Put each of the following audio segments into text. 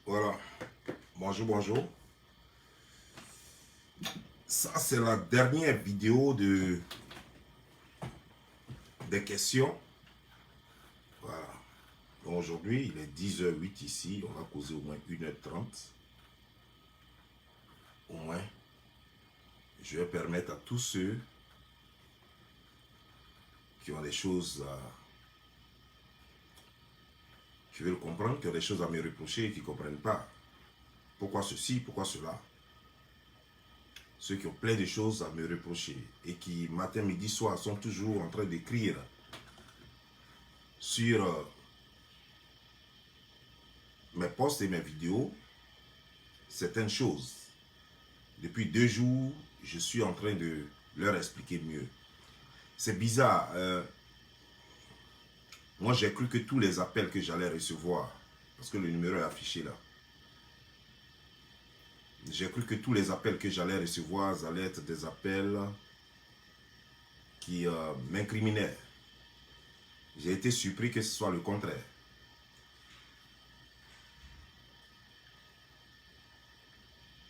Voilà. Bonjour, bonjour. Ça, c'est la dernière vidéo des questions. Voilà. Donc aujourd'hui, il est 10h08 ici. On va causer au moins 1h30. Au moins, je vais permettre à tous ceux qui ont des choses qui veulent comprendre, qui ont des choses à me reprocher et qui ne comprennent pas. Pourquoi ceci, pourquoi cela. Ceux qui ont plein de choses à me reprocher et qui, matin, midi, soir, sont toujours en train d'écrire sur mes posts et mes vidéos certaines choses. Depuis 2 jours, je suis en train de leur expliquer mieux. C'est bizarre. Moi, j'ai cru que tous les appels que j'allais recevoir, parce que le numéro est affiché là, j'ai cru que tous les appels que j'allais recevoir allaient être des appels qui m'incriminaient. J'ai été surpris que ce soit le contraire.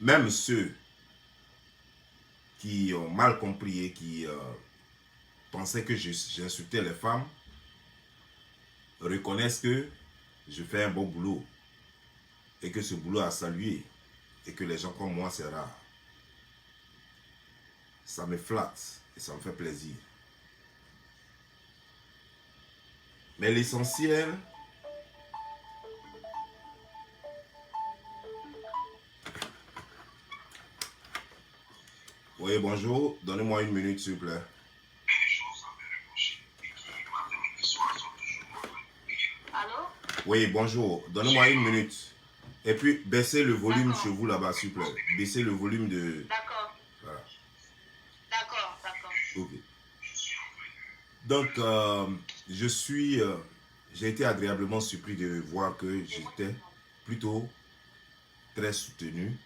Même ceux qui ont mal compris et qui pensaient que j'insultais les femmes reconnaissent que je fais un bon boulot et que ce boulot a salué et que les gens comme moi, c'est rare. Ça me flatte et ça me fait plaisir. Mais l'essentiel, oui, bonjour, donnez-moi 1 minute s'il vous plaît. Allô? Oui, bonjour, donnez-moi 1 minute. Et puis, baissez le volume chez vous là-bas, s'il vous plaît. Baissez le volume de... D'accord. Voilà. D'accord, d'accord. Ok. Donc, j'ai été agréablement surpris de voir que j'étais plutôt très soutenu.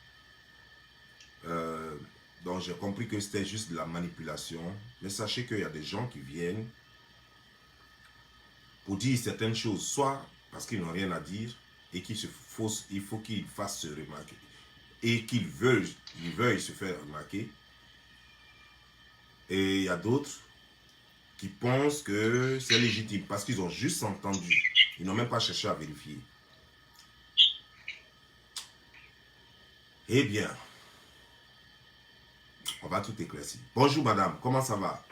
Donc, j'ai compris que c'était juste de la manipulation. Mais sachez qu'il y a des gens qui viennent pour dire certaines choses, soit parce qu'ils n'ont rien à dire et il faut qu'ils fassent se remarquer et qu'ils veuillent se faire remarquer. Et il y a d'autres qui pensent que c'est légitime parce qu'ils ont juste entendu. Ils n'ont même pas cherché à vérifier. Eh bien, on va tout éclaircir. Bonjour madame, comment ça va?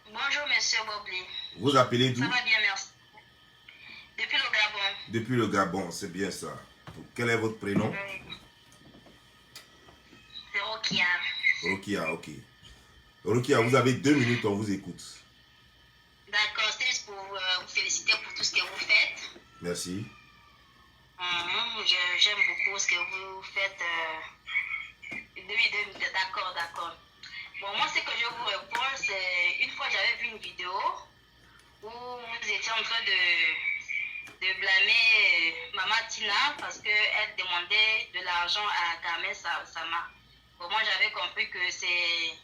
Bonjour, monsieur Bobli. Vous appelez d'où? Ça va bien, merci. Depuis le Gabon. Depuis le Gabon, c'est bien ça. Quel est votre prénom? C'est Rokia. Rokia, ok. Rokia, vous avez 2 minutes, on vous écoute. D'accord, c'est juste pour vous féliciter pour tout ce que vous faites. Merci. J'aime beaucoup ce que vous faites. D'accord, d'accord. Bon, moi, ce que je vous réponds, c'est une fois j'avais vu une vidéo où vous étiez en train de blâmer Maman Tina parce qu'elle demandait de l'argent à Carmen Sama. Bon, moi, j'avais compris que c'est,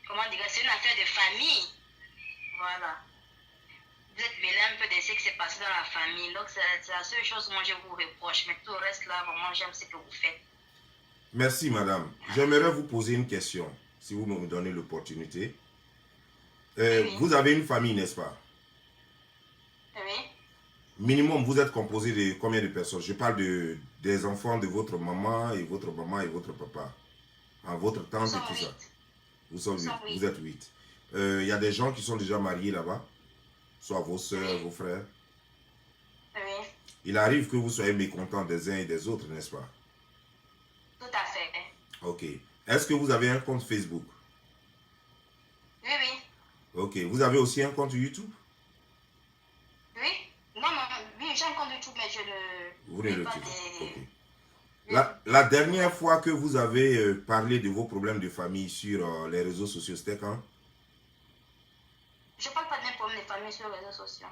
comment dire, c'est une affaire de famille. Voilà. Vous êtes mêlé un peu de ce qui s'est passé dans la famille. Donc, c'est la seule chose que moi, je vous reproche. Mais tout le reste, là, vraiment, j'aime ce que vous faites. Merci madame. J'aimerais vous poser une question, si vous me donnez l'opportunité. Oui. Vous avez une famille, n'est-ce pas? Oui. Minimum, vous êtes composé de combien de personnes? Je parle des enfants de votre maman et votre papa. Votre tante et tout ça. Vous êtes 8. Il y a des gens qui sont déjà mariés là-bas, soit vos soeurs, vos frères. Oui. Il arrive que vous soyez mécontents des uns et des autres, n'est-ce pas? Tout à fait. Ok. Est-ce que vous avez un compte Facebook? Oui, oui. Ok. Vous avez aussi un compte YouTube? Oui. Non, oui, j'ai un compte YouTube, mais je ne... Vous ne le pas des... Ok. La dernière fois que vous avez parlé de vos problèmes de famille sur les réseaux sociaux, c'était quand? Je ne parle pas d'un problème de famille sur les réseaux sociaux.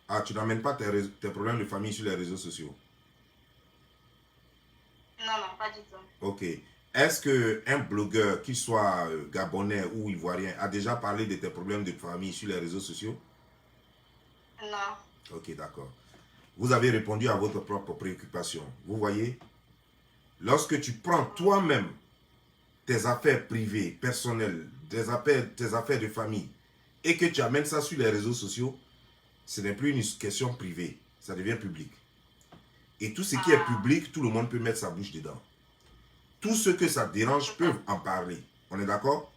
Ah, tu n'amènes pas tes problèmes de famille sur les réseaux sociaux? Non, non, pas du tout. Ok. Est-ce qu'un blogueur, qu'il soit gabonais ou ivoirien, a déjà parlé de tes problèmes de famille sur les réseaux sociaux? Non. Ok, d'accord. Vous avez répondu à votre propre préoccupation. Vous voyez, lorsque tu prends toi-même tes affaires privées, personnelles, tes affaires de famille, et que tu amènes ça sur les réseaux sociaux, ce n'est plus une question privée, ça devient public. Et tout ce qui est public, tout le monde peut mettre sa bouche dedans. Tous ceux que ça dérange peuvent en parler. On est d'accord?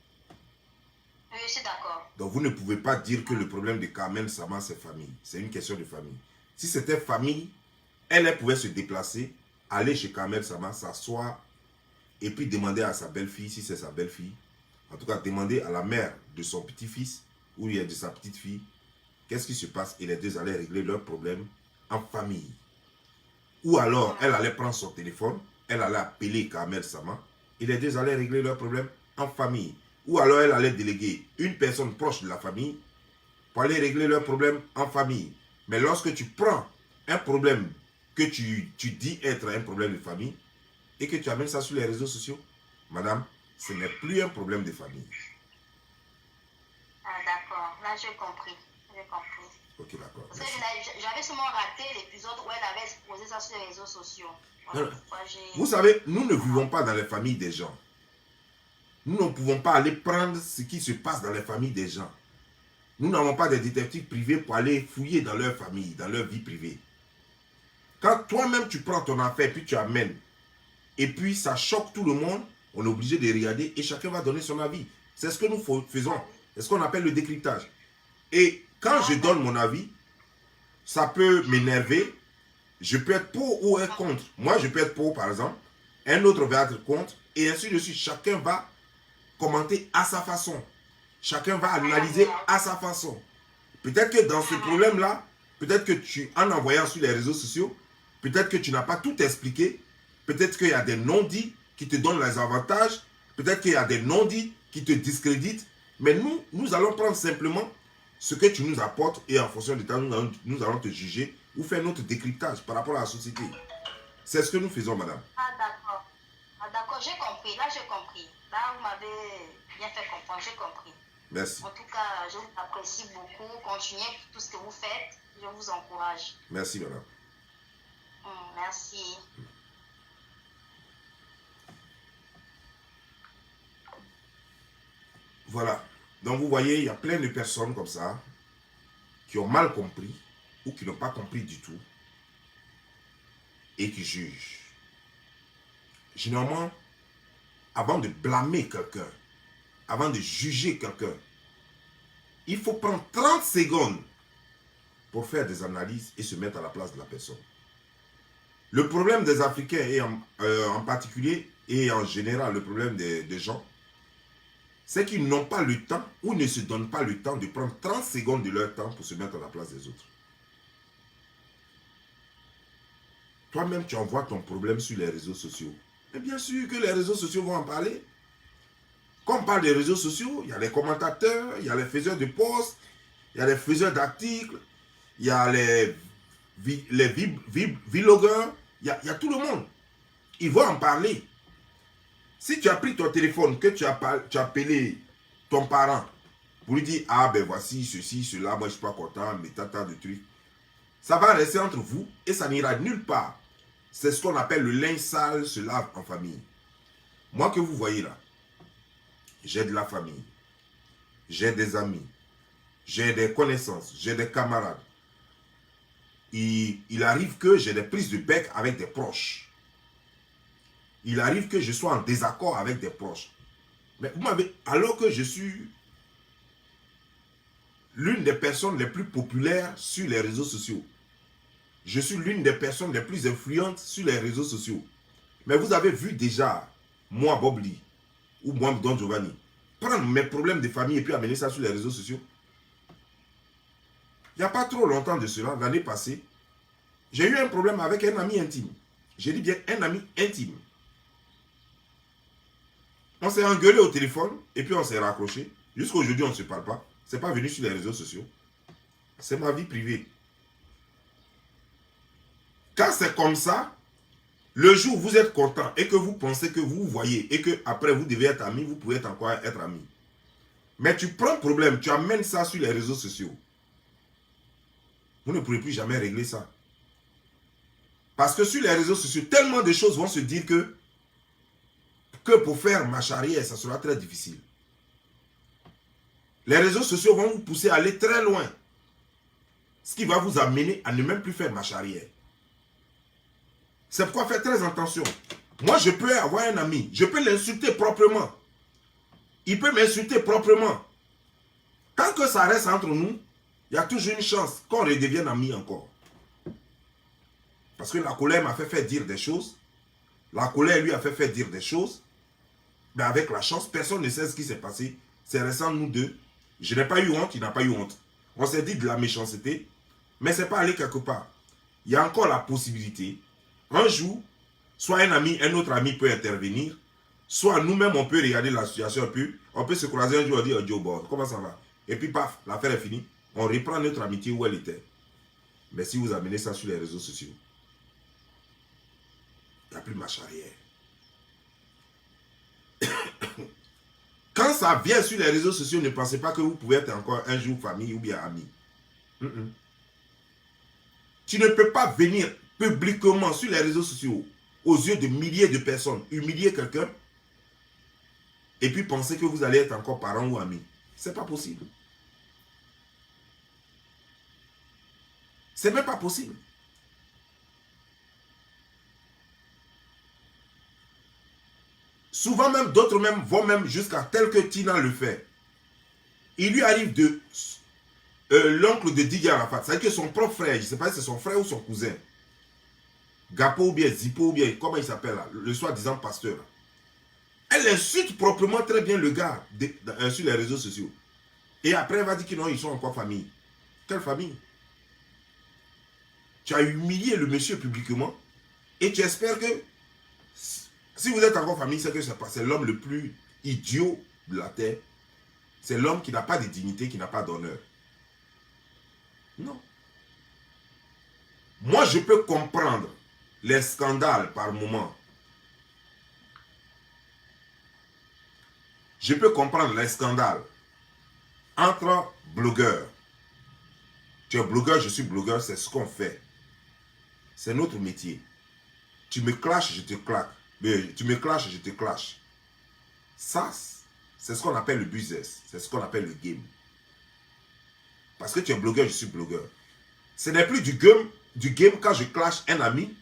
Oui, je suis d'accord. Donc vous ne pouvez pas dire que le problème de Carmen Sama, c'est famille. C'est une question de famille. Si c'était famille, elle pouvait se déplacer, aller chez Carmen Sama, s'asseoir, et puis demander à sa belle-fille, si c'est sa belle-fille, en tout cas demander à la mère de son petit-fils, ou de sa petite-fille, qu'est-ce qui se passe, et les deux allaient régler leurs problèmes en famille. Ou alors, elle allait prendre son téléphone, elle allait appeler Carmen Sama, et les deux allaient régler leurs problèmes en famille. Ou alors, elle allait déléguer une personne proche de la famille pour aller régler leurs problèmes en famille. Mais lorsque tu prends un problème que tu dis être un problème de famille, et que tu amènes ça sur les réseaux sociaux, madame, ce n'est plus un problème de famille. Ah, d'accord. Là, j'ai compris. J'ai compris. Ok, d'accord. J'avais seulement raté l'épisode où elle avait exposé ça sur les réseaux sociaux. Voilà, vous savez, nous ne vivons pas dans les familles des gens. Nous ne pouvons pas aller prendre ce qui se passe dans les familles des gens. Nous n'avons pas de détectives privés pour aller fouiller dans leur famille, dans leur vie privée. Quand toi-même tu prends ton affaire puis tu amènes, et puis ça choque tout le monde, on est obligé de regarder et chacun va donner son avis. C'est ce que nous faisons. C'est ce qu'on appelle le décryptage. Et quand je donne mon avis, ça peut m'énerver. Je peux être pour ou être contre. Moi, je peux être pour, par exemple. Un autre va être contre. Et ainsi de suite. Chacun va commenter à sa façon. Chacun va analyser à sa façon. Peut-être que dans ce problème-là, peut-être que en envoyant sur les réseaux sociaux, peut-être que tu n'as pas tout expliqué. Peut-être qu'il y a des non-dits qui te donnent les avantages. Peut-être qu'il y a des non-dits qui te discréditent. Mais nous allons prendre simplement ce que tu nous apportes et en fonction de ça, nous allons te juger ou faire notre décryptage par rapport à la société. C'est ce que nous faisons, madame. Ah, d'accord. Ah, d'accord, j'ai compris. Là, j'ai compris. Là, vous m'avez bien fait comprendre. J'ai compris. Merci. En tout cas, je vous apprécie beaucoup. Continuez tout ce que vous faites. Je vous encourage. Merci, madame. Merci. Voilà. Donc, vous voyez, il y a plein de personnes comme ça qui ont mal compris ou qui n'ont pas compris du tout et qui jugent. Généralement, avant de blâmer quelqu'un, avant de juger quelqu'un, il faut prendre 30 secondes pour faire des analyses et se mettre à la place de la personne. Le problème des Africains, et en particulier et en général le problème des gens, c'est qu'ils n'ont pas le temps ou ne se donnent pas le temps de prendre 30 secondes de leur temps pour se mettre à la place des autres. Toi-même, tu envoies ton problème sur les réseaux sociaux. Et bien sûr que les réseaux sociaux vont en parler. Quand on parle des réseaux sociaux, il y a les commentateurs, il y a les faiseurs de posts, il y a les faiseurs d'articles, il y a les vlogueurs, il y a tout le monde. Ils vont en parler. Si tu as pris ton téléphone, que tu as appelé ton parent pour lui dire « Ah ben voici ceci, cela, moi je ne suis pas content, mais tata de trucs », ça va rester entre vous et ça n'ira nulle part. C'est ce qu'on appelle le linge sale se lave en famille. Moi que vous voyez là, j'ai de la famille, j'ai des amis, j'ai des connaissances, j'ai des camarades. Il arrive que j'ai des prises de bec avec des proches. Il arrive que je sois en désaccord avec des proches. Mais vous m'avez, alors que je suis l'une des personnes les plus populaires sur les réseaux sociaux. Je suis l'une des personnes les plus influentes sur les réseaux sociaux. Mais vous avez vu déjà, moi Bob Lee, ou moi Don Giovanni, prendre mes problèmes de famille et puis amener ça sur les réseaux sociaux. Il n'y a pas trop longtemps de cela, l'année passée, j'ai eu un problème avec un ami intime. J'ai dit bien un ami intime. On s'est engueulé au téléphone et puis on s'est raccroché. Jusqu'à aujourd'hui, on ne se parle pas. Ce n'est pas venu sur les réseaux sociaux. C'est ma vie privée. Quand c'est comme ça, le jour où vous êtes content et que vous pensez que vous voyez et que après vous devez être amis, vous pouvez encore être amis. Mais tu prends un problème, tu amènes ça sur les réseaux sociaux. Vous ne pourrez plus jamais régler ça. Parce que sur les réseaux sociaux, tellement de choses vont se dire que pour faire marche arrière, ça sera très difficile. Les réseaux sociaux vont vous pousser à aller très loin. Ce qui va vous amener à ne même plus faire marche arrière. C'est pourquoi faites très attention. Moi, je peux avoir un ami. Je peux l'insulter proprement. Il peut m'insulter proprement. Tant que ça reste entre nous, il y a toujours une chance qu'on redevienne amis encore. Parce que la colère m'a fait faire dire des choses. La colère lui a fait faire dire des choses. Mais avec la chance, personne ne sait ce qui s'est passé. C'est récent, nous deux. Je n'ai pas eu honte, il n'a pas eu honte. On s'est dit de la méchanceté, mais ce n'est pas allé quelque part. Il y a encore la possibilité. Un jour, soit un ami, un autre ami peut intervenir, soit nous-mêmes, on peut regarder la situation un peu. On peut se croiser un jour et dire, Joe Board, comment ça va? Et puis, paf, l'affaire est finie. On reprend notre amitié où elle était. Mais si vous amenez ça sur les réseaux sociaux, il n'y a plus de marche arrière. Quand ça vient sur les réseaux sociaux, ne pensez pas que vous pouvez être encore un jour famille ou bien ami. Tu ne peux pas venir publiquement sur les réseaux sociaux, aux yeux de milliers de personnes, humilier quelqu'un et puis penser que vous allez être encore parents ou amis. C'est pas possible. C'est même pas possible. Souvent même, d'autres même vont même jusqu'à tel que Tina le fait. Il lui arrive de l'oncle de Didier Arafat, c'est-à-dire que son propre frère, je ne sais pas si c'est son frère ou son cousin, Gapo ou bien Zippo ou bien, comment il s'appelle là, le soi-disant pasteur. Là. Elle insulte proprement très bien le gars sur les réseaux sociaux. Et après, elle va dire que non, ils sont encore famille. Quelle famille? Tu as humilié le monsieur publiquement et tu espères que si vous êtes encore famille, c'est que c'est l'homme le plus idiot de la terre. C'est l'homme qui n'a pas de dignité, qui n'a pas d'honneur. Non. Moi, je peux comprendre les scandales par moment. Je peux comprendre les scandales entre blogueurs. Tu es blogueur, je suis blogueur, c'est ce qu'on fait. C'est notre métier. Tu me clashes, je te claque. Tu me clashes, je te clash. Ça, c'est ce qu'on appelle le business. C'est ce qu'on appelle le game. Parce que tu es blogueur, je suis blogueur. Ce n'est plus du game quand je clash un ami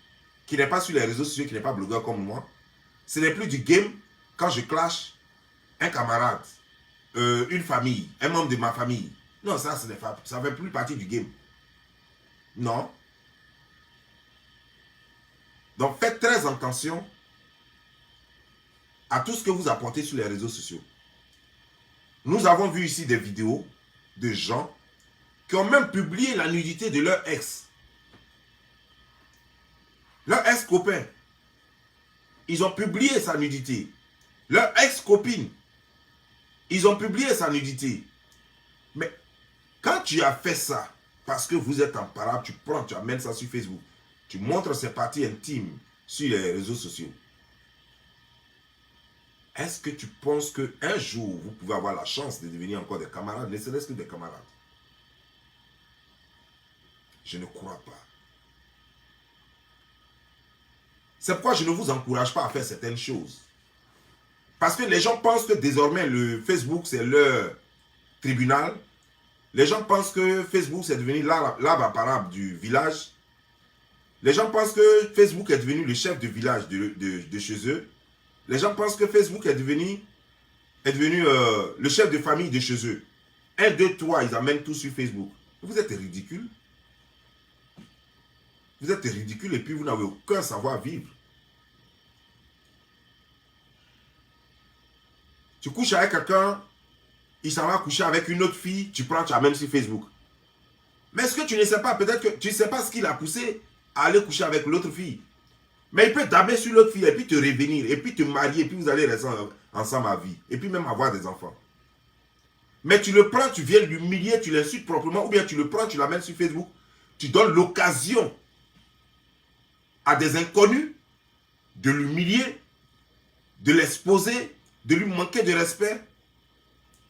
qui n'est pas sur les réseaux sociaux, qui n'est pas blogueur comme moi. Ce n'est plus du game quand je clash un camarade, une famille, un membre de ma famille. Non, ça ne fait plus partie du game. Non. Donc, faites très attention à tout ce que vous apportez sur les réseaux sociaux. Nous avons vu ici des vidéos de gens qui ont même publié la nudité de leur ex. Leur ex-copain. Ils ont publié sa nudité. Leur ex-copine. Ils ont publié sa nudité. Mais quand tu as fait ça, parce que vous êtes en parade, tu prends, tu amènes ça sur Facebook, tu montres ses parties intimes sur les réseaux sociaux. Est-ce que tu penses qu'un jour, vous pouvez avoir la chance de devenir encore des camarades, ne serait-ce que des camarades? Je ne crois pas. C'est pourquoi je ne vous encourage pas à faire certaines choses. Parce que les gens pensent que désormais le Facebook c'est leur tribunal. Les gens pensent que Facebook c'est devenu l'arbre à palabre du village. Les gens pensent que Facebook est devenu le chef de village de chez eux. Les gens pensent que Facebook est devenu le chef de famille de chez eux. 1, 2, 3, ils amènent tout sur Facebook. Vous êtes ridicule. Vous êtes ridicule et puis vous n'avez aucun savoir-vivre. Tu couches avec quelqu'un, il s'en va coucher avec une autre fille, tu prends, tu amènes sur Facebook. Mais est-ce que tu ne sais pas, peut-être que tu ne sais pas ce qui l'a poussé à aller coucher avec l'autre fille. Mais il peut damer sur l'autre fille et puis te revenir, et puis te marier, et puis vous allez rester ensemble à vie, et puis même avoir des enfants. Mais tu le prends, tu viens l'humilier, tu l'insultes proprement, ou bien tu le prends, tu l'amènes sur Facebook, tu donnes l'occasion à des inconnus de l'humilier, de l'exposer, de lui manquer de respect,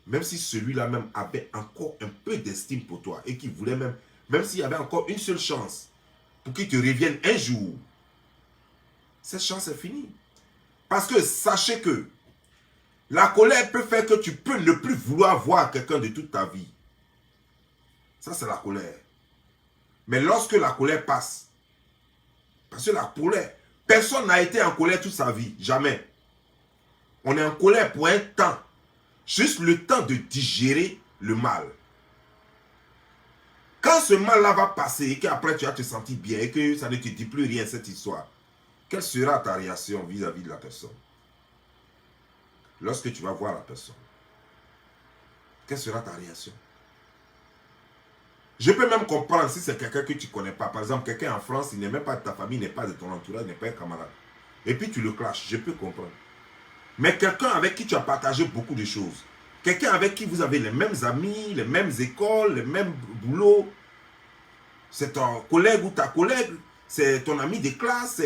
même si celui-là même avait encore un peu d'estime pour toi et qu'il voulait même s'il y avait encore une seule chance pour qu'il te revienne un jour, cette chance est finie. Parce que sachez que la colère peut faire que tu peux ne plus vouloir voir quelqu'un de toute ta vie. Ça, c'est la colère. Mais lorsque la colère passe, parce que la colère, personne n'a été en colère toute sa vie, jamais. On est en colère pour un temps, juste le temps de digérer le mal. Quand ce mal-là va passer et qu'après tu vas te sentir bien et que ça ne te dit plus rien cette histoire, quelle sera ta réaction vis-à-vis de la personne? Lorsque tu vas voir la personne, quelle sera ta réaction? Je peux même comprendre si c'est quelqu'un que tu ne connais pas. Par exemple, quelqu'un en France, il n'est même pas de ta famille, il n'est pas de ton entourage, il n'est pas un camarade. Et puis tu le clashes, je peux comprendre. Mais quelqu'un avec qui tu as partagé beaucoup de choses, quelqu'un avec qui vous avez les mêmes amis, les mêmes écoles, les mêmes boulots, c'est ton collègue ou ta collègue, c'est ton ami de classe,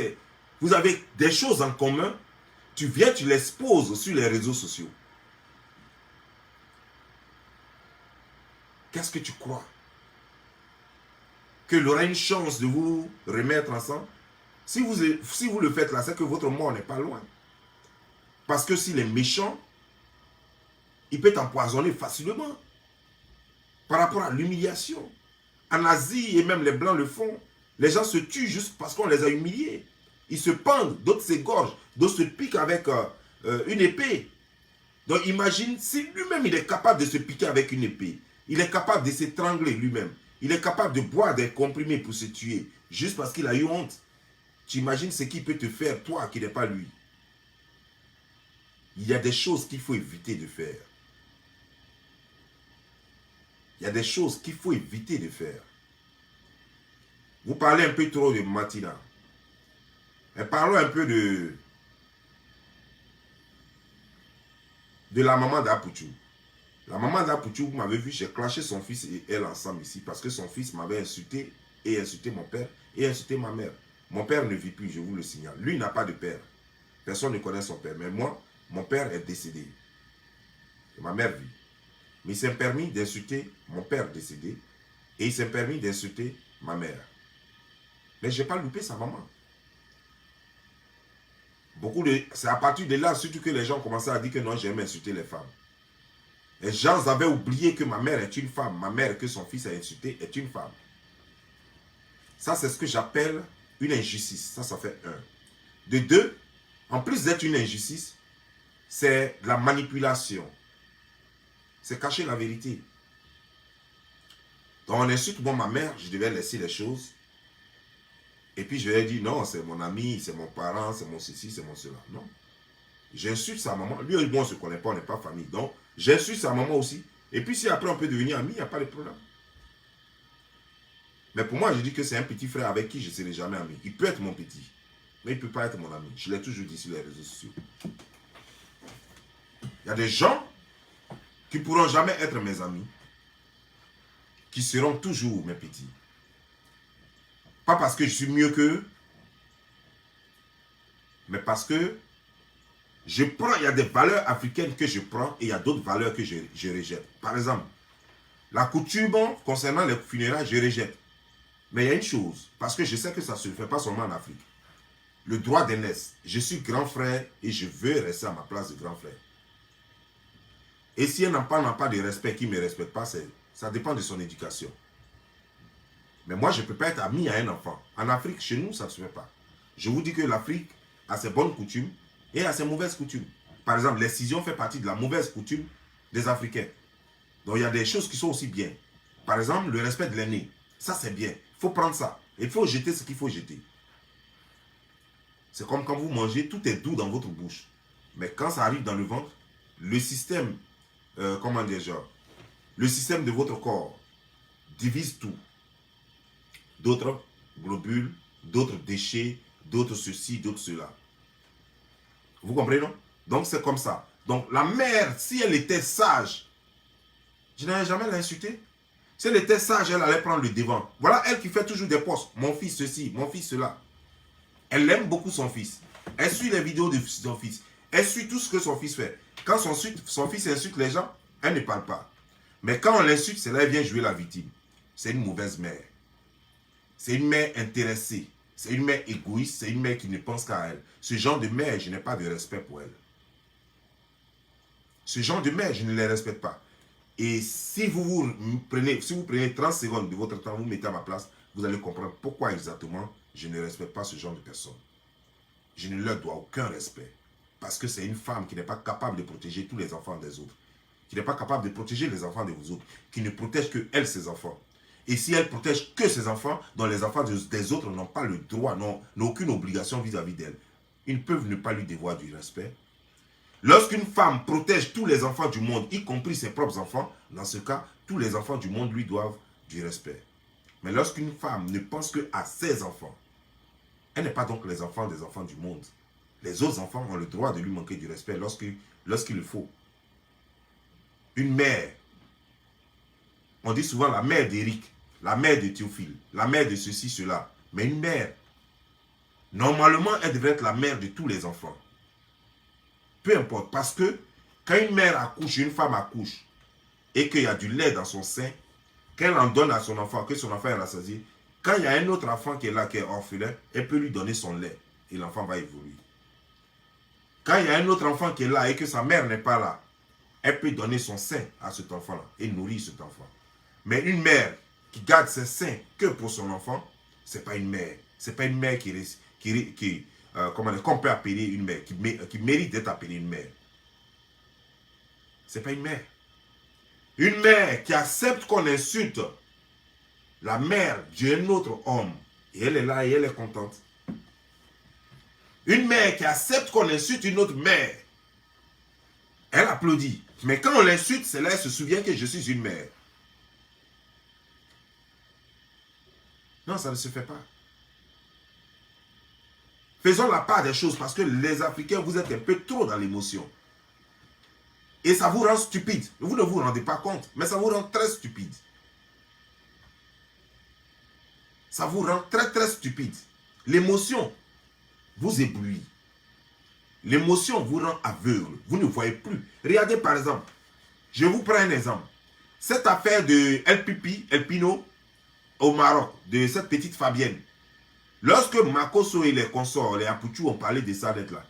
vous avez des choses en commun, tu viens, tu l'exposes sur les réseaux sociaux. Qu'est-ce que tu crois? Qu'il aura une chance de vous remettre ensemble? Si vous le faites là, c'est que votre mort n'est pas loin. Parce que s'il est méchant, il peut t'empoisonner facilement. Par rapport à l'humiliation. En Asie, et même les Blancs le font, les gens se tuent juste parce qu'on les a humiliés. Ils se pendent, d'autres s'égorgent, d'autres se piquent avec une épée. Donc imagine, si lui-même il est capable de se piquer avec une épée, il est capable de s'étrangler lui-même, il est capable de boire des comprimés pour se tuer, juste parce qu'il a eu honte. Tu imagines ce qu'il peut te faire, toi qui n'es pas lui. Il y a des choses qu'il faut éviter de faire. Il y a des choses qu'il faut éviter de faire. Vous parlez un peu trop de Matina. Et parlons un peu de la maman d'Apouchou. La maman d'Apouchou, vous m'avez vu, j'ai clashé son fils et elle ensemble ici parce que son fils m'avait insulté et insulté mon père et insulté ma mère. Mon père ne vit plus, je vous le signale. Lui n'a pas de père. Personne ne connaît son père. Mais moi, mon père est décédé. Et ma mère vit. Mais il s'est permis d'insulter mon père décédé et il s'est permis d'insulter ma mère. Mais je n'ai pas loupé sa maman. C'est à partir de là, surtout que les gens commençaient à dire que non, j'aime insulter les femmes. Les gens avaient oublié que ma mère est une femme. Ma mère que son fils a insulté est une femme. Ça, c'est ce que j'appelle une injustice. Ça fait un. De deux, en plus d'être une injustice, c'est la manipulation. C'est cacher la vérité. Donc on insulte ma mère, je devais laisser les choses. Et puis je lui ai dit, non, c'est mon ami, c'est mon parent, c'est mon ceci, c'est mon cela. Non. J'insulte sa maman. Lui et moi, on ne se connaît pas, on n'est pas famille. Donc, j'insulte sa maman aussi. Et puis si après on peut devenir amis, il n'y a pas de problème. Mais pour moi, je dis que c'est un petit frère avec qui je ne serai jamais ami. Il peut être mon petit, mais il ne peut pas être mon ami. Je l'ai toujours dit sur les réseaux sociaux. Il y a des gens qui ne pourront jamais être mes amis, qui seront toujours mes petits. Pas parce que je suis mieux qu'eux, mais parce que je prends, il y a des valeurs africaines que je prends et il y a d'autres valeurs que je rejette. Par exemple, la coutume concernant les funérailles, je rejette. Mais il y a une chose, parce que je sais que ça ne se fait pas seulement en Afrique. Le droit d'aînesse. Je suis grand frère et je veux rester à ma place de grand frère. Et si un enfant n'a pas de respect, qui ne me respecte pas, ça dépend de son éducation. Mais moi, je ne peux pas être ami à un enfant. En Afrique, chez nous, ça ne se fait pas. Je vous dis que l'Afrique a ses bonnes coutumes et a ses mauvaises coutumes. Par exemple, l'excision fait partie de la mauvaise coutume des Africains. Donc, il y a des choses qui sont aussi bien. Par exemple, le respect de l'aîné. Ça, c'est bien. Il faut prendre ça. Il faut jeter ce qu'il faut jeter. C'est comme quand vous mangez, tout est doux dans votre bouche. Mais quand ça arrive dans le ventre, le système, le système de votre corps divise tout. D'autres globules, d'autres déchets, d'autres ceci, d'autres cela. Vous comprenez, non? Donc, c'est comme ça. Donc, la mère, si elle était sage, je n'allais jamais l'insulter. Si elle était sage, elle allait prendre le devant. Voilà elle qui fait toujours des posts. Mon fils ceci, mon fils cela. Elle aime beaucoup son fils. Elle suit les vidéos de son fils. Elle suit tout ce que son fils fait. Quand son fils insulte les gens, elle ne parle pas. Mais quand on l'insulte, c'est là qu'elle vient jouer la victime. C'est une mauvaise mère. C'est une mère intéressée. C'est une mère égoïste, c'est une mère qui ne pense qu'à elle. Ce genre de mère, je n'ai pas de respect pour elle. Ce genre de mère, je ne les respecte pas. Et si vous prenez 30 secondes de votre temps, vous mettez à ma place, vous allez comprendre pourquoi exactement je ne respecte pas ce genre de personnes. Je ne leur dois aucun respect. Parce que c'est une femme qui n'est pas capable de protéger tous les enfants des autres. Qui n'est pas capable de protéger les enfants de vous autres. Qui ne protège que elle, ses enfants. Et si elle protège que ses enfants, dont les enfants des autres n'ont pas le droit, n'ont aucune obligation vis-à-vis d'elle, ils peuvent ne pas lui devoir du respect. Lorsqu'une femme protège tous les enfants du monde, y compris ses propres enfants, dans ce cas, tous les enfants du monde lui doivent du respect. Mais lorsqu'une femme ne pense qu'à ses enfants, elle n'est pas donc les enfants des enfants du monde. Les autres enfants ont le droit de lui manquer du respect lorsqu'il le faut. Une mère, on dit souvent la mère d'Éric, la mère de Théophile, la mère de ceci, cela. Mais une mère, normalement, elle devrait être la mère de tous les enfants. Peu importe, parce que quand une mère accouche, une femme accouche, et qu'il y a du lait dans son sein, qu'elle en donne à son enfant, que son enfant est rassasié, quand il y a un autre enfant qui est là, qui est orphelin, elle peut lui donner son lait, et l'enfant va évoluer. Quand il y a un autre enfant qui est là, et que sa mère n'est pas là, elle peut donner son sein à cet enfant-là, et nourrir cet enfant. Mais une mère qui garde ses seins que pour son enfant, ce n'est pas une mère. Ce n'est pas une mère qu'on peut appeler une mère, qui mérite d'être appelée une mère. Ce n'est pas une mère. Une mère qui accepte qu'on insulte la mère d'un autre homme, et elle est là et elle est contente. Une mère qui accepte qu'on insulte une autre mère, elle applaudit. Mais quand on l'insulte, c'est là qu'elle se souvient que je suis une mère. Non, ça ne se fait pas. Faisons la part des choses parce que les Africains, vous êtes un peu trop dans l'émotion. Et ça vous rend stupide. Vous ne vous rendez pas compte, mais ça vous rend très stupide. Ça vous rend très très stupide. L'émotion vous éblouit. L'émotion vous rend aveugle. Vous ne voyez plus. Regardez par exemple, je vous prends un exemple. Cette affaire de El Pino au Maroc, de cette petite Fabienne. Lorsque Makosso et les consorts, les Apouchou ont parlé de ça d'être là,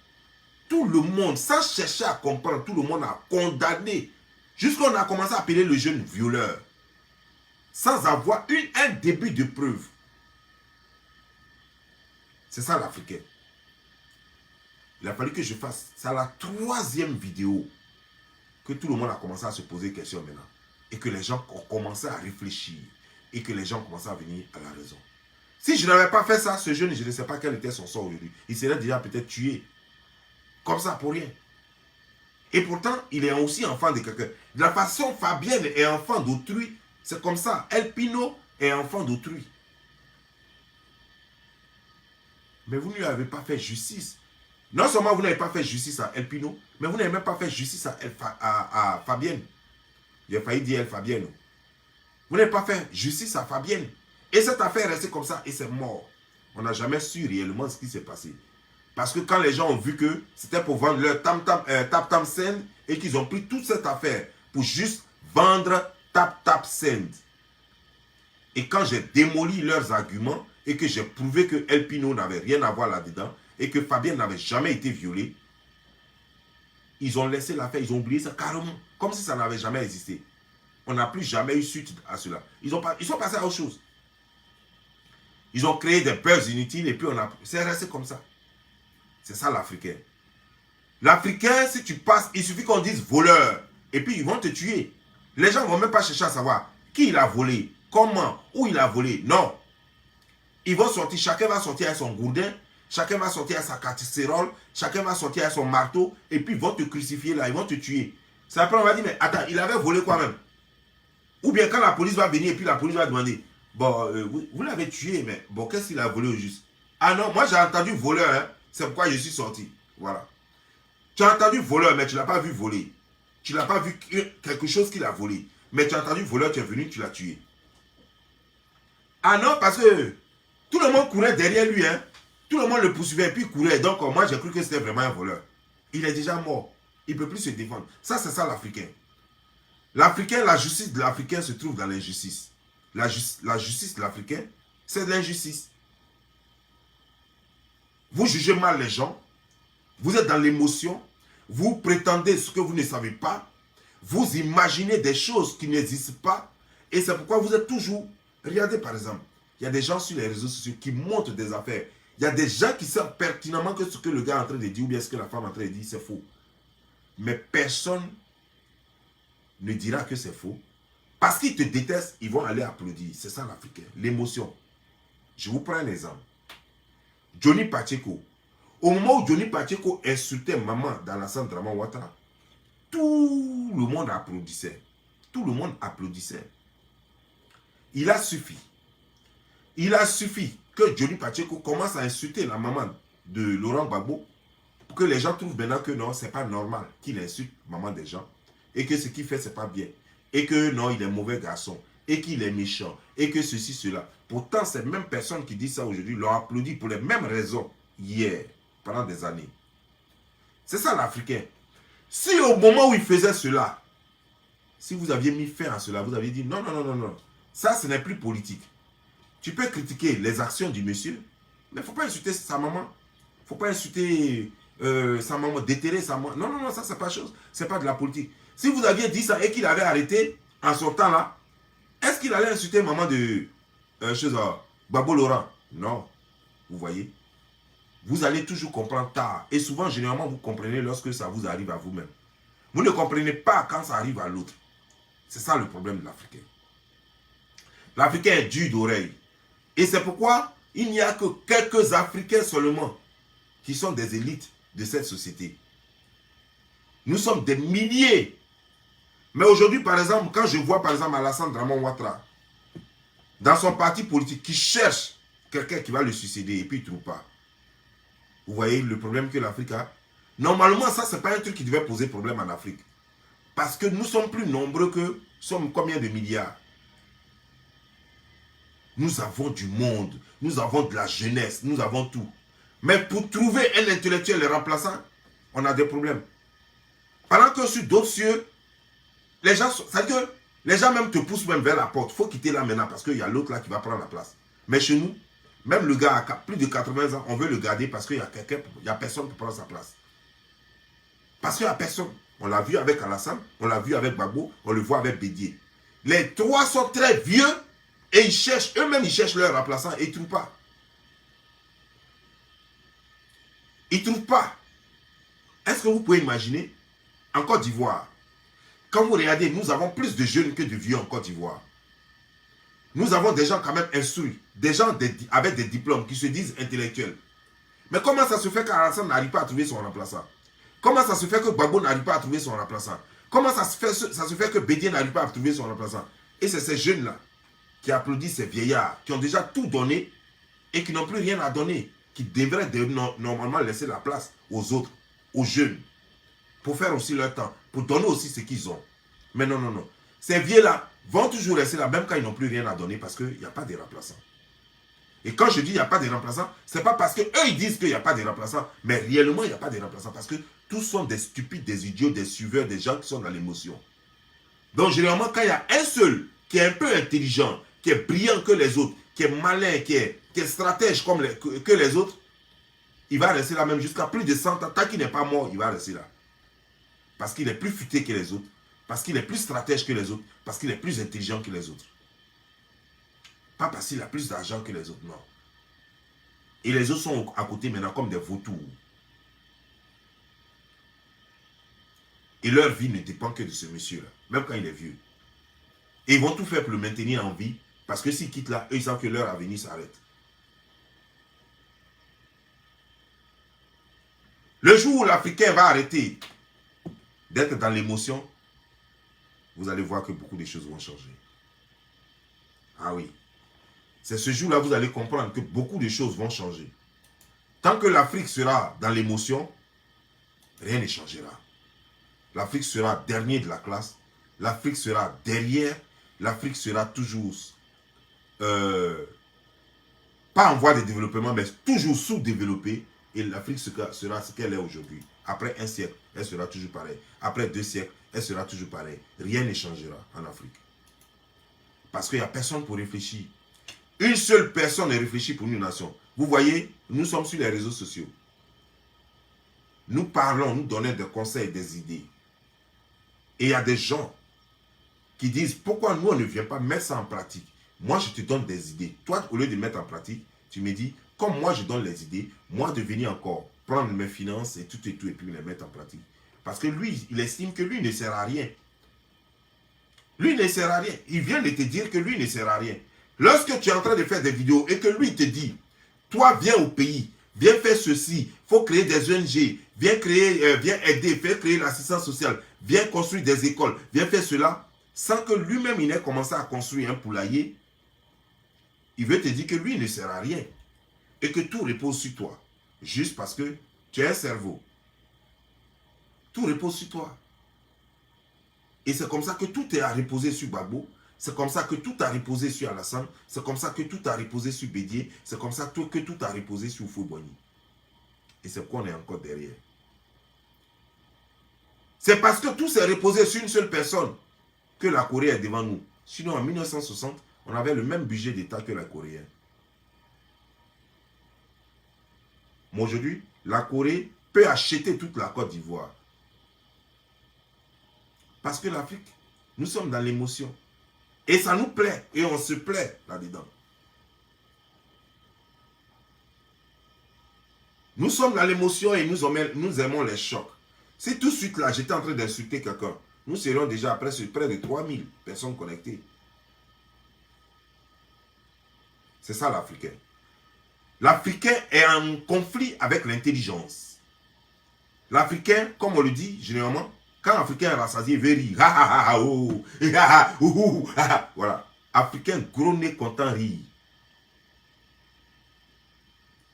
tout le monde, sans chercher à comprendre, tout le monde a condamné. Jusqu'on a commencé à appeler le jeune violeur. Sans avoir un début de preuve. C'est ça l'Africain. Il a fallu que je fasse. C'est la 3e vidéo que tout le monde a commencé à se poser des questions maintenant. Et que les gens ont commencé à réfléchir. Et que les gens ont commencé à venir à la raison. Si je n'avais pas fait ça, ce jeune, je ne sais pas quel était son sort aujourd'hui. Il serait déjà peut-être tué. Comme ça, pour rien. Et pourtant, il est aussi enfant de quelqu'un. De la façon, Fabienne est enfant d'autrui. C'est comme ça. El Pino est enfant d'autrui. Mais vous ne lui avez pas fait justice. Non seulement vous n'avez pas fait justice à El Pino, mais vous n'avez même pas fait justice à Fabienne. J'ai failli dire El Fabienne. Vous n'avez pas fait justice à Fabienne. Et cette affaire est restée comme ça et c'est mort. On n'a jamais su réellement ce qui s'est passé. Parce que quand les gens ont vu que c'était pour vendre leur tap-tap send et qu'ils ont pris toute cette affaire pour juste vendre tap-tap send. Et quand j'ai démoli leurs arguments et que j'ai prouvé que El Pino n'avait rien à voir là-dedans et que Fabienne n'avait jamais été violée, ils ont laissé l'affaire, ils ont oublié ça carrément, comme si ça n'avait jamais existé. On n'a plus jamais eu suite à cela. Ils sont passés à autre chose. Ils ont créé des buzz inutiles et puis c'est resté comme ça. C'est ça l'Africain. L'Africain, si tu passes, il suffit qu'on dise voleur. Et puis ils vont te tuer. Les gens ne vont même pas chercher à savoir qui il a volé, comment, où il a volé. Non. Ils vont sortir, chacun va sortir avec son gourdin, chacun va sortir avec sa casserole, chacun va sortir avec son marteau, et puis ils vont te crucifier là, ils vont te tuer. C'est après on va dire, mais attends, il avait volé quoi même? Ou bien quand la police va venir et puis la police va demander, bon, vous l'avez tué, mais bon, qu'est-ce qu'il a volé au juste? Ah non, moi j'ai entendu voleur, hein, c'est pourquoi je suis sorti. Voilà. Tu as entendu voleur, mais tu ne l'as pas vu voler. Tu n'as pas vu quelque chose qu'il a volé. Mais tu as entendu voleur, tu es venu, tu l'as tué. Ah non, parce que tout le monde courait derrière lui, hein. Tout le monde le poursuivait et puis il courait. Donc moi j'ai cru que c'était vraiment un voleur. Il est déjà mort. Il ne peut plus se défendre. Ça, c'est ça l'Africain. L'Africain, la justice de l'Africain se trouve dans l'injustice. La justice de l'Africain, c'est de l'injustice. Vous jugez mal les gens. Vous êtes dans l'émotion. Vous prétendez ce que vous ne savez pas. Vous imaginez des choses qui n'existent pas. Et c'est pourquoi vous êtes toujours... Regardez par exemple, il y a des gens sur les réseaux sociaux qui montrent des affaires. Il y a des gens qui savent pertinemment que ce que le gars est en train de dire ou bien ce que la femme est en train de dire, c'est faux. Mais personne ne dira que c'est faux. Parce qu'ils te détestent, ils vont aller applaudir. C'est ça l'Africain, l'émotion. Je vous prends un exemple. Johnny Pacheco. Au moment où Johnny Pacheco insultait maman dans la salle Draman Ouattara, tout le monde applaudissait. Tout le monde applaudissait. Il a suffi. Il a suffi que Johnny Pacheco commence à insulter la maman de Laurent Gbagbo pour que les gens trouvent maintenant que non, c'est pas normal qu'il insulte maman des gens et que ce qu'il fait, c'est pas bien. Et que non, il est mauvais garçon et qu'il est méchant et que ceci, cela. Pourtant, ces mêmes personnes qui disent ça aujourd'hui l'ont applaudi pour les mêmes raisons hier, pendant des années. C'est ça l'Africain. Si au moment où il faisait cela, si vous aviez mis fin à cela, vous aviez dit non, non, non, non, non, ça ce n'est plus politique. Tu peux critiquer les actions du monsieur, mais il ne faut pas insulter sa maman. Il ne faut pas insulter sa maman, déterrer sa maman. Non, non, non, ça c'est pas chose. C'est pas de la politique. Si vous aviez dit ça et qu'il avait arrêté en son temps là, est-ce qu'il allait insulter maman de Gbagbo Laurent? Non. Vous voyez? Vous allez toujours comprendre tard. Et souvent, généralement, vous comprenez lorsque ça vous arrive à vous-même. Vous ne comprenez pas quand ça arrive à l'autre. C'est ça le problème de l'Africain. L'Africain est dur d'oreille. Et c'est pourquoi il n'y a que quelques Africains seulement qui sont des élites de cette société. Nous sommes des milliers. Mais aujourd'hui, par exemple, quand je vois par exemple Alassane Draman Ouattara, dans son parti politique, qui cherche quelqu'un qui va le suicider et puis il ne trouve pas. Vous voyez le problème que l'Afrique a? Normalement, ça, ce n'est pas un truc qui devait poser problème en Afrique. Parce que nous sommes plus nombreux que... Sommes combien de milliards? Nous avons du monde, nous avons de la jeunesse, nous avons tout. Mais pour trouver un intellectuel remplaçant, on a des problèmes. Pendant que sur d'autres cieux, les gens, c'est-à-dire que les gens même te poussent même vers la porte. Il faut quitter là maintenant parce qu'il y a l'autre là qui va prendre la place. Mais chez nous, même le gars à plus de 80 ans, on veut le garder parce qu'il y a quelqu'un, il n'y a personne pour prendre sa place. Parce qu'il n'y a personne. On l'a vu avec Alassane, on l'a vu avec Gbagbo, on le voit avec Bédié. Les trois sont très vieux et ils cherchent, eux-mêmes ils cherchent leur remplaçant et ils ne trouvent pas. Ils ne trouvent pas. Est-ce que vous pouvez imaginer, en Côte d'Ivoire, quand vous regardez, nous avons plus de jeunes que de vieux en Côte d'Ivoire. Nous avons des gens quand même instruits, des gens avec des diplômes qui se disent intellectuels. Mais comment ça se fait qu'Alassane n'arrive pas à trouver son remplaçant? Comment ça se fait que Gbagbo n'arrive pas à trouver son remplaçant? Comment ça se fait que Bédié n'arrive pas à trouver son remplaçant? Et c'est ces jeunes-là qui applaudissent ces vieillards, qui ont déjà tout donné et qui n'ont plus rien à donner, qui devraient normalement laisser la place aux autres, aux jeunes, pour faire aussi leur temps, pour donner aussi ce qu'ils ont. Mais non, non, non. Ces vieux-là vont toujours rester là, même quand ils n'ont plus rien à donner, parce qu'il n'y a pas de remplaçants. Et quand je dis il n'y a pas de remplaçants, ce n'est pas parce qu'eux ils disent qu'il n'y a pas de remplaçants, mais réellement il n'y a pas de remplaçants, parce que tous sont des stupides, des idiots, des suiveurs, des gens qui sont dans l'émotion. Donc généralement, quand il y a un seul qui est un peu intelligent, qui est brillant que les autres, qui est malin, qui est stratège comme que les autres, il va rester là même jusqu'à plus de 100 ans. Tant qu'il n'est pas mort, il va rester là. Parce qu'il est plus futé que les autres, parce qu'il est plus stratège que les autres, parce qu'il est plus intelligent que les autres. Pas parce qu'il a plus d'argent que les autres, non. Et les autres sont à côté maintenant comme des vautours. Et leur vie ne dépend que de ce monsieur-là, même quand il est vieux. Et ils vont tout faire pour le maintenir en vie, parce que s'ils quittent là, eux, ils savent que leur avenir s'arrête. Le jour où l'Africain va arrêter d'être dans l'émotion, vous allez voir que beaucoup de choses vont changer. Ah oui. C'est ce jour-là que vous allez comprendre que beaucoup de choses vont changer. Tant que l'Afrique sera dans l'émotion, rien ne changera. L'Afrique sera dernier de la classe. L'Afrique sera derrière. L'Afrique sera toujours, pas en voie de développement, mais toujours sous-développée. Et l'Afrique sera ce qu'elle est aujourd'hui. Après un siècle, elle sera toujours pareille. Après 2 siècles, elle sera toujours pareille. Rien ne changera en Afrique. Parce qu'il n'y a personne pour réfléchir. Une seule personne ne réfléchit pour une nation. Vous voyez, nous sommes sur les réseaux sociaux. Nous parlons, nous donnons des conseils, des idées. Et il y a des gens qui disent, pourquoi nous, on ne vient pas mettre ça en pratique? Moi, je te donne des idées. Toi, au lieu de mettre en pratique, tu me dis, comme moi, je donne les idées, moi, de venir encore prendre mes finances et tout, et puis les mettre en pratique. Parce que lui, il estime que lui ne sert à rien. Lui ne sert à rien. Il vient de te dire que lui ne sert à rien. Lorsque tu es en train de faire des vidéos et que lui te dit, toi, viens au pays, viens faire ceci, il faut créer des ONG, viens créer, viens aider, viens créer l'assistance sociale, viens construire des écoles, viens faire cela, sans que lui-même il ait commencé à construire un poulailler, il veut te dire que lui ne sert à rien et que tout repose sur toi, juste parce que tu as un cerveau. Tout repose sur toi. Et c'est comme ça que tout est à reposer sur Gbagbo, c'est comme ça que tout a reposé sur Alassane, c'est comme ça que tout a reposé sur Bédié, c'est comme ça que tout a reposé sur Houphouët-Boigny. Et c'est pourquoi on est encore derrière. C'est parce que tout s'est reposé sur une seule personne que la Corée est devant nous. Sinon, en 1960, on avait le même budget d'État que la Corée. Mais aujourd'hui, la Corée peut acheter toute la Côte d'Ivoire. Parce que l'Afrique, nous sommes dans l'émotion. Et ça nous plaît. Et on se plaît là-dedans. Nous sommes dans l'émotion et nous aimons les chocs. Si tout de suite là, j'étais en train d'insulter quelqu'un, nous serions déjà à près de 3000 personnes connectées. C'est ça l'Africain. L'Africain est en conflit avec l'intelligence. L'Africain, comme on le dit généralement, quand l'Africain est rassasié, il veut rire. Voilà. Africain gros nez content rire.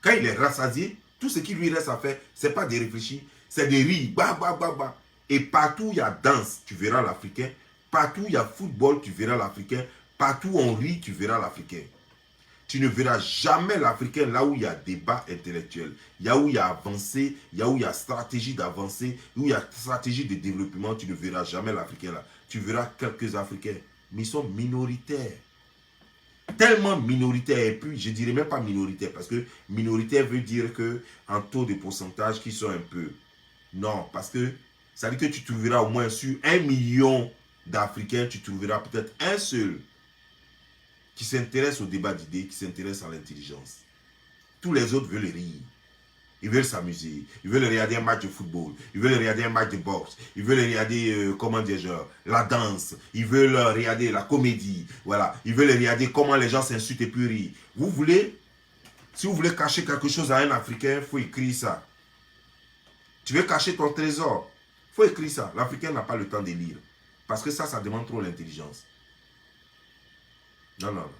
Quand il est rassasié, tout ce qui lui reste à faire, ce n'est pas de réfléchir, c'est de rire. Bah, bah, bah, bah. Et partout où il y a danse, tu verras l'Africain. Partout où il y a football, tu verras l'Africain. Partout où on rit, tu verras l'Africain. Tu ne verras jamais l'Africain là où il y a débat intellectuel, là où il y a avancée, là où il y a stratégie d'avancée, où il y a stratégie de développement, tu ne verras jamais l'Africain là. Tu verras quelques Africains, mais ils sont minoritaires. Tellement minoritaires, et puis je ne dirais même pas minoritaire, parce que minoritaire veut dire que en taux de pourcentage qui sont un peu. Non, parce que ça veut dire que tu trouveras au moins sur 1 million d'Africains, tu trouveras peut-être un seul qui s'intéresse au débat d'idées, qui s'intéresse à l'intelligence. Tous les autres veulent rire. Ils veulent s'amuser. Ils veulent regarder un match de football. Ils veulent regarder un match de boxe. Ils veulent regarder, comment dire, la danse. Ils veulent regarder la comédie. Voilà. Ils veulent regarder comment les gens s'insultent et puis rient. Vous voulez, si vous voulez cacher quelque chose à un Africain, il faut écrire ça. Tu veux cacher ton trésor, il faut écrire ça. L'Africain n'a pas le temps de lire. Parce que ça demande trop l'intelligence. Non, non, non.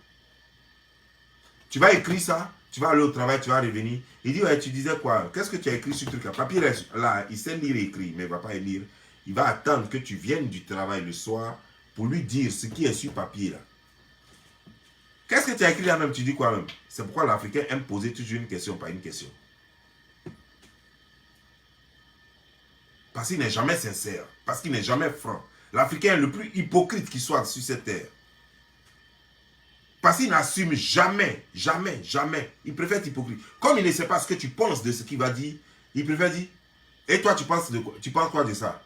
Tu vas écrire ça, tu vas aller au travail, tu vas revenir. Il dit, ouais, tu disais quoi? Qu'est-ce que tu as écrit sur le truc? Papier là, il sait lire et écrire, mais il ne va pas lire. Il va attendre que tu viennes du travail le soir pour lui dire ce qui est sur papier là. Qu'est-ce que tu as écrit là même? Tu dis quoi même? C'est pourquoi l'Africain aime poser toujours une question, pas une question. Parce qu'il n'est jamais sincère, parce qu'il n'est jamais franc. L'Africain est le plus hypocrite qui soit sur cette terre. Parce qu'il n'assume jamais, jamais, jamais. Il préfère être hypocrite. Comme il ne sait pas ce que tu penses de ce qu'il va dire, il préfère dire, et toi tu penses quoi de ça?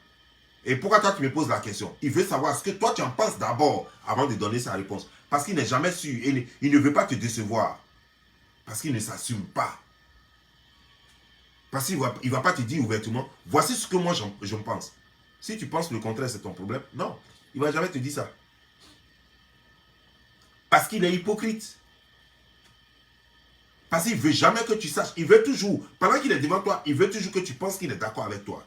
Et pourquoi toi tu me poses la question? Il veut savoir ce que toi tu en penses d'abord avant de donner sa réponse. Parce qu'il n'est jamais sûr et il ne veut pas te décevoir. Parce qu'il ne s'assume pas. Parce qu'il ne va pas te dire ouvertement, voici ce que moi je pense. Si tu penses le contraire, c'est ton problème. Non, il ne va jamais te dire ça. Parce qu'il est hypocrite. Parce qu'il ne veut jamais que tu saches. Il veut toujours, pendant qu'il est devant toi, il veut toujours que tu penses qu'il est d'accord avec toi.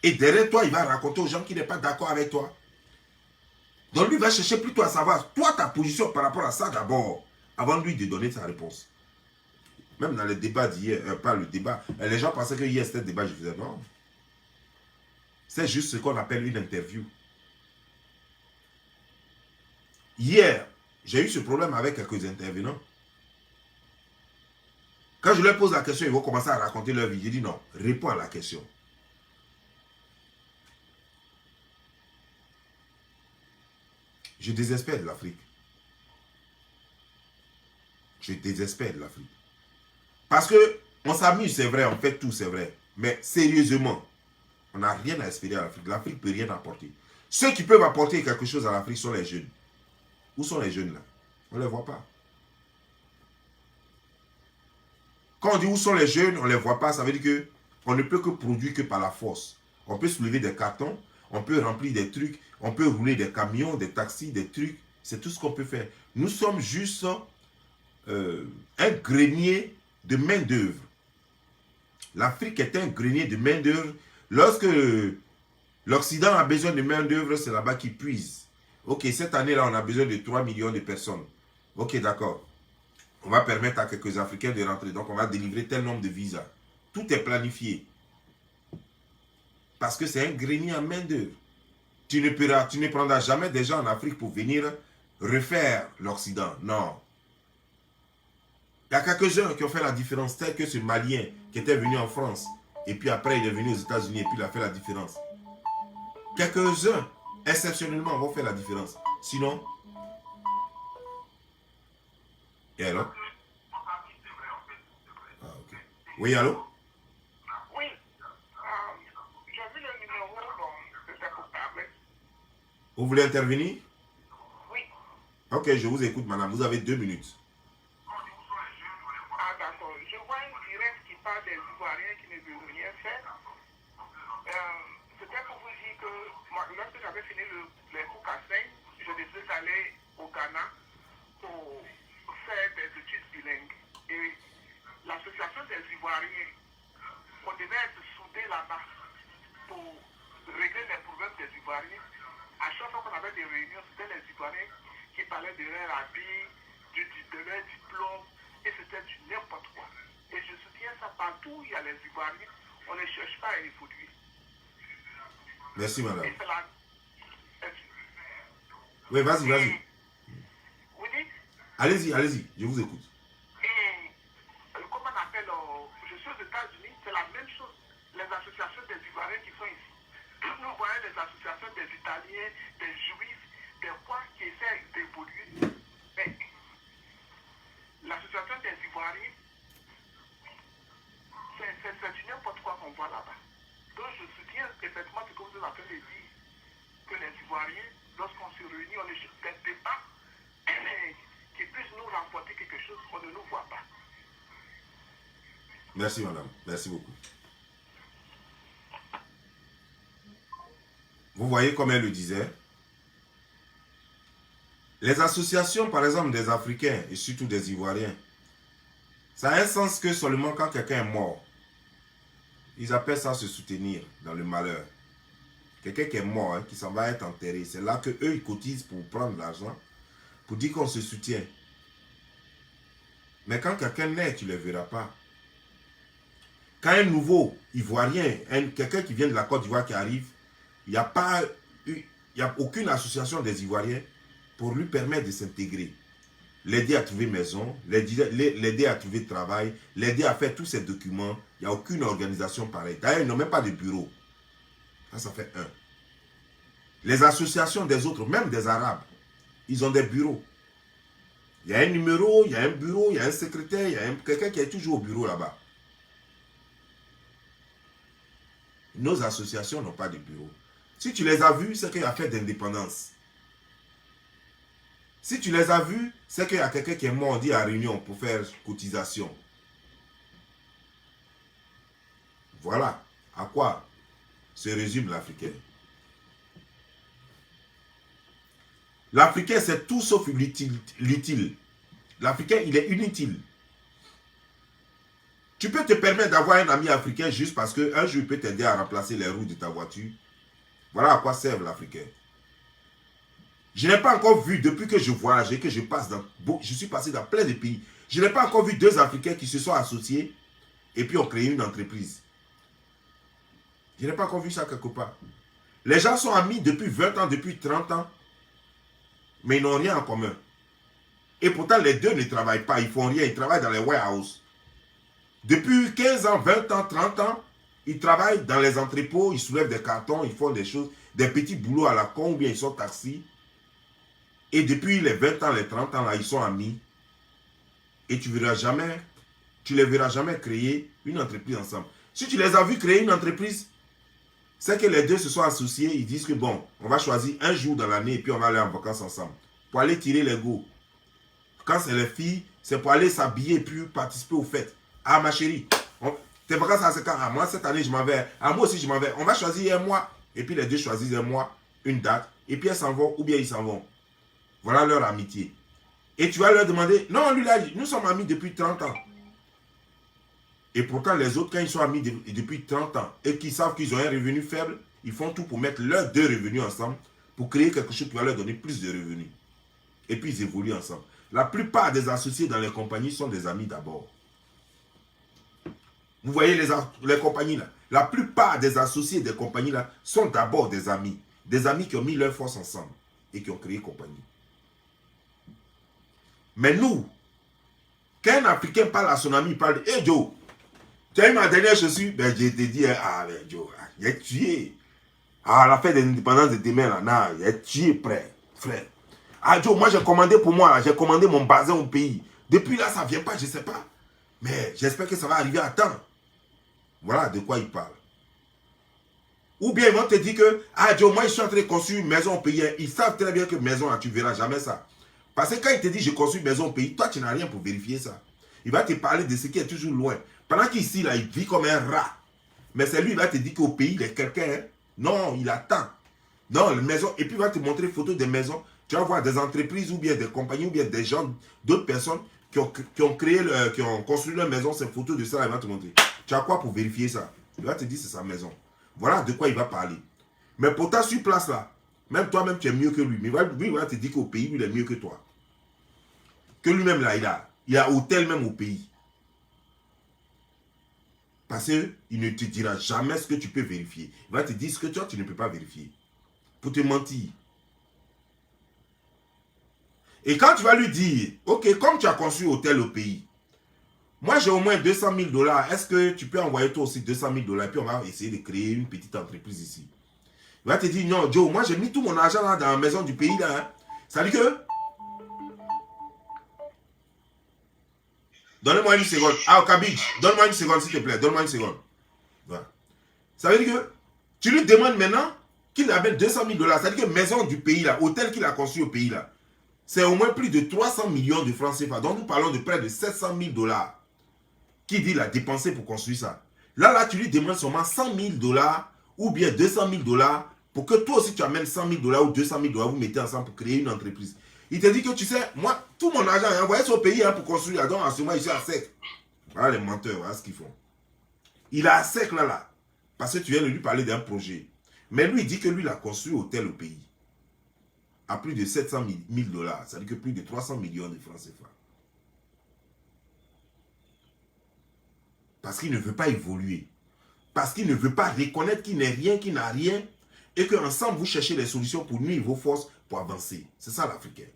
Et derrière toi, il va raconter aux gens qu'il n'est pas d'accord avec toi. Donc lui va chercher plutôt à savoir, toi, ta position par rapport à ça d'abord, avant lui de donner sa réponse. Même dans le débat d'hier, pas le débat, les gens pensaient que hier c'était le débat, je disais non. C'est juste ce qu'on appelle une interview. Hier, j'ai eu ce problème avec quelques intervenants. Quand je leur pose la question, ils vont commencer à raconter leur vie. J'ai dit non, réponds à la question. Je désespère de l'Afrique. Je désespère de l'Afrique. Parce que on s'amuse, c'est vrai, on fait tout, c'est vrai. Mais sérieusement, on n'a rien à espérer à l'Afrique. L'Afrique ne peut rien apporter. Ceux qui peuvent apporter quelque chose à l'Afrique sont les jeunes. Où sont les jeunes là? On ne les voit pas. Quand on dit où sont les jeunes, on ne les voit pas, ça veut dire qu'on ne peut que produire que par la force. On peut soulever des cartons, on peut remplir des trucs, on peut rouler des camions, des taxis, des trucs. C'est tout ce qu'on peut faire. Nous sommes juste un grenier de main-d'œuvre. L'Afrique est un grenier de main-d'œuvre. Lorsque l'Occident a besoin de main-d'œuvre, c'est là-bas qu'ils puisent. Ok, cette année-là, on a besoin de 3 millions de personnes. Ok, d'accord. On va permettre à quelques Africains de rentrer. Donc, on va délivrer tel nombre de visas. Tout est planifié. Parce que c'est un grenier à main-d'œuvre. Tu ne prendras jamais des gens en Afrique pour venir refaire l'Occident. Non. Il y a quelques-uns qui ont fait la différence, tel que ce Malien qui était venu en France. Et puis après, il est venu aux États-Unis et puis il a fait la différence. Quelques-uns, exceptionnellement, vont faire la différence. Sinon, et alors? Ah, ok. Oui, allô? Oui, j'ai vu le numéro, bon, c'était pour parler. Vous voulez intervenir? Oui. Ok, je vous écoute, madame. Vous avez 2 minutes. Ah, d'accord. Je vois un direct qui parle des Ivoiriens qui ne veulent rien faire. C'était pour vous dire que moi, lorsque j'avais fini les cours Cassaigne, je décidais d'aller au Ghana pour faire des études bilingues. Et l'association des Ivoiriens, on devait être soudés là-bas pour régler les problèmes des Ivoiriens. À chaque fois qu'on avait des réunions, c'était les Ivoiriens qui parlaient de leur habit, de leur diplôme, et c'était du n'importe quoi. Et je soutiens ça partout où il y a les Ivoiriens, on ne cherche pas à évoluer. Merci, madame. Et c'est la... Oui, vas-y, vas-y. Vous dites? Allez-y, allez-y. Je vous écoute. Et comment on appelle, je suis aux États-Unis, c'est la même chose. Les associations des Ivoiriens qui sont ici. Nous voyons les associations des Italiens, des Juifs, des quoi qui essaient d'évoluer. Mais l'association des Ivoiriens, c'est du n'importe quoi qu'on voit là-bas. Donc je soutiens effectivement ce que vous êtes en train de dire, que les Ivoiriens, lorsqu'on se réunit, on est juste des débats qui puissent nous remporter quelque chose qu'on ne nous voit pas. Merci, madame. Merci beaucoup. Vous voyez comme elle le disait. Les associations, par exemple, des Africains et surtout des Ivoiriens, ça a un sens que seulement quand quelqu'un est mort. Ils appellent ça se soutenir dans le malheur. Quelqu'un qui est mort, hein, qui s'en va être enterré, c'est là qu'eux, ils cotisent pour prendre l'argent, pour dire qu'on se soutient. Mais quand quelqu'un naît, tu ne le verras pas. Quand un nouveau Ivoirien, quelqu'un qui vient de la Côte d'Ivoire qui arrive, il n'y a aucune association des Ivoiriens pour lui permettre de s'intégrer. L'aider à trouver maison, l'aider à trouver travail, l'aider à faire tous ces documents. Il n'y a aucune organisation pareille. D'ailleurs, ils n'ont même pas de bureau. Ça fait un. Les associations des autres, même des Arabes, ils ont des bureaux. Il y a un numéro, il y a un bureau, il y a un secrétaire, il y a quelqu'un qui est toujours au bureau là-bas. Nos associations n'ont pas de bureau. Si tu les as vus, c'est qu'il y a fait d'indépendance. Si tu les as vus, c'est qu'il y a quelqu'un qui est mort dit à réunion pour faire cotisation. Voilà à quoi se résume l'Africain. L'Africain, c'est tout sauf l'utile. L'Africain, il est inutile. Tu peux te permettre d'avoir un ami africain juste parce qu'un jour, il peut t'aider à remplacer les roues de ta voiture. Voilà à quoi sert l'Africain. Je n'ai pas encore vu, depuis que je voyage et que je suis passé dans plein de pays, je n'ai pas encore vu 2 Africains qui se sont associés et puis ont créé une entreprise. Je n'ai pas encore vu ça quelque part. Les gens sont amis depuis 20 ans, depuis 30 ans, mais ils n'ont rien en commun. Et pourtant, les deux ne travaillent pas, ils font rien, ils travaillent dans les warehouses. Depuis 15 ans, 20 ans, 30 ans, ils travaillent dans les entrepôts, ils soulèvent des cartons, ils font des choses, des petits boulots à la con, ou bien ils sont taxis. Et depuis les 20 ans, les 30 ans, là, ils sont amis. Et tu ne verras jamais tu ne les verras jamais créer une entreprise ensemble. Si tu les as vus créer une entreprise, c'est que les deux se sont associés, ils disent que bon, on va choisir un jour dans l'année et puis on va aller en vacances ensemble. Pour aller tirer les go. Quand c'est les filles, c'est pour aller s'habiller et puis participer aux fêtes. Ah ma chérie, tes vacances c'est quand? Ah, moi cette année je m'en vais. Ah moi aussi je m'en vais. On va choisir un mois. Et puis les deux choisissent un mois, une date. Et puis elles s'en vont ou bien ils s'en vont. Voilà leur amitié. Et tu vas leur demander, non lui là, nous sommes amis depuis 30 ans. Et pourtant les autres quand ils sont amis depuis 30 ans et qu'ils savent qu'ils ont un revenu faible, ils font tout pour mettre leurs deux revenus ensemble pour créer quelque chose qui va leur donner plus de revenus. Et puis ils évoluent ensemble. La plupart des associés dans les compagnies sont des amis d'abord. Vous voyez les compagnies là. La plupart des associés des compagnies là sont d'abord des amis. Des amis qui ont mis leurs forces ensemble et qui ont créé compagnie. Mais nous, quand un Africain parle à son ami, il parle de « Hey Joe, tu as eu ma dernière chaussure ?» Ben je te dis « Ah ben Joe, il est tué. Ah la fête de l'indépendance de demain là, non, il est tué frère. Ah Joe, moi j'ai commandé pour moi, j'ai commandé mon bazin au pays. Depuis là, ça ne vient pas, je ne sais pas. Mais j'espère que ça va arriver à temps. » Voilà de quoi il parle. Ou bien ils vont te dire que, ah Joe, moi je suis en train de construire une maison au pays. Ils savent très bien que maison, là, tu ne verras jamais ça. Parce que quand il te dit je construis une maison au pays, toi tu n'as rien pour vérifier ça. Il va te parler de ce qui est toujours loin. Pendant qu'ici, là, il vit comme un rat. Mais c'est lui, il va te dire qu'au pays, il est quelqu'un. Hein? Non, il attend. Non, les maisons. Et puis il va te montrer des photos des maisons. Tu vas voir des entreprises ou bien des compagnies ou bien des gens, d'autres personnes qui ont créé, qui ont construit leur maison. Ces photos de ça, il va te montrer. Tu as quoi pour vérifier ça? Il va te dire c'est sa maison. Voilà de quoi il va parler. Mais pourtant, sur place là, même toi-même, tu es mieux que lui. Mais lui, il va te dire qu'au pays, lui, il est mieux que toi. Que lui-même là, il a hôtel même au pays. Parce qu'il ne te dira jamais ce que tu peux vérifier. Il va te dire ce que toi, tu ne peux pas vérifier. Pour te mentir. Et quand tu vas lui dire, ok, comme tu as construit hôtel au pays, moi j'ai au moins 200 000 $, est-ce que tu peux envoyer toi aussi 200 000 $, et puis on va essayer de créer une petite entreprise ici. Il va te dire, non Joe, moi j'ai mis tout mon argent là dans la maison du pays là. Hein. Ça veut dire que... Donne-moi une seconde. Ah, Kabich, donne-moi une seconde s'il te plaît, donne-moi une seconde. Voilà. Ça veut dire que tu lui demandes maintenant qu'il amène 200 000 $. Ça veut dire que maison du pays là, hôtel qu'il a construit au pays là, c'est au moins plus de 300 millions de francs CFA. Donc nous parlons de près de 700 000 $. Qui dit la dépenser pour construire ça? Là, tu lui demandes seulement 100 000 $ ou bien 200 000 $ pour que toi aussi tu amènes 100 000 $ ou 200 000 $, vous mettez ensemble pour créer une entreprise. Il te dit que tu sais, moi, tout mon argent est envoyé sur le pays pour construire. Donc en ce moment, je suis à sec. Voilà les menteurs, voilà ce qu'ils font. Il est à sec là. Parce que tu viens de lui parler d'un projet. Mais lui, il dit que lui, il a construit hôtel au pays. À plus de 700 000 $. Ça veut dire que plus de 300 millions de francs CFA. Parce qu'il ne veut pas évoluer. Parce qu'il ne veut pas reconnaître qu'il n'est rien, qu'il n'a rien. Et qu'ensemble, vous cherchez des solutions pour nuire vos forces pour avancer. C'est ça l'Africain.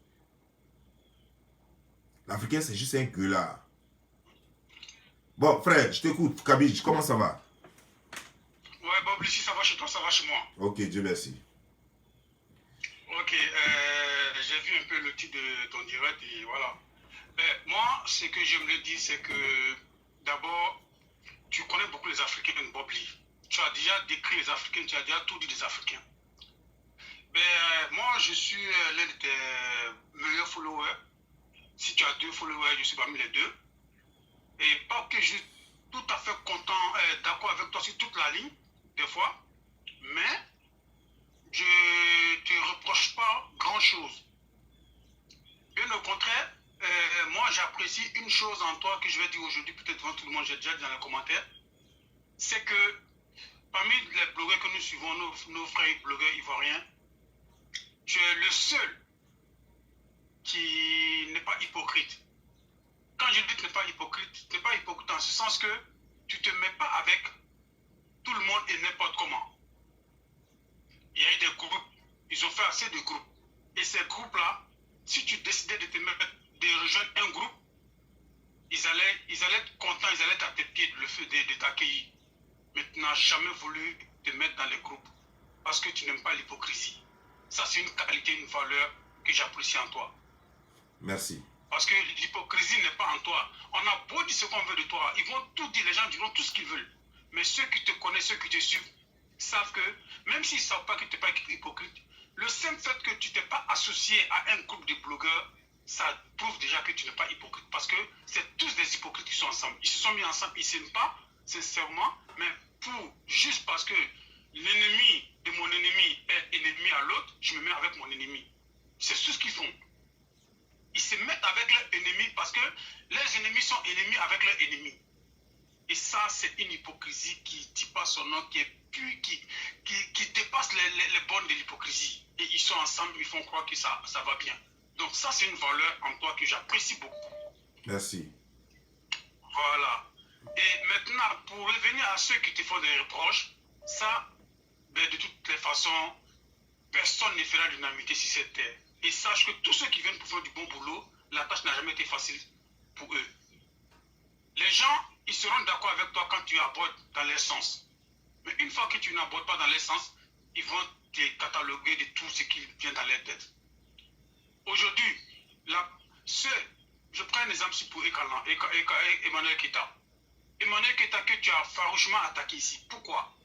L'Africain, c'est juste un gueulard. Bon, frère, je t'écoute. Kabich, comment ça va? Ouais, Bob, ici, ça va chez toi, ça va chez moi. Ok, Dieu merci. Ok, j'ai vu un peu le titre de ton direct et voilà. Moi, ce que j'aimerais dire, c'est que d'abord, tu connais beaucoup les Africains, Bob Lee. Tu as déjà décrit les Africains, tu as déjà tout dit des Africains. Moi, je suis l'un de tes meilleurs followers. Si tu as 2 followers, je suis parmi les 2. Et pas que je suis tout à fait content, d'accord avec toi sur toute la ligne, des fois. Mais je ne te reproche pas grand-chose. Bien au contraire, moi j'apprécie une chose en toi que je vais dire aujourd'hui, peut-être devant tout le monde, j'ai déjà dit dans les commentaires. C'est que parmi les blogueurs que nous suivons, nos frères blogueurs ivoiriens, tu es le seul qui n'est pas hypocrite. Quand je dis que tu n'es pas hypocrite, tu n'es pas hypocrite en ce sens que tu ne te mets pas avec tout le monde et n'importe comment. Il y a eu des groupes, ils ont fait assez de groupes. Et ces groupes-là, si tu décidais de te mettre, de rejoindre un groupe, ils allaient être contents, ils allaient être à tes pieds de t'accueillir. Mais tu n'as jamais voulu te mettre dans les groupes parce que tu n'aimes pas l'hypocrisie. Ça, c'est une qualité, une valeur que j'apprécie en toi. Merci. Parce que l'hypocrisie n'est pas en toi. On a beau dire ce qu'on veut de toi, ils vont tout dire, les gens diront tout ce qu'ils veulent. Mais ceux qui te connaissent, ceux qui te suivent, savent que, même s'ils ne savent pas que tu n'es pas hypocrite, le simple fait que tu t'es pas associé à un groupe de blogueurs, ça prouve déjà que tu n'es pas hypocrite. Parce que c'est tous des hypocrites qui sont ensemble. Ils se sont mis ensemble, ils ne s'aiment pas, sincèrement, mais juste parce que l'ennemi de mon ennemi est ennemi à l'autre, je me mets avec mon ennemi. C'est tout ce qu'ils font. Ils se mettent avec leurs ennemis parce que leurs ennemis sont ennemis avec leurs ennemis. Et ça, c'est une hypocrisie qui ne dit pas son nom, qui dépasse les bornes de l'hypocrisie. Et ils sont ensemble, ils font croire que ça va bien. Donc ça, c'est une valeur en toi que j'apprécie beaucoup. Merci. Voilà. Et maintenant, pour revenir à ceux qui te font des reproches, ça, ben, de toutes les façons, personne ne fera l'unanimité sur cette terre. Et sache que tous ceux qui viennent pour faire du bon boulot, la tâche n'a jamais été facile pour eux. Les gens, ils seront d'accord avec toi quand tu abordes dans leur sens. Mais une fois que tu n'abordes pas dans leur sens, ils vont te cataloguer de tout ce qui vient dans leur tête. Aujourd'hui, je prends un exemple pour Emmanuel Keita. Emmanuel Keita que tu as farouchement attaqué ici. Pourquoi?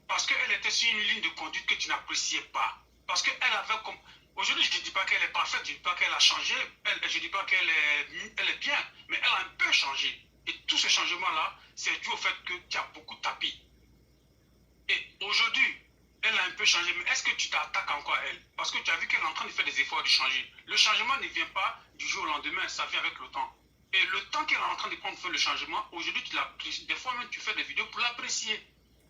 Parce qu'elle était sur une ligne de conduite que tu n'appréciais pas. Parce qu'elle avait comme... Aujourd'hui, je ne dis pas qu'elle est parfaite, je ne dis pas qu'elle a changé, je ne dis pas qu'elle est bien, mais elle a un peu changé. Et tout ce changement-là, c'est dû au fait que tu as beaucoup tapé. Et aujourd'hui, elle a un peu changé, mais est-ce que tu t'attaques encore à elle? Parce que tu as vu qu'elle est en train de faire des efforts de changer. Le changement ne vient pas du jour au lendemain, ça vient avec le temps. Et le temps qu'elle est en train de prendre pour faire le changement, aujourd'hui, tu l'apprécies. Des fois même, tu fais des vidéos pour l'apprécier.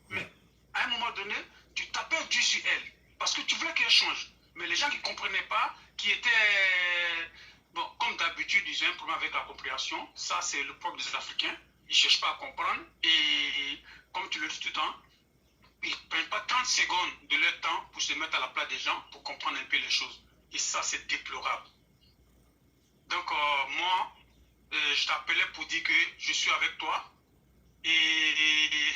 Mais à un moment donné, tu tapais dur sur elle. Parce que tu voulais qu'elle change. Mais les gens qui ne comprenaient pas, qui étaient... Bon, comme d'habitude, ils ont un problème avec la compréhension. Ça, c'est le problème des Africains. Ils ne cherchent pas à comprendre. Et comme tu le dis tout le temps, ils ne prennent pas 30 secondes de leur temps pour se mettre à la place des gens, pour comprendre un peu les choses. Et ça, c'est déplorable. Donc, moi, je t'appelais pour dire que je suis avec toi. Et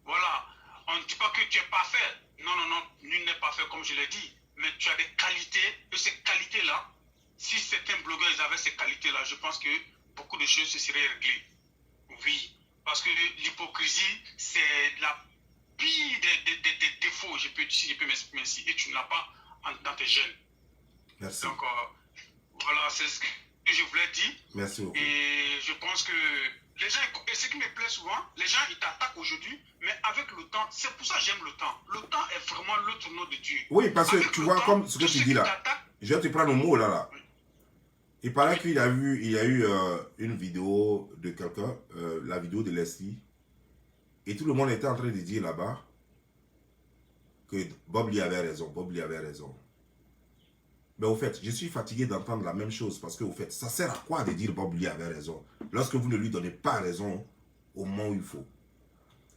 voilà, on ne dit pas que tu es parfait. Non, non, non, nul n'est parfait, comme je l'ai dit. Mais tu as des qualités, et ces qualités-là, si certains blogueurs avaient ces qualités-là, je pense que beaucoup de choses se seraient réglées. Oui, parce que l'hypocrisie, c'est la pire des défauts, si je peux m'exprimer ainsi, et tu ne l'as pas dans tes gènes. Merci. Donc, voilà, c'est ce que je voulais dire. Merci beaucoup. Et je pense que les gens, et ce qui me plaît souvent, les gens, ils t'attaquent aujourd'hui, mais avec le temps, c'est pour ça que j'aime le temps. Le temps est vraiment l'autre nom de Dieu. Oui, parce que avec tu vois, temps, comme ce que tu dis là, je vais te prendre au mot là. Il paraît qu'il y a eu une vidéo de quelqu'un, la vidéo de Leslie, et tout le monde était en train de dire là-bas que Bob Lee avait raison, Bob Lee avait raison. Mais au fait, je suis fatigué d'entendre la même chose parce que au fait, ça sert à quoi de dire Bob Lee avait raison lorsque vous ne lui donnez pas raison au moment où il faut?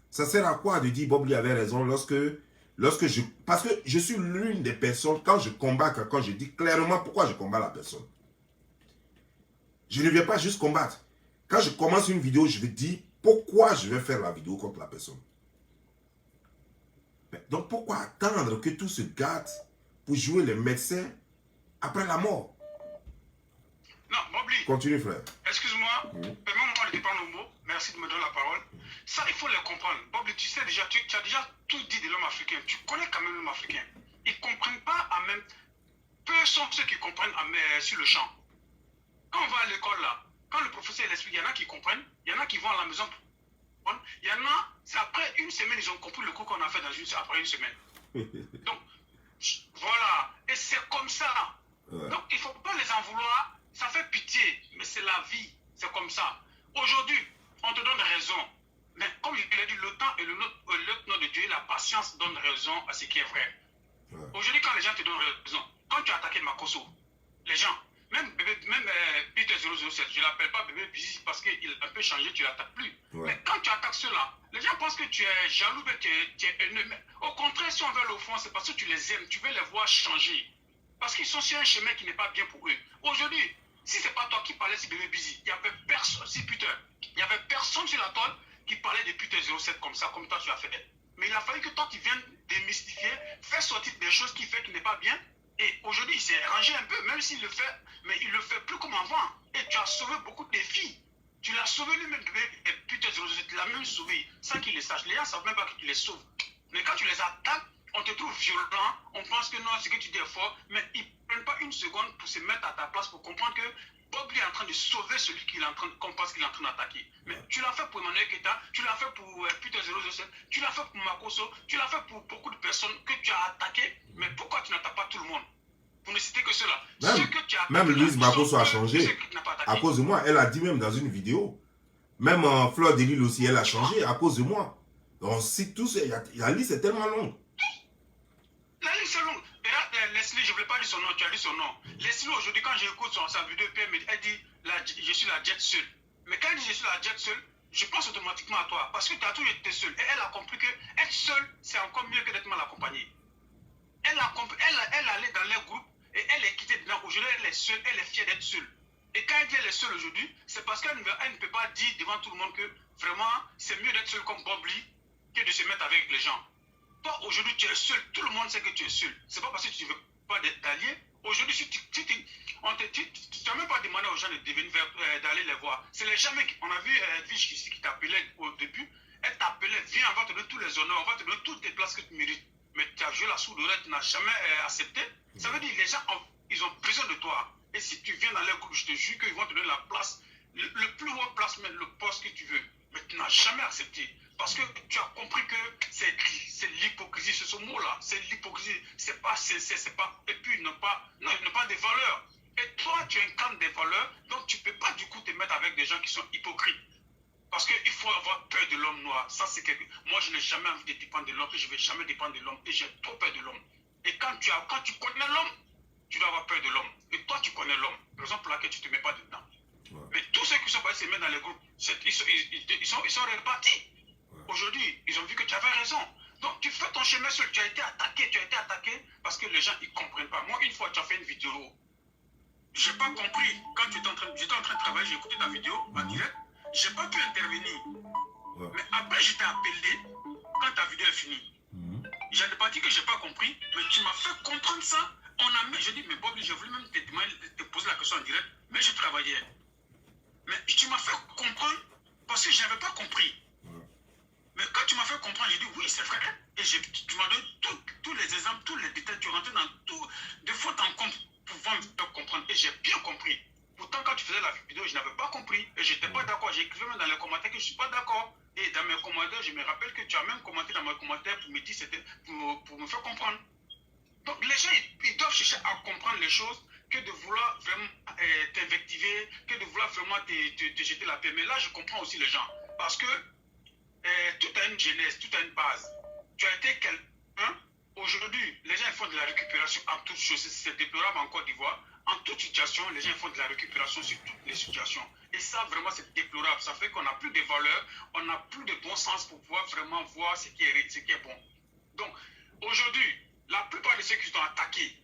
Ça sert à quoi de dire Bob Lee avait raison lorsque je... Parce que je suis l'une des personnes, quand je combats quelqu'un, je dis clairement pourquoi je combats la personne. Je ne viens pas juste combattre. Quand je commence une vidéo, je vais dire pourquoi je vais faire la vidéo contre la personne. Donc pourquoi attendre que tout se gâte pour jouer les médecins après la mort? Non, Bob Lee. Continue, frère. Excuse-moi, permets-moi de prendre le mot. Merci de me donner la parole. Ça, il faut le comprendre. Bob Lee, tu sais déjà, tu as déjà tout dit de l'homme africain. Tu connais quand même l'homme africain. Ils ne comprennent pas en même... Peu sont ceux qui comprennent sur le champ. Quand on va à l'école là, quand le professeur l'explique, il y en a qui comprennent, il y en a qui vont à la maison. Il y en a, c'est après une semaine, ils ont compris le cours qu'on a fait après une semaine. Donc, voilà. Et c'est comme ça. Ouais. Donc, il ne faut pas les en vouloir. Ça fait pitié, mais c'est la vie. C'est comme ça. Aujourd'hui, on te donne raison. Mais comme je l'ai dit, le temps et le nom de Dieu, la patience donne raison à ce qui est vrai. Ouais. Aujourd'hui, quand les gens te donnent raison, quand tu as attaqué Makosso, les gens, même Peter 007, je ne l'appelle pas bébé Busy parce qu'il a un peu changé, tu ne l'attaques plus. Ouais. Mais quand tu attaques ceux-là, les gens pensent que tu es jaloux, que tu es ennemi. Au contraire, si on veut le fond, c'est parce que tu les aimes, tu veux les voir changer. Parce qu'ils sont sur un chemin qui n'est pas bien pour eux. Aujourd'hui, si ce n'est pas toi qui parlais sur bébé Busy, il n'y avait personne, si Peter, il n'y avait personne sur la toile qui parlait de Peter 07 comme ça, comme toi tu as fait. Mais il a fallu que toi tu viennes démystifier, faire sortir des choses qui fait qu'il n'est pas bien, Et aujourd'hui, il s'est rangé un peu, même s'il le fait, mais il le fait plus comme avant. Et tu as sauvé beaucoup de filles. Tu l'as sauvé lui-même, et putain, tu l'as même sauvé, sans qu'il le sache. Les gens ne savent même pas que tu les sauves. Mais quand tu les attaques, on te trouve violent, on pense que non, ce que tu dis est fort, mais ils ne prennent pas une seconde pour se mettre à ta place, pour comprendre que Bob est en train de sauver celui qu'on pense qu'il est en train d'attaquer. Mais tu l'as fait pour Emmanuel Keta, tu l'as fait pour Peter 007, tu l'as fait pour Makoso, tu l'as fait pour beaucoup de personnes que tu as attaquées, mais pourquoi tu n'attaques pas tout le monde? Pour ne citer que cela. Même Louise Makoso a changé. À cause de moi, elle a dit même dans une vidéo. Même Fleur de Lille aussi, elle a changé à cause de moi. On cite tous, la liste est tellement longue. La liste est longue. Et là, Leslie, je ne voulais pas dire son nom, tu as dit son nom. Leslie, aujourd'hui, quand j'écoute sa vidéo, elle dit je suis la jet seule. Mais quand elle dit je suis la jet seule, je pense automatiquement à toi. Parce que tu as toujours été seule. Et elle a compris que être seule, c'est encore mieux que d'être mal accompagnée. Elle allait dans les groupes et elle est quittée dedans. Aujourd'hui, elle est seule, elle est fière d'être seule. Et quand elle dit elle est seule aujourd'hui, c'est parce qu'elle ne peut pas dire devant tout le monde que vraiment, c'est mieux d'être seule comme Bob Lee que de se mettre avec les gens. Toi, aujourd'hui, tu es seul. Tout le monde sait que tu es seul. C'est pas parce que tu ne veux pas d'alliés. Aujourd'hui, tu n'as même pas demandé aux gens d'aller les voir. C'est les gens, mec. On a vu Edwige ici qui t'appelait au début. Elle t'appelait, viens, on va te donner tous les honneurs, on va te donner toutes les places que tu mérites. Mais tu as joué la sourde oreille, tu n'as jamais accepté. Ça veut dire que les gens, ils ont besoin de toi. Et si tu viens dans les groupes, je te jure qu'ils vont te donner la place, le plus haut place, mais le poste que tu veux. Mais tu n'as jamais accepté. Parce que tu as compris que c'est l'hypocrisie, c'est ce mot-là. C'est l'hypocrisie. C'est pas, et puis ne pas des valeurs. Et toi, tu incarnes des valeurs, donc tu ne peux pas du coup te mettre avec des gens qui sont hypocrites. Parce qu'il faut avoir peur de l'homme noir. Ça, c'est quelque... Moi, je n'ai jamais envie de dépendre de l'homme et je ne vais jamais dépendre de l'homme. Et j'ai trop peur de l'homme. Et quand tu connais l'homme, tu dois avoir peur de l'homme. Et toi, tu connais l'homme. Raison pour laquelle tu ne te mets pas dedans. Ouais. Mais tous ceux qui sont passés se mettre dans les groupes, ils sont répartis. Ouais. Aujourd'hui, ils ont vu que tu avais raison. Donc, tu fais ton chemin seul. Tu as été attaqué parce que les gens, ils ne comprennent pas. Moi, une fois, tu as fait une vidéo. Je n'ai pas compris. Quand j'étais en train de travailler, j'ai écouté ta vidéo en direct. Je n'ai pas pu intervenir. Ouais. Mais après, je t'ai appelé quand ta vidéo est finie. J'ai des parties que je n'ai pas compris, mais tu m'as fait comprendre ça. Je dis, mais Bob, j'ai voulu même te poser la question en direct, mais je travaillais. Mais tu m'as fait comprendre parce que je n'avais pas compris. Mais quand tu m'as fait comprendre, j'ai dit, oui, c'est vrai. Et tu m'as donné tous les exemples, tous les détails. Tu rentres dans tout, de faute en compte, pour pouvoir me faire comprendre. Et j'ai bien compris. Pourtant, quand tu faisais la vidéo, je n'avais pas compris. Et je n'étais pas d'accord. J'ai écrit même dans les commentaires que je ne suis pas d'accord. Et dans mes commentaires, je me rappelle que tu as même commenté dans mes commentaires pour me dire, c'était pour me faire comprendre. Donc, les gens, ils doivent chercher à comprendre les choses que de vouloir vraiment t'invectiver, que de vouloir vraiment te jeter la paix. Mais là, je comprends aussi les gens. Parce que tout a une genèse, tout a une base. Tu as été quelqu'un. Aujourd'hui, les gens font de la récupération en toutes choses. C'est déplorable en Côte d'Ivoire. En toute situation, les gens font de la récupération sur toutes les situations. Et ça, vraiment, c'est déplorable. Ça fait qu'on n'a plus de valeur, on n'a plus de bon sens pour pouvoir vraiment voir ce qui est bon. Donc, aujourd'hui, la plupart de ceux qui t'ont attaqué,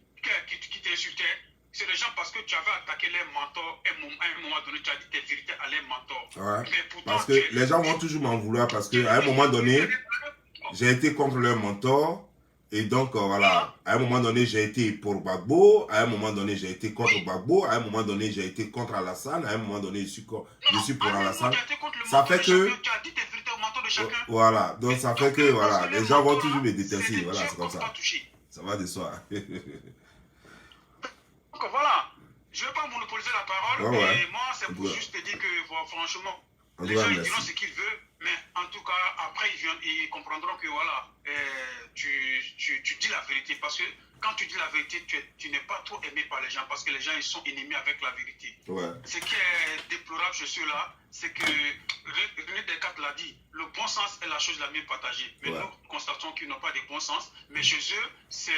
qui t'insultaient, c'est les gens parce que tu avais attaqué les mentors et à un moment donné, tu as dit tes vérités à les mentors. Ouais, pourtant, parce que les gens vont toujours m'en vouloir parce qu'à un moment donné, j'ai été contre leur mentor. Et donc, voilà, à un moment donné, j'ai été pour Gbagbo, à un moment donné, j'ai été contre Gbagbo, à un moment donné, j'ai été contre Alassane, à un moment donné, je suis pour Alassane. Ça fait que... Voilà, donc ça fait que, voilà, les gens vont toujours me détester, voilà, c'est comme ça. Ça va de soi. Donc voilà, je ne vais pas monopoliser la parole, mais moi, c'est pour juste te dire que, franchement, les gens, ils diront ce qu'ils veulent, mais en tout cas, après, ils comprendront que, voilà, tu dis la vérité. Parce que quand tu dis la vérité, tu n'es pas trop aimé par les gens, parce que les gens, ils sont ennemis avec la vérité. Ouais. Ce qui est déplorable chez ceux-là, c'est que René Descartes l'a dit, le bon sens est la chose la mieux partagée. Mais nous constatons qu'ils n'ont pas de bon sens, mais chez eux, c'est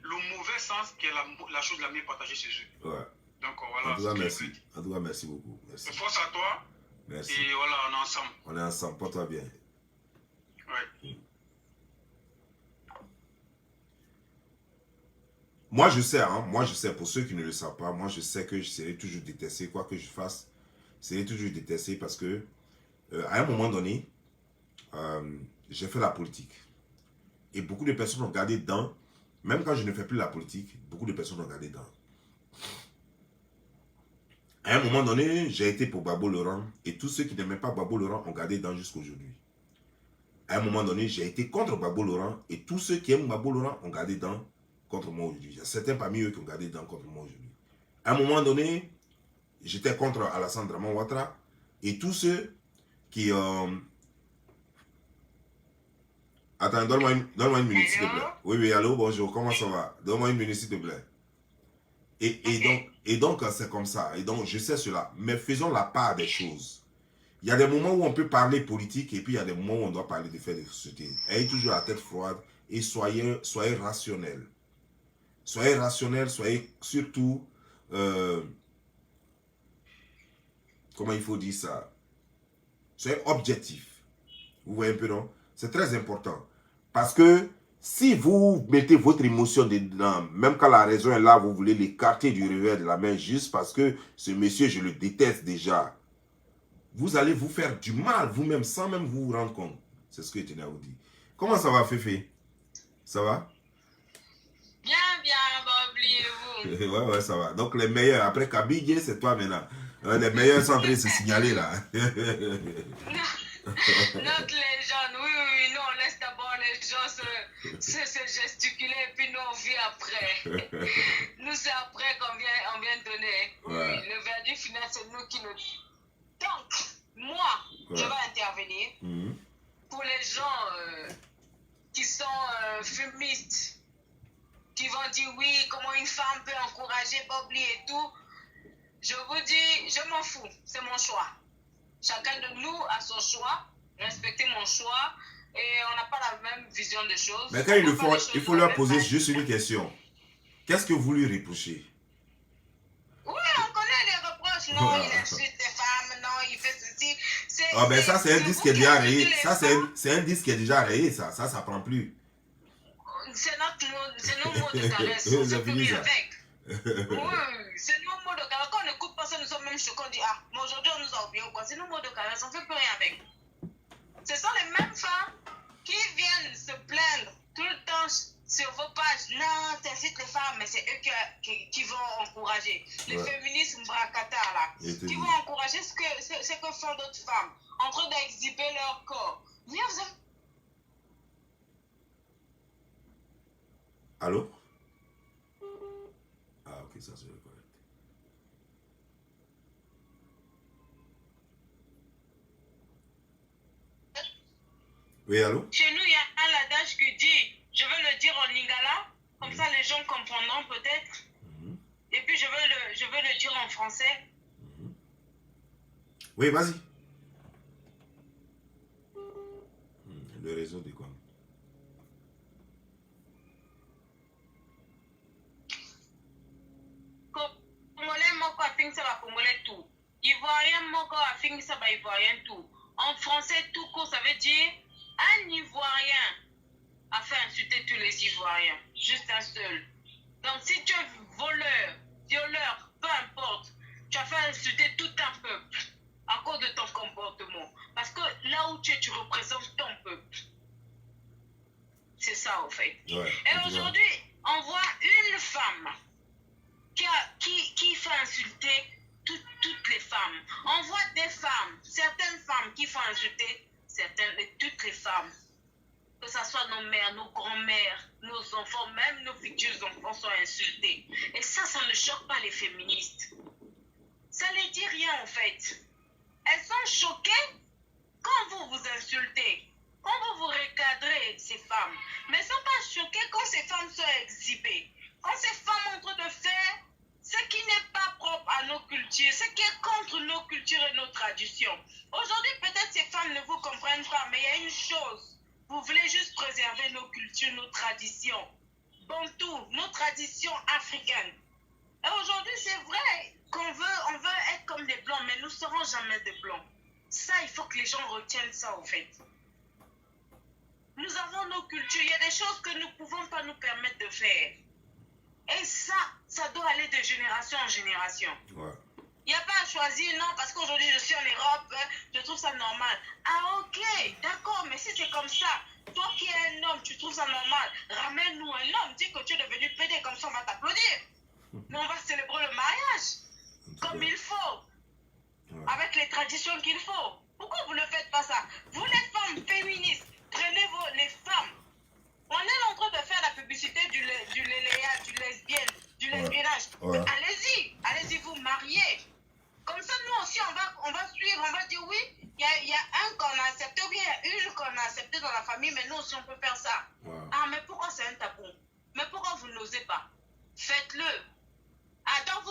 le mauvais sens qui est la chose la mieux partagée chez eux. Ouais. Donc voilà. En tout cas, merci. En tout cas, merci beaucoup. Merci. Force à toi. Merci. Et voilà, on est ensemble. On est ensemble, porte-toi bien. Ouais. Moi, je sais, pour ceux qui ne le savent pas, moi, je sais que je serai toujours détesté, quoi que je fasse, je serai toujours détesté parce que, à un moment donné, j'ai fait la politique. Et beaucoup de personnes ont regardé dans Même quand je ne fais plus la politique, beaucoup de personnes ont gardé dedans. À un moment donné, j'ai été pour Gbagbo Laurent et tous ceux qui n'aimaient pas Gbagbo Laurent ont gardé dedans jusqu'à aujourd'hui. À un moment donné, j'ai été contre Gbagbo Laurent et tous ceux qui aiment Gbagbo Laurent ont gardé dedans contre moi aujourd'hui. Il y a certains parmi eux qui ont gardé dedans contre moi aujourd'hui. À un moment donné, j'étais contre Alassane Draman Ouattara et tous ceux qui... Attends, donne-moi une minute, s'il te plaît. Oui, allô, bonjour, comment ça va? Donne-moi une minute, s'il te plaît. Et donc, c'est comme ça. Et donc, je sais cela. Mais faisons la part des choses. Il y a des moments où on peut parler politique et puis il y a des moments où on doit parler de faits de société. Ayez toujours la tête froide et soyez rationnel. Soyez rationnel, soyez surtout... comment il faut dire ça? Soyez objectif. Vous voyez un peu, non? C'est très important. Parce que si vous mettez votre émotion dedans, même quand la raison est là, vous voulez l'écarter du revers de la main juste parce que ce monsieur, je le déteste déjà. Vous allez vous faire du mal vous-même sans même vous rendre compte. C'est ce que je tenais à vous dire. Comment ça va, Féfé? Ça va? Bien, oubliez-vous. Ouais, ça va. Donc les meilleurs, après Kabidje, c'est toi maintenant. Les meilleurs sont en train de se signaler là. Notre légende, oui, nous on laisse d'abord les gens se gesticuler et puis nous on vit après. Nous c'est après qu'on vient donner. Ouais. Oui, le verdict final c'est nous qui le... Donc, moi, je vais intervenir pour les gens qui sont féministes, qui vont dire oui, comment une femme peut encourager Bobli et tout. Je vous dis, je m'en fous, c'est mon choix. Chacun de nous a son choix, respectez mon choix, et on n'a pas la même vision des choses. Mais quand ils le font, il faut leur poser juste une question. Qu'est-ce que vous lui reprochez? Oui, on connaît les reproches. Non, il insulte les femmes, non, il fait ceci. Ah ben ça, c'est un disque qui est déjà rayé. Ça, c'est un disque qui est déjà rayé, ça prend plus. C'est nos mots de caresse, on se peut bien avec. Oui, c'est nos mots de caresse. Quand on n'écoute pas ça, nous sommes même choqués, on dit, ah, mais aujourd'hui on nous a oublié ou quoi. C'est nos mots de caresse, on ne fait plus rien avec. Ce sont les mêmes femmes qui viennent se plaindre tout le temps sur vos pages. Non, t'insultes les femmes, mais c'est eux qui vont encourager. Les féministes bracata là, qui vont encourager ce que font d'autres femmes, en train d'exhiber leur corps. Viens, vous avez... Allô? Ah, ok, ça c'est correct. Oui, allô? Chez nous, il y a un adage qui dit, je vais le dire en lingala, comme ça les gens comprendront peut-être. Et puis je vais le dire en français. Oui, vas-y. Le réseau de quoi? Congolais moko afing ça va congolais tout. Ivoirien moko afing ça va ivoirien tout. En français tout court ça veut dire un Ivoirien a fait insulter tous les Ivoiriens, juste un seul. Donc si tu es voleur, violeur, peu importe, tu as fait insulter tout un peuple à cause de ton comportement. Parce que là où tu es, tu représentes ton peuple. C'est ça au fait. Ouais, et aujourd'hui, on voit une femme qui fait insulter toutes les femmes. On voit des femmes, certaines femmes qui font insulter toutes les femmes. Que ce soit nos mères, nos grands-mères, nos enfants, même nos futurs enfants sont insultés. Et ça ne choque pas les féministes. Ça ne les dit rien en fait. Elles sont choquées quand vous vous insultez, quand vous recadrez ces femmes. Mais elles ne sont pas choquées quand ces femmes sont exhibées. Quand ces femmes ont en train de faire ce qui n'est pas propre à nos cultures, ce qui est contre nos cultures et nos traditions. Aujourd'hui, peut-être ces femmes ne vous comprennent pas, mais il y a une chose. Vous voulez juste préserver nos cultures, nos traditions. Bantou, nos traditions africaines. Et aujourd'hui, c'est vrai qu'on veut être comme des blancs, mais nous ne serons jamais des blancs. Ça, il faut que les gens retiennent ça, en fait. Nous avons nos cultures. Il y a des choses que nous ne pouvons pas nous permettre de faire. Et ça doit aller de génération en génération. Ouais. Il n'y a pas à choisir, non, parce qu'aujourd'hui je suis en Europe, je trouve ça normal. Ah ok, d'accord, mais si c'est comme ça, toi qui es un homme, tu trouves ça normal, ramène-nous un femme, dis que tu es devenu PD, comme ça on va t'applaudir. Mais on va célébrer le mariage comme il faut, avec les traditions qu'il faut. Pourquoi vous ne faites pas ça? Vous les femmes féministes, prenez les femmes. On est en train de faire la publicité du lesbiennage. Allez-y vous marier. Comme ça, nous aussi, on va suivre, on va dire oui, il y a un qu'on a accepté, ou bien il y a une qu'on a accepté dans la famille, mais nous aussi, on peut faire ça. Ah, mais pourquoi c'est un tabou? Mais pourquoi vous n'osez pas? Faites-le. Ah, donc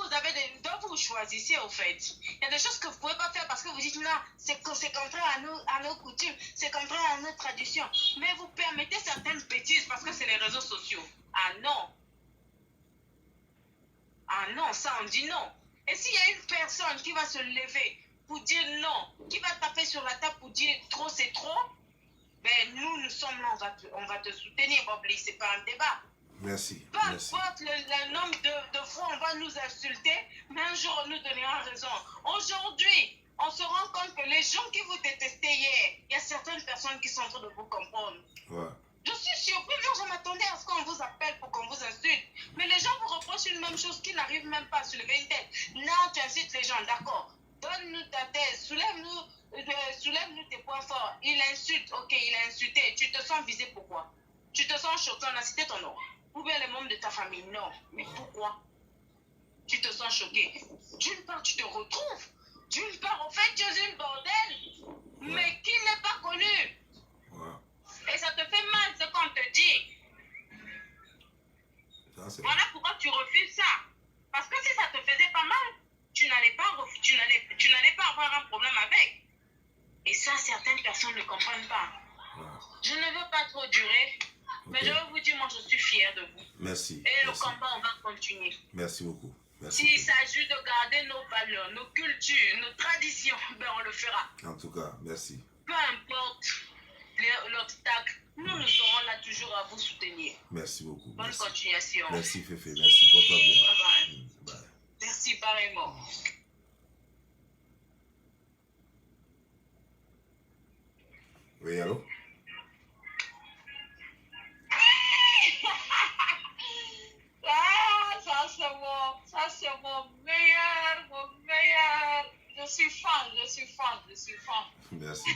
vous choisissez, au fait. Il y a des choses que vous ne pouvez pas faire parce que vous dites non, c'est contraire à nos coutumes, c'est contraire à nos traditions. Mais vous permettez certaines bêtises parce que c'est les réseaux sociaux. Ah non. Ah non, ça on dit non. Et s'il y a une personne qui va se lever pour dire non, qui va taper sur la table pour dire trop c'est trop, ben nous sommes là, on va te soutenir, Bobli, c'est pas un débat. Merci. Peu importe le nombre de fois on va nous insulter, mais un jour on nous donnera raison. Aujourd'hui, on se rend compte que les gens qui vous détestaient hier, il y a certaines personnes qui sont en train de vous comprendre. Ouais. Je suis surpris, moi je m'attendais à ce qu'on vous appelle pour qu'on vous insulte. Mais les gens vous reprochent une même chose qui n'arrive même pas à soulever une tête. Non, tu insultes les gens, d'accord. Donne-nous ta thèse, soulève-nous tes points forts. Il insulte, ok, il a insulté. Tu te sens visé pourquoi? Tu te sens choqué, on a cité ton nom. Ou bien les membres de ta famille, non. Mais pourquoi? Tu te sens choqué. D'une part, tu te retrouves. D'une part, en fait, tu es une bordel. Mais qui n'est pas connu? Et ça te fait mal ce qu'on te dit. Voilà pourquoi tu refuses ça. Parce que si ça te faisait pas mal, tu n'allais pas avoir un problème avec. Et ça, certaines personnes ne comprennent pas. Je ne veux pas trop durer, mais je veux vous dire, moi, je suis fière de vous. Merci. Et le combat, on va continuer. Merci beaucoup. S'il s'agit de garder nos valeurs, nos cultures, nos traditions, ben on le fera. En tout cas, merci. Peu importe l'obstacle, nous serons là toujours à vous soutenir. Merci beaucoup. Bonne continuation. Merci Féfé, merci. Porte-toi bien. Bye bye. Bye. Merci pareillement. Oui, allô? Ça c'est mon meilleur. Je suis fan. Merci.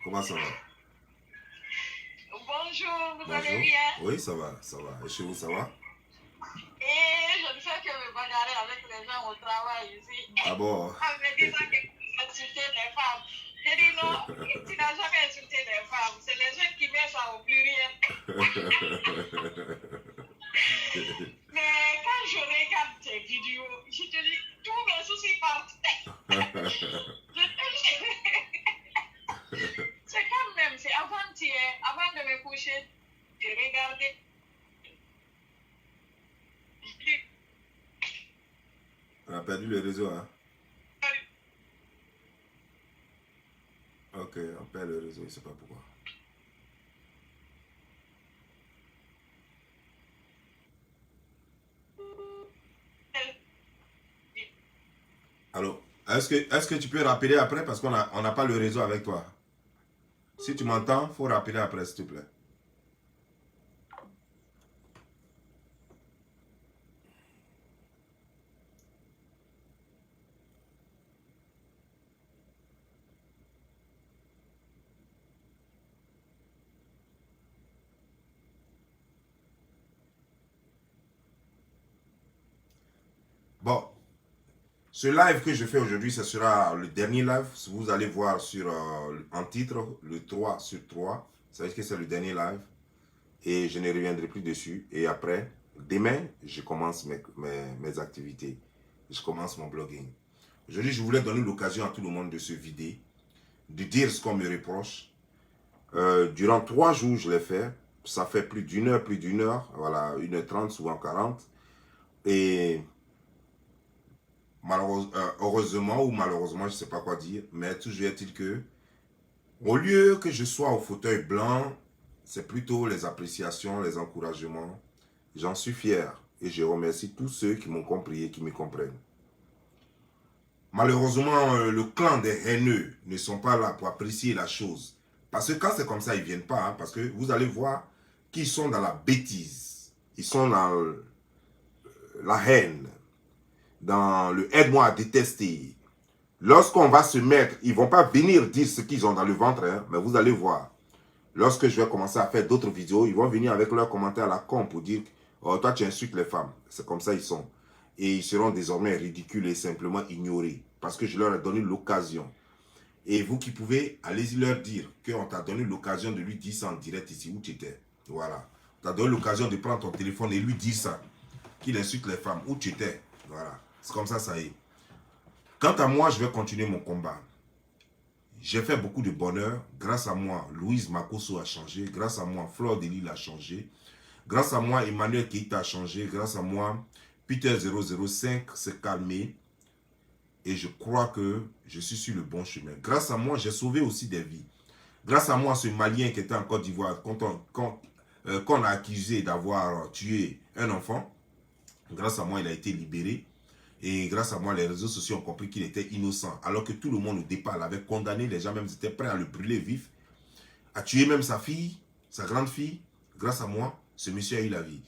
Comment ça va? Bonjour, vous Bonjour. allez bien? Oui, ça va. Et chez vous, ça va? Et je ne fais que me bagarrer avec les gens au travail ici. Ah bon? En me disant que vous insultez les femmes. J'ai dit non, tu n'as jamais insulté les femmes. C'est les gens qui mettent ça au pluriel. Mais quand je regarde tes vidéos, je te dis, tous mes soucis partent. C'est quand même, c'est avant-hier, avant de me coucher, j'ai regardé. On a perdu le réseau, hein? Ok, on perd le réseau, je ne sais pas pourquoi. Allô? Est-ce que tu peux rappeler après parce qu'on n'a pas le réseau avec toi? Si tu m'entends, il faut rappeler après, s'il te plaît. Bon, ce live que je fais aujourd'hui, ce sera le dernier live. Vous allez voir sur en titre le 3 sur 3. Ça veut dire que c'est le dernier live. Et je ne reviendrai plus dessus. Et après, demain, je commence mes activités. Je commence mon blogging. Aujourd'hui, je voulais donner l'occasion à tout le monde de se vider, de dire ce qu'on me reproche. Durant 3 jours, je l'ai fait. Ça fait plus d'une heure. Voilà, 1h30, souvent 40. Et heureusement ou malheureusement, je ne sais pas quoi dire, mais toujours est-il que, au lieu que je sois au fauteuil blanc, c'est plutôt les appréciations, les encouragements. J'en suis fier et je remercie tous ceux qui m'ont compris et qui me comprennent. Malheureusement, le clan des haineux ne sont pas là pour apprécier la chose. Parce que quand c'est comme ça, ils ne viennent pas. Hein, parce que vous allez voir qu'ils sont dans la bêtise. Ils sont dans la haine, dans le aide-moi à détester. Lorsqu'on va se mettre, ils ne vont pas venir dire ce qu'ils ont dans le ventre, hein, mais vous allez voir. Lorsque je vais commencer à faire d'autres vidéos, ils vont venir avec leurs commentaires à la con pour dire « Oh, toi, tu insultes les femmes. » C'est comme ça ils sont. Et ils seront désormais ridicules et simplement ignorés. Parce que je leur ai donné l'occasion. Et vous qui pouvez, allez-y leur dire qu'on t'a donné l'occasion de lui dire ça en direct ici où tu étais. Voilà. On t'a donné l'occasion de prendre ton téléphone et lui dire ça. Qu'il insulte les femmes. Où tu étais. Voilà. C'est comme ça y est. Quant à moi, je vais continuer mon combat. J'ai fait beaucoup de bonheur. Grâce à moi, Louise Makosso a changé. Grâce à moi, Fleur de Lille a changé. Grâce à moi, Emmanuel Keita a changé. Grâce à moi, Peter 005 s'est calmé. Et je crois que je suis sur le bon chemin. Grâce à moi, j'ai sauvé aussi des vies. Grâce à moi, ce Malien qui était en Côte d'Ivoire, qu'on a accusé d'avoir tué un enfant, grâce à moi, il a été libéré. Et grâce à moi, les réseaux sociaux ont compris qu'il était innocent. Alors que tout le monde au départ l'avait condamné. Les gens même étaient prêts à le brûler vif. A tué même sa fille, sa grande fille. Grâce à moi, ce monsieur a eu la vie.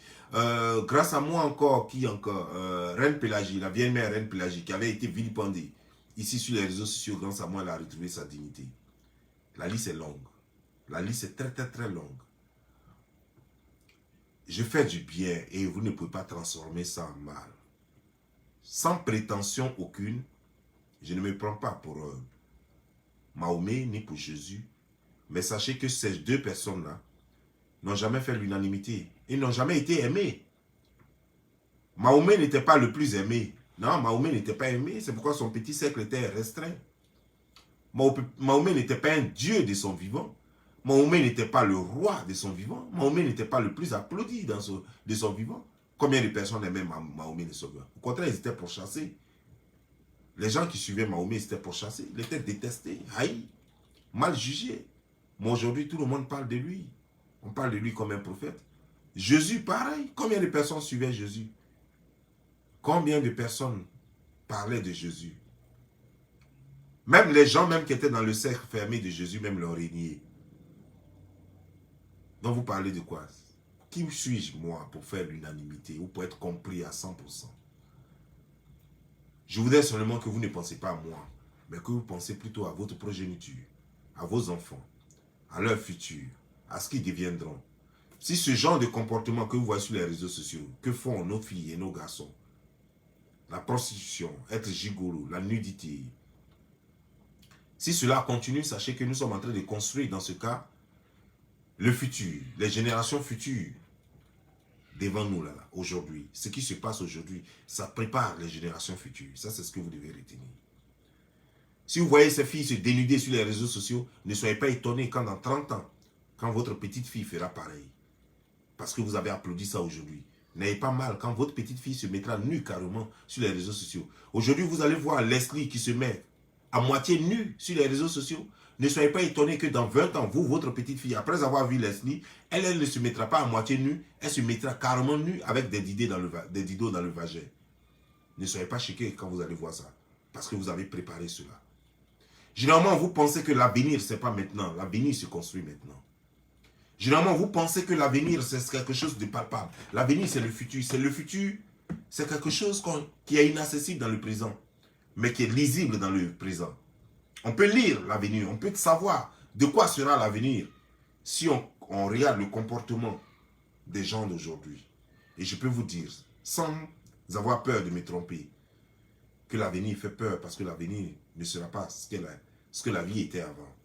Grâce à moi encore, qui encore Reine Pélagie, la vieille mère Reine Pélagie, qui avait été vilipendée. Ici sur les réseaux sociaux, grâce à moi, elle a retrouvé sa dignité. La liste est longue. La liste est très très très longue. Je fais du bien et vous ne pouvez pas transformer ça en mal. Sans prétention aucune, je ne me prends pas pour Mahomet ni pour Jésus. Mais sachez que ces deux personnes-là n'ont jamais fait l'unanimité. Ils n'ont jamais été aimés. Mahomet n'était pas le plus aimé. Non, Mahomet n'était pas aimé. C'est pourquoi son petit cercle était restreint. Mahomet n'était pas un dieu de son vivant. Mahomet n'était pas le roi de son vivant. Mahomet n'était pas le plus applaudi de son vivant. Combien de personnes aimaient Mahomet de son vivant? Au contraire, ils étaient pourchassés. Les gens qui suivaient Mahomet, ils étaient pourchassés. Ils étaient détestés, haïs, mal jugés. Mais aujourd'hui, tout le monde parle de lui. On parle de lui comme un prophète. Jésus, pareil. Combien de personnes suivaient Jésus? Combien de personnes parlaient de Jésus? Même les gens même qui étaient dans le cercle fermé de Jésus, même l'ont régné. Donc vous parlez de quoi? Qui suis-je, moi, pour faire l'unanimité ou pour être compris à 100%? Je voudrais seulement que vous ne pensez pas à moi, mais que vous pensez plutôt à votre progéniture, à vos enfants, à leur futur, à ce qu'ils deviendront. Si ce genre de comportement que vous voyez sur les réseaux sociaux, que font nos filles et nos garçons, la prostitution, être gigolo, la nudité, si cela continue, sachez que nous sommes en train de construire dans ce cas le futur, les générations futures devant nous là, aujourd'hui. Ce qui se passe aujourd'hui, ça prépare les générations futures. Ça, c'est ce que vous devez retenir. Si vous voyez ces filles se dénuder sur les réseaux sociaux, ne soyez pas étonnés quand dans 30 ans, quand votre petite fille fera pareil. Parce que vous avez applaudi ça aujourd'hui. N'ayez pas mal quand votre petite fille se mettra nue carrément sur les réseaux sociaux. Aujourd'hui, vous allez voir Leslie qui se met à moitié nue sur les réseaux sociaux. Ne soyez pas étonnés que dans 20 ans, vous, votre petite fille, après avoir vu Leslie, elle ne se mettra pas à moitié nue, elle se mettra carrément nue avec des dildos dans le vagin. Ne soyez pas choqués quand vous allez voir ça. Parce que vous avez préparé cela. Généralement, vous pensez que l'avenir, ce n'est pas maintenant. L'avenir se construit maintenant. Généralement, vous pensez que l'avenir, c'est quelque chose de palpable. L'avenir, c'est le futur. C'est le futur, c'est quelque chose qui est inaccessible dans le présent, mais qui est lisible dans le présent. On peut lire l'avenir, on peut savoir de quoi sera l'avenir si on regarde le comportement des gens d'aujourd'hui. Et je peux vous dire, sans avoir peur de me tromper, que l'avenir fait peur parce que l'avenir ne sera pas ce que la vie était avant.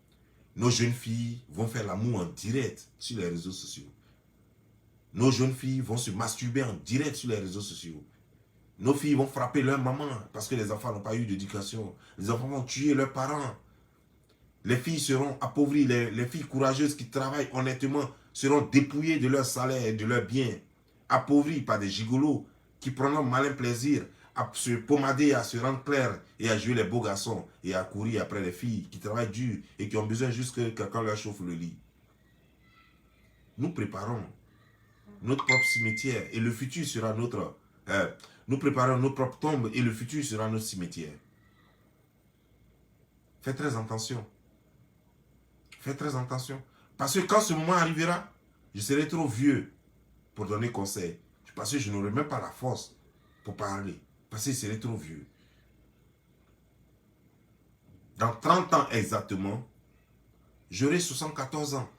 Nos jeunes filles vont faire l'amour en direct sur les réseaux sociaux. Nos jeunes filles vont se masturber en direct sur les réseaux sociaux. Nos filles vont frapper leur maman parce que les enfants n'ont pas eu d'éducation. Les enfants vont tuer leurs parents. Les filles seront appauvries. Les filles courageuses qui travaillent honnêtement seront dépouillées de leur salaire et de leurs biens. Appauvries par des gigolos qui prendront malin plaisir à se pomader, à se rendre clair et à jouer les beaux garçons et à courir après les filles qui travaillent dur et qui ont besoin juste que quelqu'un leur chauffe le lit. Nous préparons notre propre cimetière et le futur sera notre... nous préparons nos propres tombes et le futur sera notre cimetière. Faites très attention. Faites très attention. Parce que quand ce moment arrivera, je serai trop vieux pour donner conseil. Parce que je n'aurai même pas la force pour parler. Parce que je serai trop vieux. Dans 30 ans exactement, j'aurai 74 ans.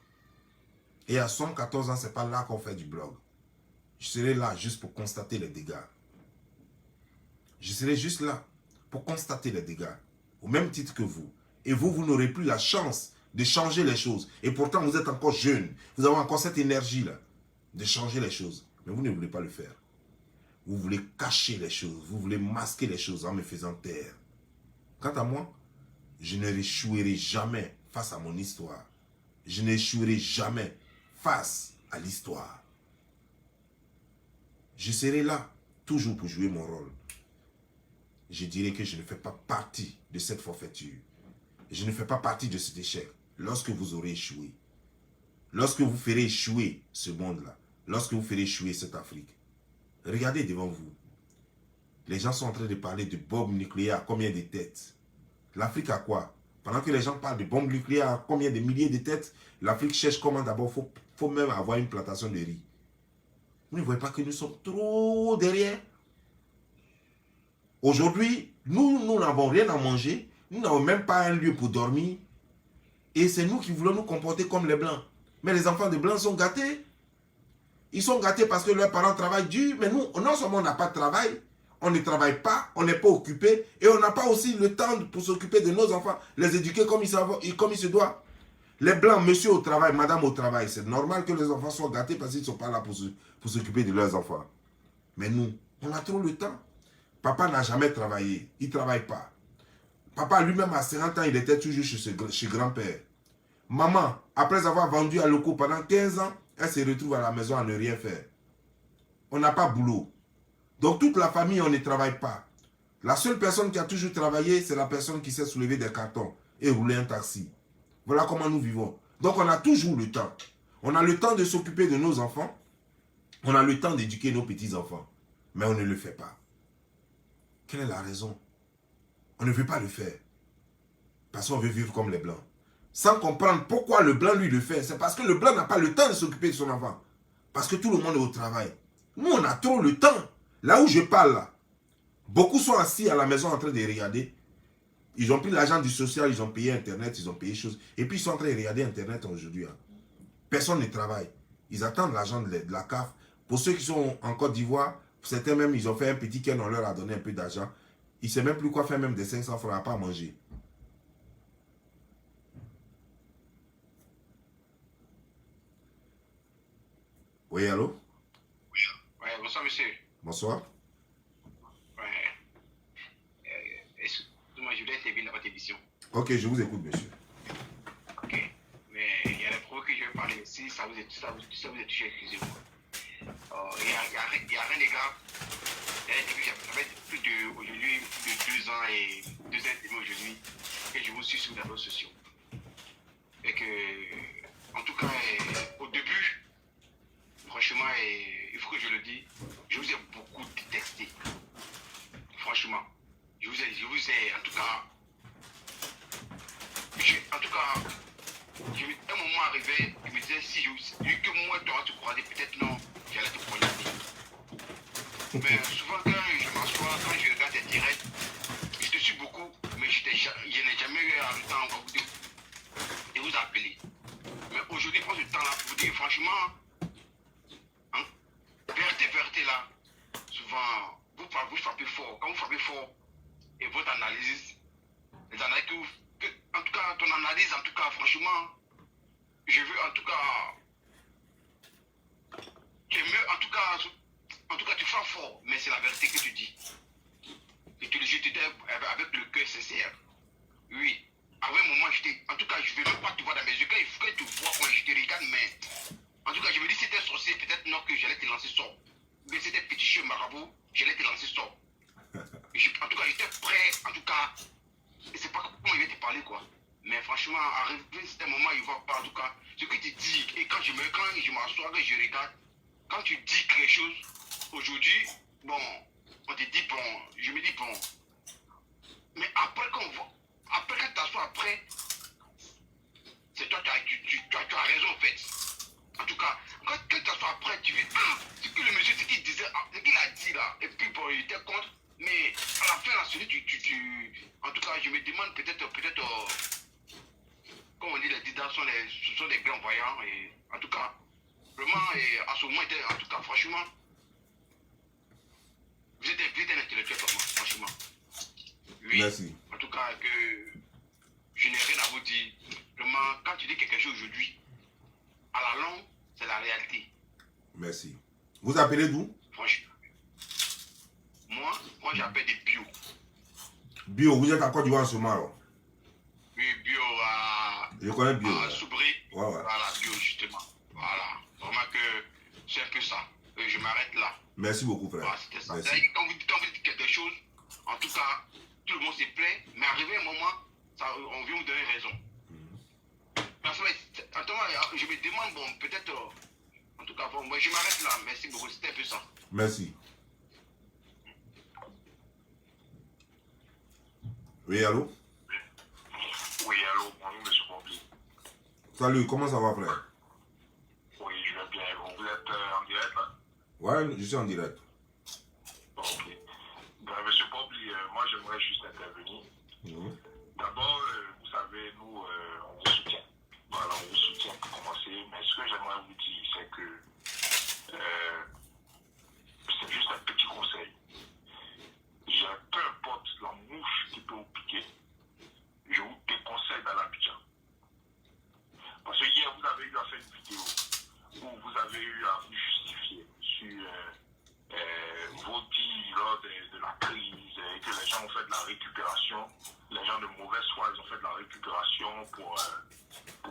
Et à 74 ans, ce n'est pas là qu'on fait du blog. Je serai là juste pour constater les dégâts. Je serai juste là pour constater les dégâts. Au même titre que vous. Et vous, vous n'aurez plus la chance de changer les choses. Et pourtant, vous êtes encore jeune. Vous avez encore cette énergie-là de changer les choses. Mais vous ne voulez pas le faire. Vous voulez cacher les choses. Vous voulez masquer les choses en me faisant taire. Quant à moi, je ne échouerai jamais face à mon histoire. Je n'échouerai jamais face à l'histoire. Je serai là, toujours pour jouer mon rôle. Je dirai que je ne fais pas partie de cette forfaiture. Je ne fais pas partie de cet échec. Lorsque vous aurez échoué, lorsque vous ferez échouer ce monde-là, lorsque vous ferez échouer cette Afrique, regardez devant vous. Les gens sont en train de parler de bombes nucléaires, combien de têtes? L'Afrique a quoi? Pendant que les gens parlent de bombes nucléaires, combien de milliers de têtes, l'Afrique cherche comment d'abord, faut même avoir une plantation de riz. Vous ne voyez pas que nous sommes trop derrière? Aujourd'hui, nous n'avons rien à manger, nous n'avons même pas un lieu pour dormir. Et c'est nous qui voulons nous comporter comme les Blancs. Mais les enfants de Blancs sont gâtés. Ils sont gâtés parce que leurs parents travaillent dur. Mais nous, non seulement on n'a pas de travail, on ne travaille pas, on n'est pas occupé. Et on n'a pas aussi le temps pour s'occuper de nos enfants, les éduquer comme il se doit. Les Blancs, monsieur au travail, madame au travail. C'est normal que les enfants soient gâtés parce qu'ils ne sont pas là pour s'occuper de leurs enfants. Mais nous, on a trop le temps. Papa n'a jamais travaillé. Il ne travaille pas. Papa lui-même à 50 ans, il était toujours chez grand-père. Maman, après avoir vendu à Loco pendant 15 ans, elle se retrouve à la maison à ne rien faire. On n'a pas boulot. Donc toute la famille, on ne travaille pas. La seule personne qui a toujours travaillé, c'est la personne qui sait soulever des cartons et rouler un taxi. Voilà comment nous vivons. Donc on a toujours le temps. On a le temps de s'occuper de nos enfants. On a le temps d'éduquer nos petits-enfants. Mais on ne le fait pas. Quelle est la raison? On ne veut pas le faire. Parce qu'on veut vivre comme les Blancs. Sans comprendre pourquoi le Blanc, lui, le fait. C'est parce que le Blanc n'a pas le temps de s'occuper de son enfant. Parce que tout le monde est au travail. Nous, on a trop le temps. Là où je parle, là, beaucoup sont assis à la maison en train de regarder. Ils ont pris l'argent du social, ils ont payé Internet, ils ont payé choses. Et puis, ils sont en train de regarder Internet aujourd'hui. Hein. Personne ne travaille. Ils attendent l'argent de la CAF. Pour ceux qui sont en Côte d'Ivoire, certains même, ils ont fait un petit ken, on leur a donné un peu d'argent. Ils ne savent même plus quoi faire, même des 500 francs à pas manger. Oui, allô? Oui, bonsoir, monsieur. Bonsoir. Excusez-moi, je voulais intervenir dans votre émission. Ok, je vous écoute, monsieur. Ok. Mais il y a des propos que je vais parler. Si ça vous est touché, excusez-moi. Il n'y a rien de grave. Ça fait plus aujourd'hui de 2 ans et 2 ans et demi aujourd'hui que je vous suis sur les réseaux sociaux. Et que, en tout cas, au début, franchement, il faut que je le dise, je vous ai beaucoup détesté. Franchement, je vous ai, en tout cas, un moment arrivé, je me disais, si que moi, tu auras te croiser, peut-être non, j'allais te poignarder. Mais souvent, quand je m'assois, quand je regarde tes directs, je te suis beaucoup, mais je n'ai jamais eu le temps encore de vous appeler. Mais aujourd'hui, prends ce temps-là pour vous dire, franchement, hein, vérité là, souvent, vous frappez fort. Quand vous frappez fort, et votre analyse, les analyses en tout cas, ton analyse, en tout cas, franchement, je veux, en tout cas, tu es mieux, en tout cas, tu frappes fort, mais c'est la vérité que tu dis. Et tu le dis avec le cœur sincère. Oui. À un moment, en tout cas, je ne vais même pas te voir dans mes yeux. Quand il faut que tu vois quand je te regarde, mais en tout cas, je me dis, si c'était sorcier, peut-être non, que j'allais te lancer sort. Mais c'était petit chien marabout, j'allais te lancer sort. En tout cas, j'étais prêt, en tout cas, je ne sais pas comment il va te parler, quoi. Mais franchement, arrivé à un moment, il va pas, en tout cas, ce que tu dis, et quand je m'assois, que je regarde, quand tu dis quelque chose, aujourd'hui, bon, on te dit, bon, je me dis, bon, mais après quand tu t'assois après, c'est toi, tu as raison, en fait. En tout cas, quand tu t'assois après, tu dis, ah, ce que le monsieur, ce qu'il disait sont des grands voyants. Et en tout cas, vraiment, et à ce moment, en tout cas, franchement, vous êtes un intellectuel, franchement. Oui. Merci. En tout cas, que je n'ai rien à vous dire. Vraiment, quand tu dis quelque chose aujourd'hui, à la longue, c'est la réalité. Merci. Vous appelez d'où? Franchement. Moi j'appelle des bio. Bio, vous êtes à Côte d'Ivoire en ce moment alors? Oui, bio à... Je connais bio. À Soubré. Ouais, ouais. Voilà, bio justement. Voilà. Vraiment que c'est un peu ça. Et je m'arrête là. Merci beaucoup, frère. Voilà, c'était ça. Merci. Quand vous dites quelque chose, en tout cas, tout le monde se plaît, mais arrivé un moment, ça, on vient vous donner raison. Parce que, je me demande, bon, peut-être, en tout cas, bon, moi, je m'arrête là. Merci beaucoup, c'était un peu ça. Merci. Oui, allô? Oui, allô, bonjour, monsieur Mobley. Salut, comment ça va, frère? Oui, je vais bien. Vous êtes en direct là? Ouais, je suis en direct. Ok. Ben, monsieur Mobley, moi j'aimerais juste intervenir. D'abord, vous savez, nous, on vous soutient. Voilà, on vous soutient pour commencer. Mais ce que j'aimerais vous dire, c'est que c'est juste un petit conseil. Peu importe la mouche qui peut vous piquer, je vous déconseille d'aller à Abidjan. Parce que hier, vous avez eu à faire une vidéo où vous avez eu à vous justifier sur vos dits lors de la crise et que les gens ont fait de la récupération. Les gens de mauvaise foi, ils ont fait de la récupération pour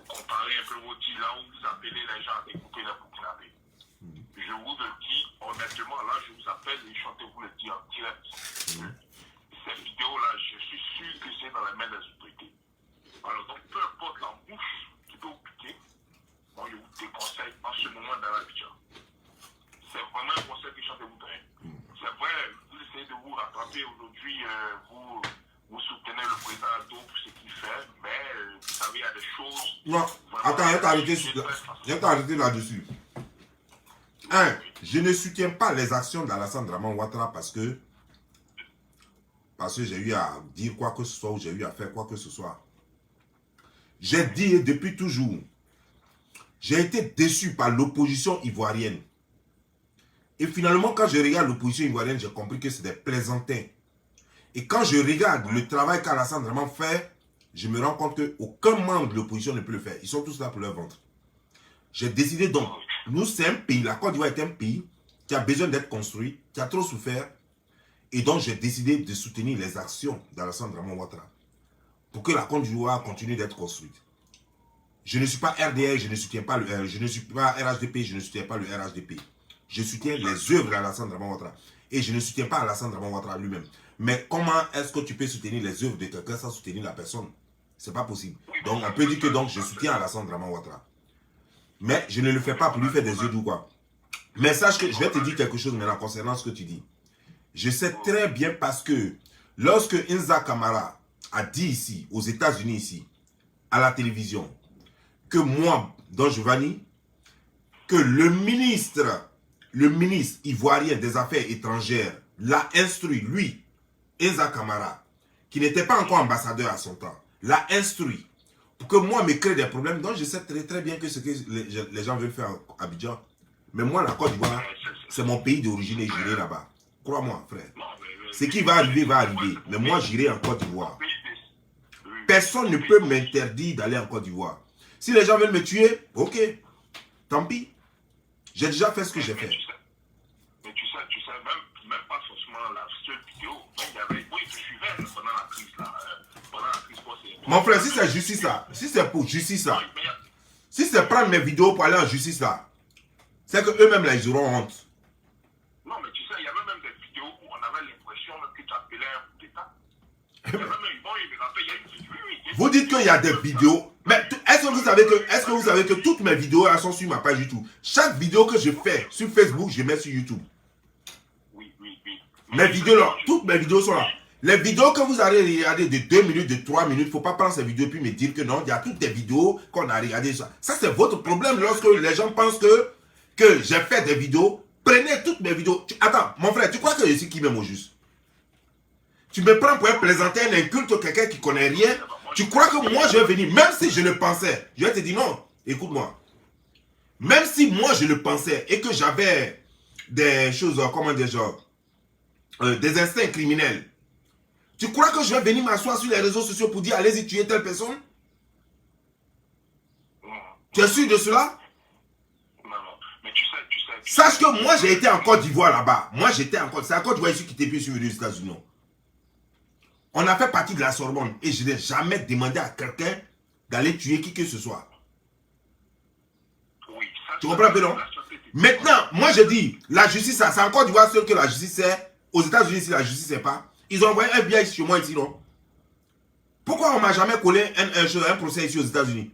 comparer un peu vos dits là où vous appelez les gens à écouter les Burkinabés. Je vous le dis honnêtement, là, je vous appelle et chantez-vous le dire en direct. Cette vidéo-là, je suis sûr que c'est dans les mains des autorités. Alors, donc, peu importe la mouche qui peut vous piquer, moi, je vous déconseille en ce moment dans l'Abidjan. C'est vraiment un conseil que je chante vous donner. C'est vrai, vous essayez de vous rattraper aujourd'hui, vous soutenez le président Ado pour ce qu'il fait, mais vous savez, il y a des choses... Non, attends, je vais t'arrêter là-dessus. Je ne soutiens pas les actions d'Alassane Draman Ouattara parce que j'ai eu à dire quoi que ce soit ou j'ai eu à faire quoi que ce soit. J'ai dit depuis toujours, j'ai été déçu par l'opposition ivoirienne. Et finalement, quand je regarde l'opposition ivoirienne, j'ai compris que c'est des plaisantins. Et quand je regarde le travail qu'Alassane Draman fait, je me rends compte qu'aucun membre de l'opposition ne peut le faire. Ils sont tous là pour leur ventre. J'ai décidé donc, nous c'est un pays, la Côte d'Ivoire est un pays qui a besoin d'être construit, qui a trop souffert. Et donc j'ai décidé de soutenir les actions d'Alassane Draman Ouattara pour que la Côte d'Ivoire continue d'être construite. Je ne suis pas RDR, je ne soutiens pas je ne suis pas RHDP, je ne soutiens pas le RHDP. Je soutiens les œuvres d'Alassane Draman Ouattara. Et je ne soutiens pas Alassane Draman Ouattara lui-même. Mais comment est-ce que tu peux soutenir les œuvres de quelqu'un sans soutenir la personne? C'est pas possible. Donc on peut dire que donc je soutiens Alassane Draman Ouattara. Mais je ne le fais pas pour lui faire des yeux doux quoi. Mais sache que je vais te dire quelque chose maintenant concernant ce que tu dis. Je sais très bien parce que lorsque Inza Kamara a dit ici, aux États-Unis ici, à la télévision, que moi, Don Giovanni, que le ministre ivoirien des Affaires étrangères l'a instruit, lui, Inza Kamara, qui n'était pas encore ambassadeur à son temps, l'a instruit pour que moi me crée des problèmes. Donc je sais très très bien que ce que les gens veulent faire à Abidjan. Mais moi, la Côte d'Ivoire, c'est mon pays d'origine et j'irai là-bas. Crois-moi, frère. Ce qui va arriver, va arriver. Mais moi, j'irai en Côte d'Ivoire. Personne ne peut m'interdire d'aller en Côte d'Ivoire. Si les gens veulent me tuer, ok. Tant pis. J'ai déjà fait ce que j'ai fait. Mais tu sais, même pas forcément la seule vidéo. Donc, il y avait, oui, je suivais pendant la crise là. Pendant la crise, mon frère, si c'est justice là, si c'est pour justice là, si c'est prendre mes vidéos pour aller en justice là, c'est que eux-mêmes là, ils auront honte. Non, mais tu sais, il y avait même des vidéos où on avait l'impression que tu appelais un coup d'État. Il y avait même, bon, il me rappelle, il y a une vidéo. Vous dites qu'il y a des vidéos, mais est-ce que vous savez que toutes mes vidéos là sont sur ma page YouTube? Chaque vidéo que je fais sur Facebook, je mets sur YouTube. Oui. Mes vidéos là, toutes mes vidéos sont là. Les vidéos que vous allez regarder de 2 minutes, de 3 minutes, il ne faut pas prendre ces vidéos et puis me dire que non, il y a toutes des vidéos qu'on a regardées. Ça c'est votre problème lorsque les gens pensent que j'ai fait des vidéos. Prenez toutes mes vidéos. Attends, mon frère, tu crois que je suis qui même au juste? Tu me prends pour un plaisantin, un inculte, quelqu'un qui ne connaît rien. Tu crois que moi je vais venir, même si je le pensais, je vais te dire non. écoute-moi. Même si moi je le pensais et que j'avais des choses, comment dire, genre, des instincts criminels, tu crois que je vais venir m'asseoir sur les réseaux sociaux pour dire allez-y tuer telle personne? Tu es sûr de cela? Non, mais tu sais. Sache que moi j'ai été en Côte d'Ivoire là-bas. Moi j'étais en Côte d'Ivoire. C'est en Côte d'Ivoire ici qui t'es plus suivi aux États-Unis. On a fait partie de la Sorbonne et je n'ai jamais demandé à quelqu'un d'aller tuer qui que ce soit. Oui, ça, tu comprends un peu, non? Maintenant, moi je dis, la justice, c'est en Côte d'Ivoire seul que la justice c'est. Aux États-Unis, si la justice c'est pas. Ils ont envoyé un FBI chez moi ici, non? Pourquoi on m'a jamais collé un procès ici aux États-Unis?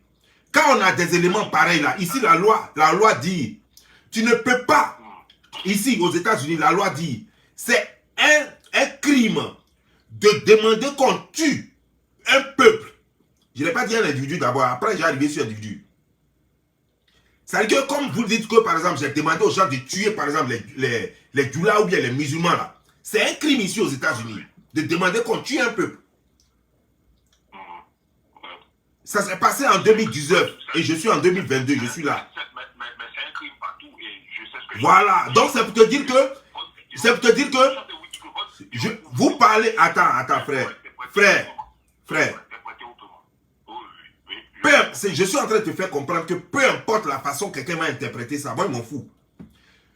Quand on a des éléments pareils là, ici la loi dit, tu ne peux pas, ici aux États-Unis, la loi dit, c'est un crime de demander qu'on tue un peuple. Je n'ai pas dit un individu d'abord, après j'ai arrivé sur l'individu. Ça veut dire que comme vous dites que par exemple, j'ai demandé aux gens de tuer par exemple les djoulas ou bien les musulmans là, c'est un crime ici aux États-Unis de demander qu'on tue un peuple. Ça s'est passé en 2019 et je suis en 2022, je suis là. Mais c'est un crime partout et je sais ce que voilà, donc c'est pour te dire que, vous parlez, attends frère. Je suis en train de te faire comprendre que peu importe la façon que quelqu'un va interpréter ça, moi je m'en fous.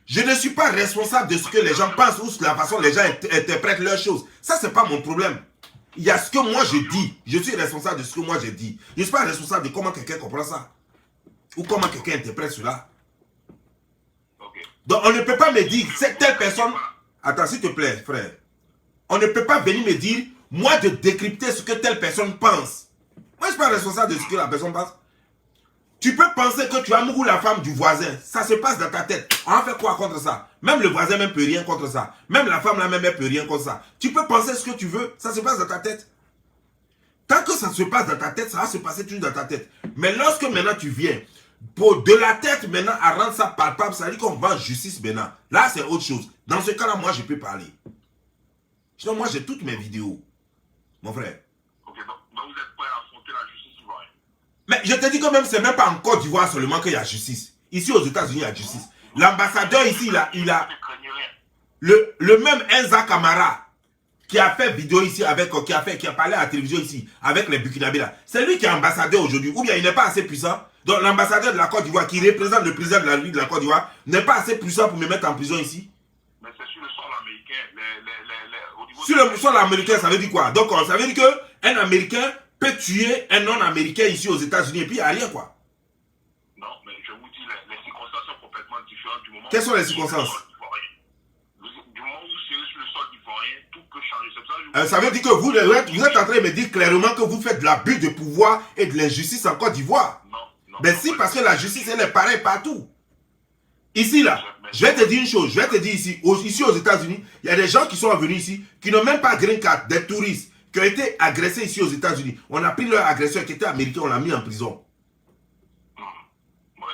Je ne suis pas responsable de ce que les gens pensent ou de la façon dont les gens interprètent leurs choses. Ça, c'est pas mon problème. Il y a ce que moi je dis. Je suis responsable de ce que moi je dis. Je ne suis pas responsable de comment quelqu'un comprend ça. Ou comment quelqu'un interprète cela. Donc on ne peut pas me dire, cette telle personne... Attends, s'il te plaît, frère. On ne peut pas venir me dire, moi de décrypter ce que telle personne pense. Moi je ne suis pas responsable de ce que la personne pense. Tu peux penser que tu amours la femme du voisin. Ça se passe dans ta tête. On a fait quoi contre ça? Même le voisin même peut rien contre ça. Même la femme là même elle peut rien contre ça. Tu peux penser ce que tu veux. Ça se passe dans ta tête. Tant que ça se passe dans ta tête, ça va se passer toujours dans ta tête. Mais lorsque maintenant tu viens de la tête maintenant à rendre ça palpable, ça veut dire qu'on va justice maintenant. Là c'est autre chose. Dans ce cas là moi je peux parler. Sinon moi j'ai toutes mes vidéos. Mon frère. Ok, donc vous êtes prêt à affronter la justice ivoirienne? Mais je te dis que même c'est même pas en Côte d'Ivoire seulement qu'il y a justice. Ici aux États-Unis il y a justice. L'ambassadeur ici il a le même Enza Camara qui a fait vidéo ici avec qui a parlé à la télévision ici avec les Burkinabés là. C'est lui qui est ambassadeur aujourd'hui ou bien il n'est pas assez puissant. Donc l'ambassadeur de la Côte d'Ivoire qui représente le président de la République de la Côte d'Ivoire n'est pas assez puissant pour me mettre en prison ici. Mais c'est sur le sol américain. Sur le sol américain, ça veut dire quoi? Donc ça veut dire qu'un Américain peut tuer un non-américain ici aux États-Unis et puis il n'y a rien quoi. Non, mais je vous dis, les circonstances sont complètement différentes du moment. Quelles sont les circonstances? Du moment où c'est sur le sol ivoirien, tout peut changer. Ça veut dire que vous êtes en train de me dire clairement que vous faites de l'abus de pouvoir et de l'injustice en Côte d'Ivoire. Non. Ben si, parce que la justice elle est pareille partout. Ici là, je vais te dire une chose, ici aux États-Unis, il y a des gens qui sont venus ici, qui n'ont même pas green card, des touristes, qui ont été agressés ici aux États-Unis. On a pris leur agresseur qui était américain, on l'a mis en prison. Ouais.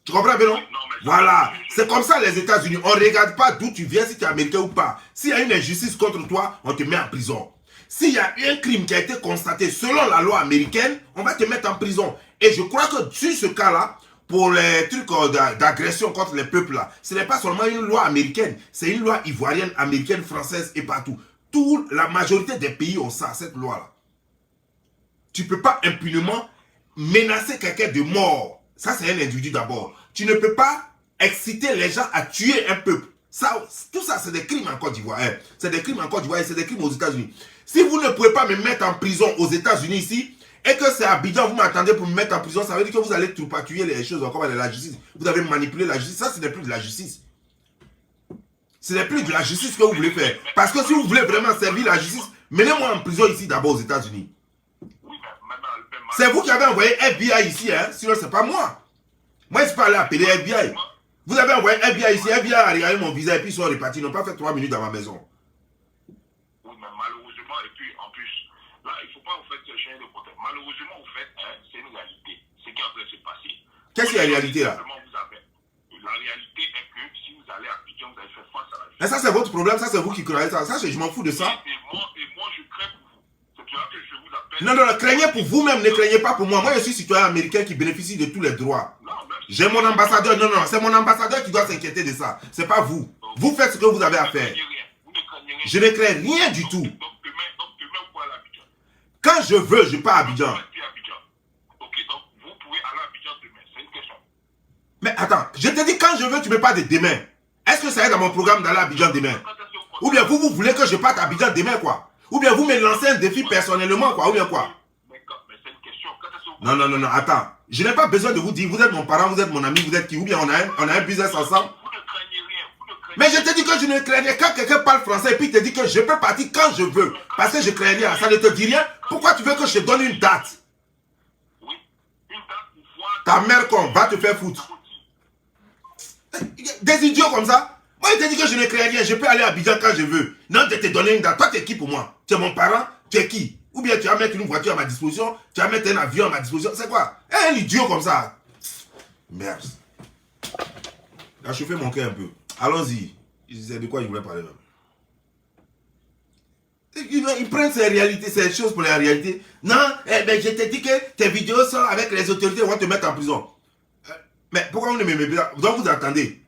Tu comprends bien, non? Voilà, c'est comme ça les États-Unis. On ne regarde pas d'où tu viens, si tu es américain ou pas. S'il y a une injustice contre toi, on te met en prison. S'il y a un crime qui a été constaté selon la loi américaine, on va te mettre en prison. Et je crois que sur ce cas-là, pour les trucs d'agression contre les peuples là, ce n'est pas seulement une loi américaine, c'est une loi ivoirienne, américaine, française et partout. La majorité des pays ont ça, cette loi-là. Tu ne peux pas impunément menacer quelqu'un de mort. Ça, c'est un individu d'abord. Tu ne peux pas exciter les gens à tuer un peuple. Ça, tout ça, c'est des crimes en Côte d'Ivoire. Hein. C'est des crimes en Côte d'Ivoire et c'est des crimes aux États-Unis. Si vous ne pouvez pas me mettre en prison aux États-Unis ici, et que c'est à Abidjan, vous m'attendez pour me mettre en prison, ça veut dire que vous allez troupatouiller les choses encore avec la justice. Vous avez manipulé la justice. Ça, ce n'est plus de la justice. Ce n'est plus de la justice que vous voulez faire. Parce que si vous voulez vraiment servir la justice, menez-moi en prison ici d'abord aux États-Unis. C'est vous qui avez envoyé FBI ici, hein? Sinon c'est pas moi. Moi je ne suis pas allé appeler FBI. Vous avez envoyé FBI ici, FBI a regardé mon visa et puis ils sont repartis. Ils n'ont pas fait 3 minutes dans ma maison. Oui, mais malheureusement, et puis en plus, là, il ne faut pas vous faire changer de côté. Malheureusement, vous faites, hein, c'est une réalité. Ce qui est en train de se passer. Qu'est-ce qu'il y a la réalité là? La réalité est que si vous allez à Abidjan, vous allez faire face à la justice. Mais ça c'est votre problème, ça c'est vous qui croyez ça. Ça je m'en fous de ça. Et moi je crains pour vous. C'est pour ça que je vous appelle. Non, non, non, craignez pour vous-même, ne craignez pas pour moi. Moi, je suis citoyen américain qui bénéficie de tous les droits. J'ai mon ambassadeur. Non, non, c'est mon ambassadeur qui doit s'inquiéter de ça. C'est pas vous. Vous faites ce que vous avez à faire. Je ne crains rien du tout. Quand je veux, je pars à Abidjan. Ok, donc vous pouvez aller à Abidjan demain. C'est une question. Mais attends, je te dis quand je veux, tu me parles de demain. Est-ce que ça est dans mon programme d'aller à Abidjan demain? Ou bien vous voulez que je parte à Abidjan demain, quoi? Ou bien vous me lancez un défi personnellement, quoi? Ou bien quoi? Mais c'est une question. Non, non, non, non, attends. Je n'ai pas besoin de vous dire, vous êtes mon parent, vous êtes mon ami, vous êtes qui? Ou bien on a un business ensemble? Vous ne craignez rien. Mais je te dis que je ne crains rien. Quand quelqu'un parle français et puis te dit que je peux partir quand je veux, parce que je crains rien, ça ne te dit rien? Pourquoi tu veux que je te donne une date? Oui, une date pour voir. Ta mère, con, va te faire foutre. Des idiots comme ça? Moi, il te dit que je ne crains rien, je peux aller à Abidjan quand je veux. Non, de te donner une date. Toi, tu es qui pour moi? Tu es mon parent? Tu es qui? Ou bien tu vas mettre une voiture à ma disposition, tu vas mettre un avion à ma disposition. C'est quoi? Un idiot comme ça. Merde. Là, je fais mon cœur un peu. Allons-y. C'est de quoi il voulait parler même. Ils prennent ces réalités, ces choses pour les réalités. Non, ben, je t'ai dit que tes vidéos sont avec les autorités, vont te mettre en prison. Mais pourquoi vous ne m'aimez pas? Donc vous attendez.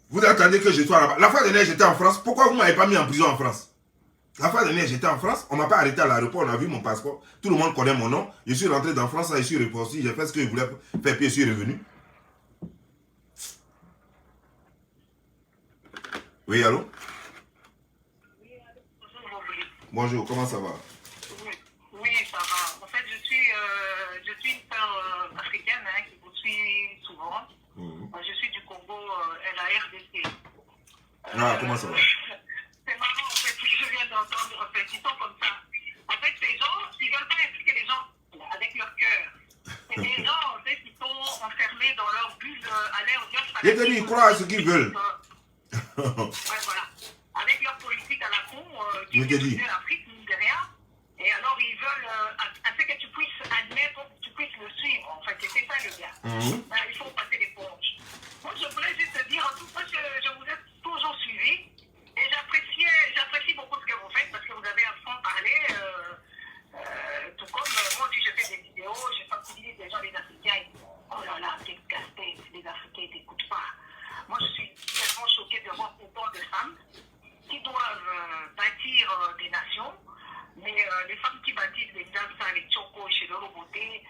Vous attendez que je sois là-bas. La fois dernière, j'étais en France. Pourquoi vous ne m'avez pas mis en prison en France? La fois dernière, j'étais en France. On ne m'a pas arrêté à l'aéroport. On a vu mon passeport. Tout le monde connaît mon nom. Je suis rentré dans France. Je suis reparti. J'ai fait ce que je voulais faire. Puis je suis revenu. Oui, allô? Bonjour, comment ça va? Oui, ça va. En fait, je suis une sœur africaine qui vous suit souvent. Je suis du Congo, la RDC. Ah, comment ça va? C'est marrant, en fait, je viens d'entendre, en fait, ils sont comme ça. En fait, ces gens, ils ne veulent pas impliquer les gens avec leur cœur. C'est des gens, en fait, qui sont enfermés dans leur bulle à l'air. Les amis, ils croient à ce qu'ils veulent. Ouais, voilà. Avec leur politique à la con, qui Je te dis. l'Afrique, mine de rien. Et alors, ils veulent, à ce que tu puisses admettre, que tu puisses le suivre. En fait, c'est ça le gars. Il faut passer l'éponge. Moi, je voulais juste te dire, en tout cas, je vous ai toujours suivi. Et j'apprécie beaucoup ce que vous faites parce que vous avez un franc-parler. Tout comme moi aussi, je fais des vidéos, je sensibilise des gens, les Africains. Oh là là, t'es gasté, les Africains ne t'écoutent pas. Moi, je suis tellement choquée de voir autant de femmes qui doivent bâtir des nations, mais les femmes qui bâtissent des Dansa, les Tchoko, chez Loro Beauté,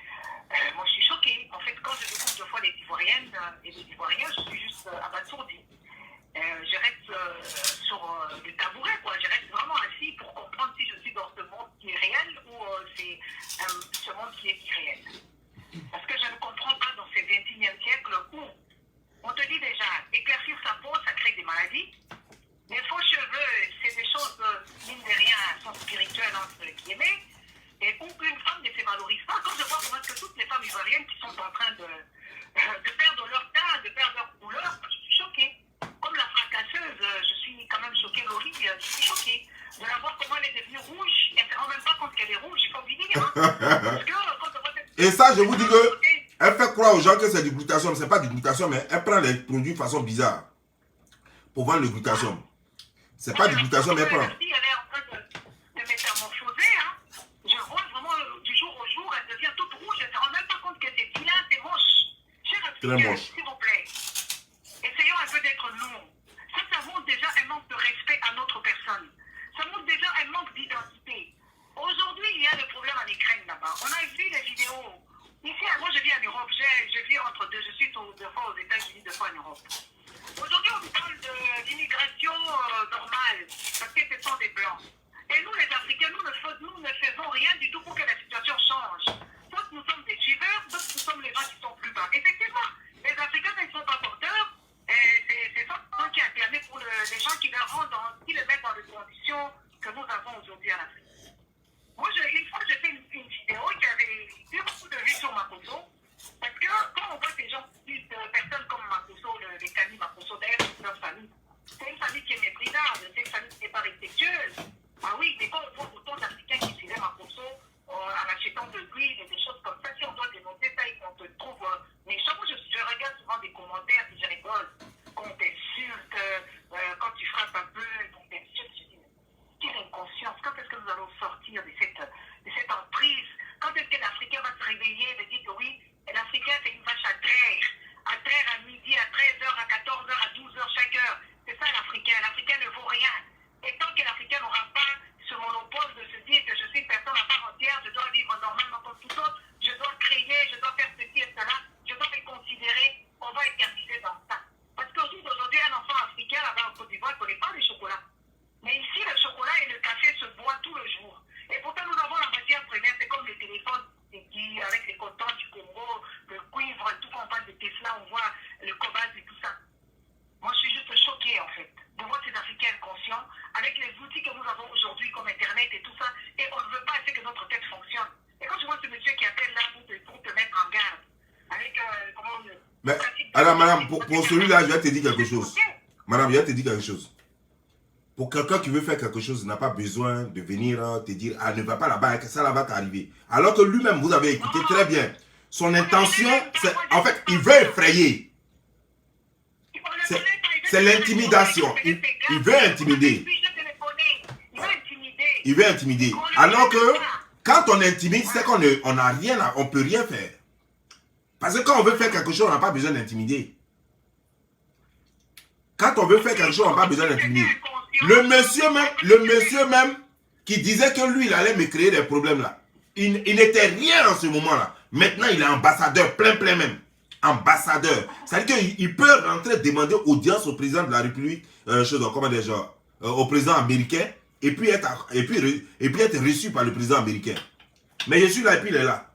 moi, je suis choquée. En fait, quand je découvre deux fois les Ivoiriennes et les Ivoiriens, je suis juste abasourdie. Je reste sur le tabouret, quoi. Je reste vraiment assis pour comprendre si je suis dans ce monde qui est réel ou c'est ce monde qui est irréel. Parce que je ne comprends pas dans ce 21e siècle où on te dit déjà, éclaircir sa peau, ça crée des maladies. Les faux cheveux, c'est des choses, mine de rien, sont spirituelles, entre guillemets. Et où une femme ne se valorise pas. Quand je vois comment est-ce que toutes les femmes ivoiriennes qui sont en train de perdre leur teint, de perdre leur couleur, je suis choquée. Comme la fracasseuse, je suis quand même choquée, Laurie, je suis choquée. De la voir comment elle est devenue rouge. Elle ne se rend même pas compte qu'elle est rouge, il faut lui dire. Hein. Parce que quand on voit cette... Et ça, je vous dis que elle fait croire aux gens que c'est du glutathium. Ce n'est pas du glutathium, mais elle prend les produits de façon bizarre pour vendre le glutathium. C'est pas du glutathium, mais elle prend. Elle est en train de métamorphoser. Hein. Je vois vraiment du jour au jour, elle devient toute rouge. Elle ne se rend même pas compte que c'est vilain, c'est moche. Chers Africains, s'il vous plaît, essayons un peu d'être nous. Ça montre déjà un manque de respect à notre personne. Ça montre déjà un manque d'identité. Aujourd'hui, il y a le problème en Ukraine là-bas. On a vu les vidéos. Ici, moi je vis en Europe. Je vis entre deux. Je suis deux fois aux États-Unis, deux fois en Europe. Aujourd'hui, on parle d'immigration normale, parce que ce sont des Blancs. Et nous, les Africains, nous ne faisons rien du tout pour que la situation change. Soit nous sommes des suiveurs, soit nous sommes les gens qui sont plus bas. Effectivement, les Africains ne sont pas porteurs. C'est ça qui est acclamé pour les gens qui les mettent dans les conditions que nous avons aujourd'hui en Afrique. Moi, une fois, j'ai fait une vidéo qui avait eu beaucoup de vues sur Makosso. Parce que quand on voit ces gens, personnes comme Makosso, les Kani Makosso, d'ailleurs, c'est leur famille. C'est une famille qui est méprisable, c'est une famille qui n'est pas respectueuse. Ah oui, mais quand on voit autant d'Africains qui suivaient Makosso en achetant de l'huile et des choses comme ça, si on doit dénoncer ça et qu'on te trouve méchant, moi je regarde souvent des commentaires et je rigole. Quand on t'insulte, quand tu frappes un peu, on t'insulte, je dis, quelle inconscience, quand est-ce que nous allons pour celui-là, je vais te dire quelque chose. Madame, je vais te dire quelque chose. Pour quelqu'un qui veut faire quelque chose, il n'a pas besoin de venir te dire, ah, ne va pas là-bas, que ça là va t'arriver. Alors que lui-même, vous avez écouté très bien. Son intention, c'est, en fait, il veut effrayer. C'est l'intimidation. Il veut intimider. Il veut intimider. Alors que, quand on intimide, c'est qu'on n'a rien, on peut rien faire. Parce que quand on veut faire quelque chose, on n'a pas besoin d'intimider. Quand on veut faire quelque chose, on n'a pas besoin d'intimider. Le monsieur même, qui disait que lui, il allait me créer des problèmes là. Il n'était rien en ce moment-là. Maintenant, il est ambassadeur, plein même. Ambassadeur. C'est-à-dire qu'il peut rentrer demander audience au président de la République, au président américain, et puis être reçu par le président américain. Mais je suis là et puis il est là.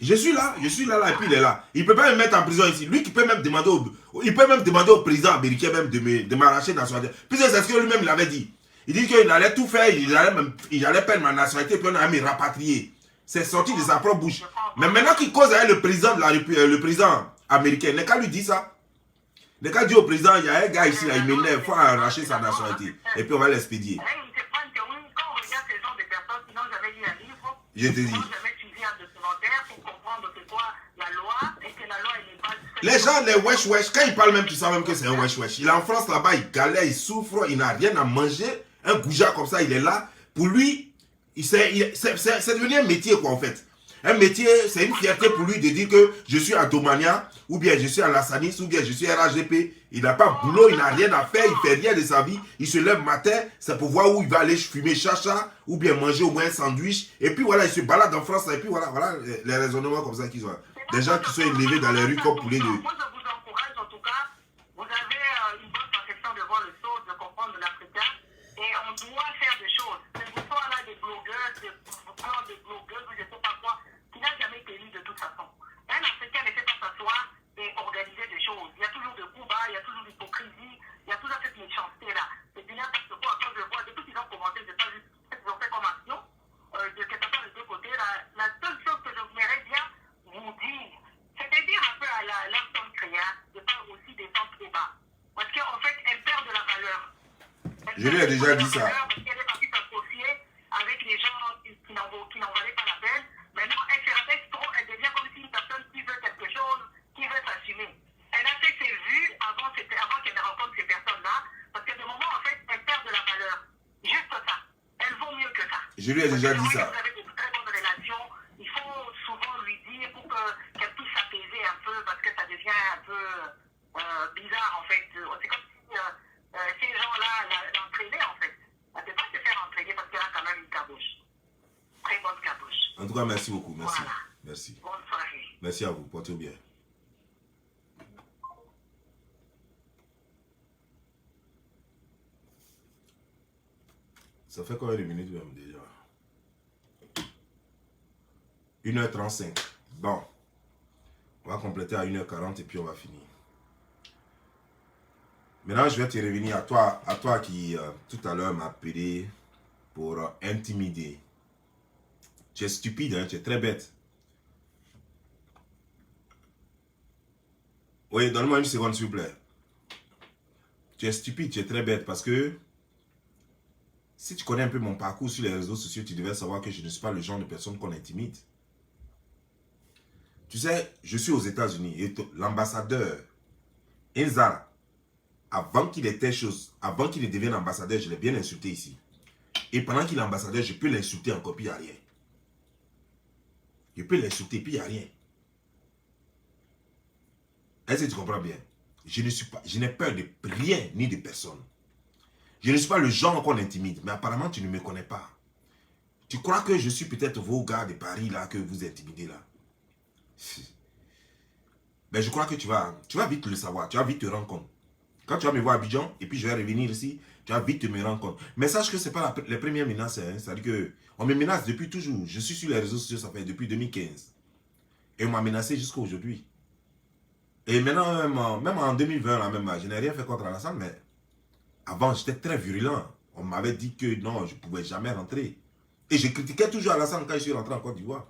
Je suis là et puis il est là. Il ne peut pas me mettre en prison ici. Lui qui peut même demander au président américain même de m'arracher la nationalité. Puisque c'est ce que lui-même l'avait dit. Il dit qu'il allait tout faire, il allait perdre ma nationalité, puis on allait me rapatrier. C'est sorti de sa propre bouche. Mais maintenant qu'il cause avec le président américain, il n'a qu'à lui dire ça. Il n'a qu'à dire au président, il y a un gars ici, là, il m'énerve, il faut arracher sa nationalité. Et puis on va l'expédier. Je te dis. Les gens, les wesh, quand ils parlent même, tu sais même que c'est un wesh. Il est en France là-bas, il galère, il souffre, il n'a rien à manger. Un goujat comme ça, il est là. Pour lui, c'est devenu un métier quoi en fait. Un métier, c'est une fierté pour lui de dire que je suis à Domania, ou bien je suis à Lassanis, ou bien je suis à RHDP. Il n'a pas de boulot, il n'a rien à faire, il fait rien de sa vie. Il se lève matin, c'est pour voir où il va aller fumer chacha, ou bien manger au moins un sandwich. Et puis voilà, il se balade en France, et puis voilà les raisonnements comme ça qu'ils ont. Des gens qui sont élevés dans les rues comme poulets de... Moi, je vous encourage, en tout cas, vous avez une bonne perception de voir le saut, de comprendre de l'Africain, et on doit faire des choses. C'est pour ça, là, des blogueurs, des blogueuses, je ne sais pas quoi, qui n'a jamais été élu de toute façon. Un Africain ne sait pas s'asseoir et organiser des choses. Il y a toujours de coups bas, il y a toujours l'hypocrisie, il y a toujours cette méchanceté-là. C'est du n'importe quoi, quand je vois, depuis qu'ils ont commencé, je n'ai pas vu ce qu'ils ont fait comme action, de quelque part des deux côtés, la seule chose que je voudrais bien vous dire, c'est-à-dire un peu à l'ensemble créa, de pas aussi descendre trop bas. Parce qu'en fait, elle perd de la valeur. Je lui ai déjà dit ça. Parce qu'elle est partie s'associer avec les gens qui n'en valaient pas la peine. Maintenant, elle se rabaisse trop, elle devient comme si une personne qui veut quelque chose, qui veut s'assumer. Elle a fait ses vues avant qu'elle ne rencontre ces personnes-là, parce que de moment, en fait, elle perd de la valeur. Juste ça. Elle vaut mieux que ça. Je lui ai déjà dit ça. Vous avez de très bonnes relations. Il faut souvent lui dire pour qu'elle puisse s'apaiser un peu, parce que ça devient un peu bizarre, en fait. C'est comme si ces gens-là l'entraînaient, en fait. Elle ne peut pas se faire entraîner parce qu'elle a quand même une caboche. Très bonne caboche. En tout cas, merci beaucoup. Merci. Voilà. Merci. Bonne soirée. Merci à vous. Portez-vous bien. Ça fait combien de minutes même déjà? 1h35. Bon. On va compléter à 1h40 et puis on va finir. Maintenant, je vais te revenir à toi qui tout à l'heure m'a appelé pour intimider. Tu es stupide, hein? Tu es très bête. Oui, donne-moi une seconde, s'il vous plaît. Tu es stupide, tu es très bête parce que si tu connais un peu mon parcours sur les réseaux sociaux, tu devais savoir que je ne suis pas le genre de personne qu'on intimide. Tu sais, je suis aux États-Unis et l'ambassadeur Inzara, avant qu'il ne devienne ambassadeur, je l'ai bien insulté ici. Et pendant qu'il est ambassadeur, je peux l'insulter encore, puis il n'y a rien. Je peux l'insulter, puis il n'y a rien. Est-ce que tu comprends bien? Je n'ai peur de rien ni de personne. Je ne suis pas le genre qu'on intimide, mais apparemment tu ne me connais pas. Tu crois que je suis peut-être vos gars de Paris là, que vous intimidez là? Mais je crois que tu vas vite le savoir, tu vas vite te rendre compte. Quand tu vas me voir à Abidjan, et puis je vais revenir ici, tu vas vite te me rendre compte. Mais sache que ce n'est pas les premières menaces, hein. C'est-à-dire qu'on me menace depuis toujours. Je suis sur les réseaux sociaux, ça fait depuis 2015. Et on m'a menacé jusqu'à aujourd'hui. Et maintenant, même en 2020, là, même, je n'ai rien fait contre Alassane, mais avant, j'étais très virulent. On m'avait dit que non, je ne pouvais jamais rentrer. Et je critiquais toujours Alassane quand je suis rentré en Côte d'Ivoire.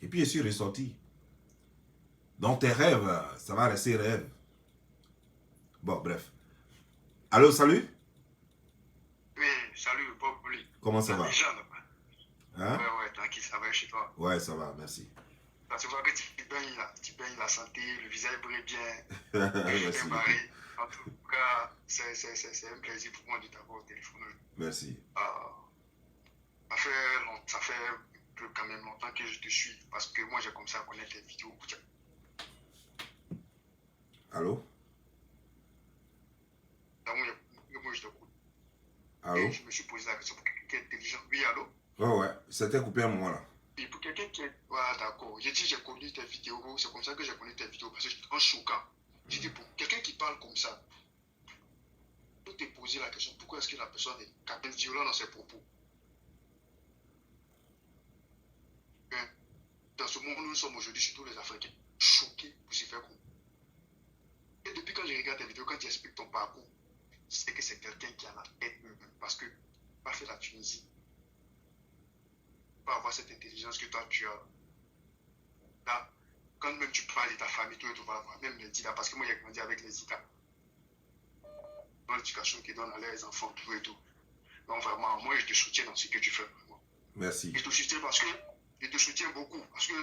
Et puis, je suis ressorti. Donc tes rêves, ça va rester rêve. Bon, bref. Allô, salut? Oui, salut, Bob. Comment ça va? Hein? Ouais, tranquille, ça va chez toi? Ouais, ça va, merci. Là, tu vois que tu baignes là, tu baignes la santé, le visage brille bien, merci. barré. En tout cas, c'est un plaisir pour moi de t'avoir au téléphone. Merci. Ça fait quand même longtemps que je te suis, parce que moi j'ai commencé à connaître tes vidéos. Allô? Moi je t'écoute. Allô? Et je me suis posé la question pour quelqu'un qui est intelligent. Oui, allô? Ouais, c'était coupé un moment là. Et pour quelqu'un qui est... Voilà, d'accord. J'ai dit j'ai connu tes vidéos, c'est comme ça que j'ai connu tes vidéos, parce que en choquant. J'ai dit pour quelqu'un qui parle comme ça, tu te poser la question, pourquoi est-ce que la personne est quand même violente dans ses propos? Dans ce monde où nous sommes aujourd'hui, surtout les Africains, choqués pour se faire comprendre. Et depuis quand je regarde tes vidéos, quand tu expliques ton parcours, c'est que c'est quelqu'un qui a la tête, parce que pas fait la Tunisie, pas avoir cette intelligence que toi tu as. Là, quand même tu parles de ta famille, tu vas voir, même les Dida, parce que moi j'ai grandi avec les Dida. Dans l'éducation qu'ils donnent à leurs enfants, tout et tout. Donc vraiment, moi je te soutiens dans ce que tu fais. Vraiment. Merci. Je te soutiens parce que je te soutiens beaucoup. Parce que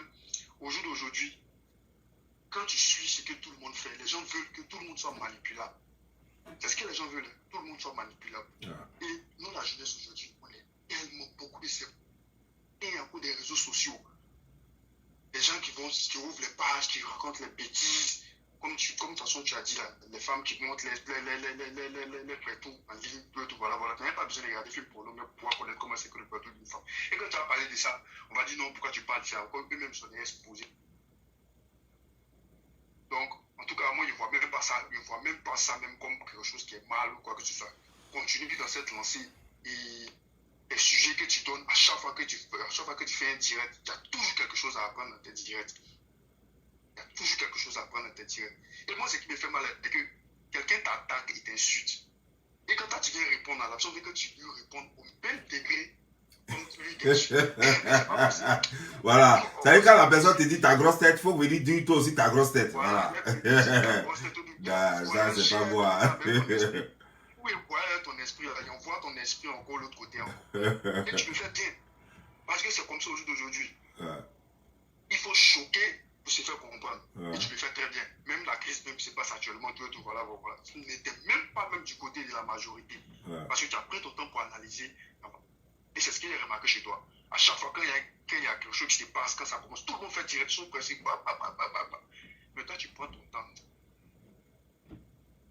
au jour d'aujourd'hui, quand tu suis ce que tout le monde fait, les gens veulent que tout le monde soit manipulable. C'est ce que les gens veulent, tout le monde soit manipulable. Et nous, la jeunesse aujourd'hui, on est tellement beaucoup de ces... Et il y a beaucoup des réseaux sociaux. Les gens qui ouvrent les pages, qui racontent les bêtises. Comme de toute façon tu as dit là, les femmes qui montrent les prétous en ligne, tout, voilà. Tu n'as pas besoin de regarder film pour nous, mais pour pouvoir connaître comment c'est que le prétaux d'une femme. Et quand tu as parlé de ça, on va dire non, pourquoi tu parles de ça? Encore eux-mêmes sont exposés. Donc, en tout cas, moi, je ne vois même pas ça, même comme quelque chose qui est mal ou quoi que ce soit. Continue dans cette lancée et les sujets que tu donnes à chaque fois que tu fais un direct, il y a toujours quelque chose à apprendre dans tes directs. Il y a toujours quelque chose à apprendre dans tes directs. Et moi, ce qui me fait mal, c'est que quelqu'un t'attaque et t'insulte. Et quand toi, tu viens répondre à l'absence, que tu lui réponds au même degré comme lui t'insulte. Voilà. Ça veut dire quand la personne te dit ta grosse tête, il faut venir dire toi aussi ta grosse tête. Voilà. Ça, c'est pas moi. Oui, voilà ton esprit, et on voit ton esprit encore l'autre côté. Et tu le fais bien. Parce que c'est comme ça au jour d'aujourd'hui. Il faut choquer pour se faire comprendre. Et tu le fais très bien. Même la crise même qui se passe actuellement, tout, voilà. Tu n'étais même pas du côté de la majorité. Parce que tu as pris ton temps pour analyser. Et c'est ce qu'il a remarqué chez toi. À chaque fois qu'il y a quelque chose qui se passe, quand ça commence, tout le monde fait direction principe. Mais toi, tu prends ton temps.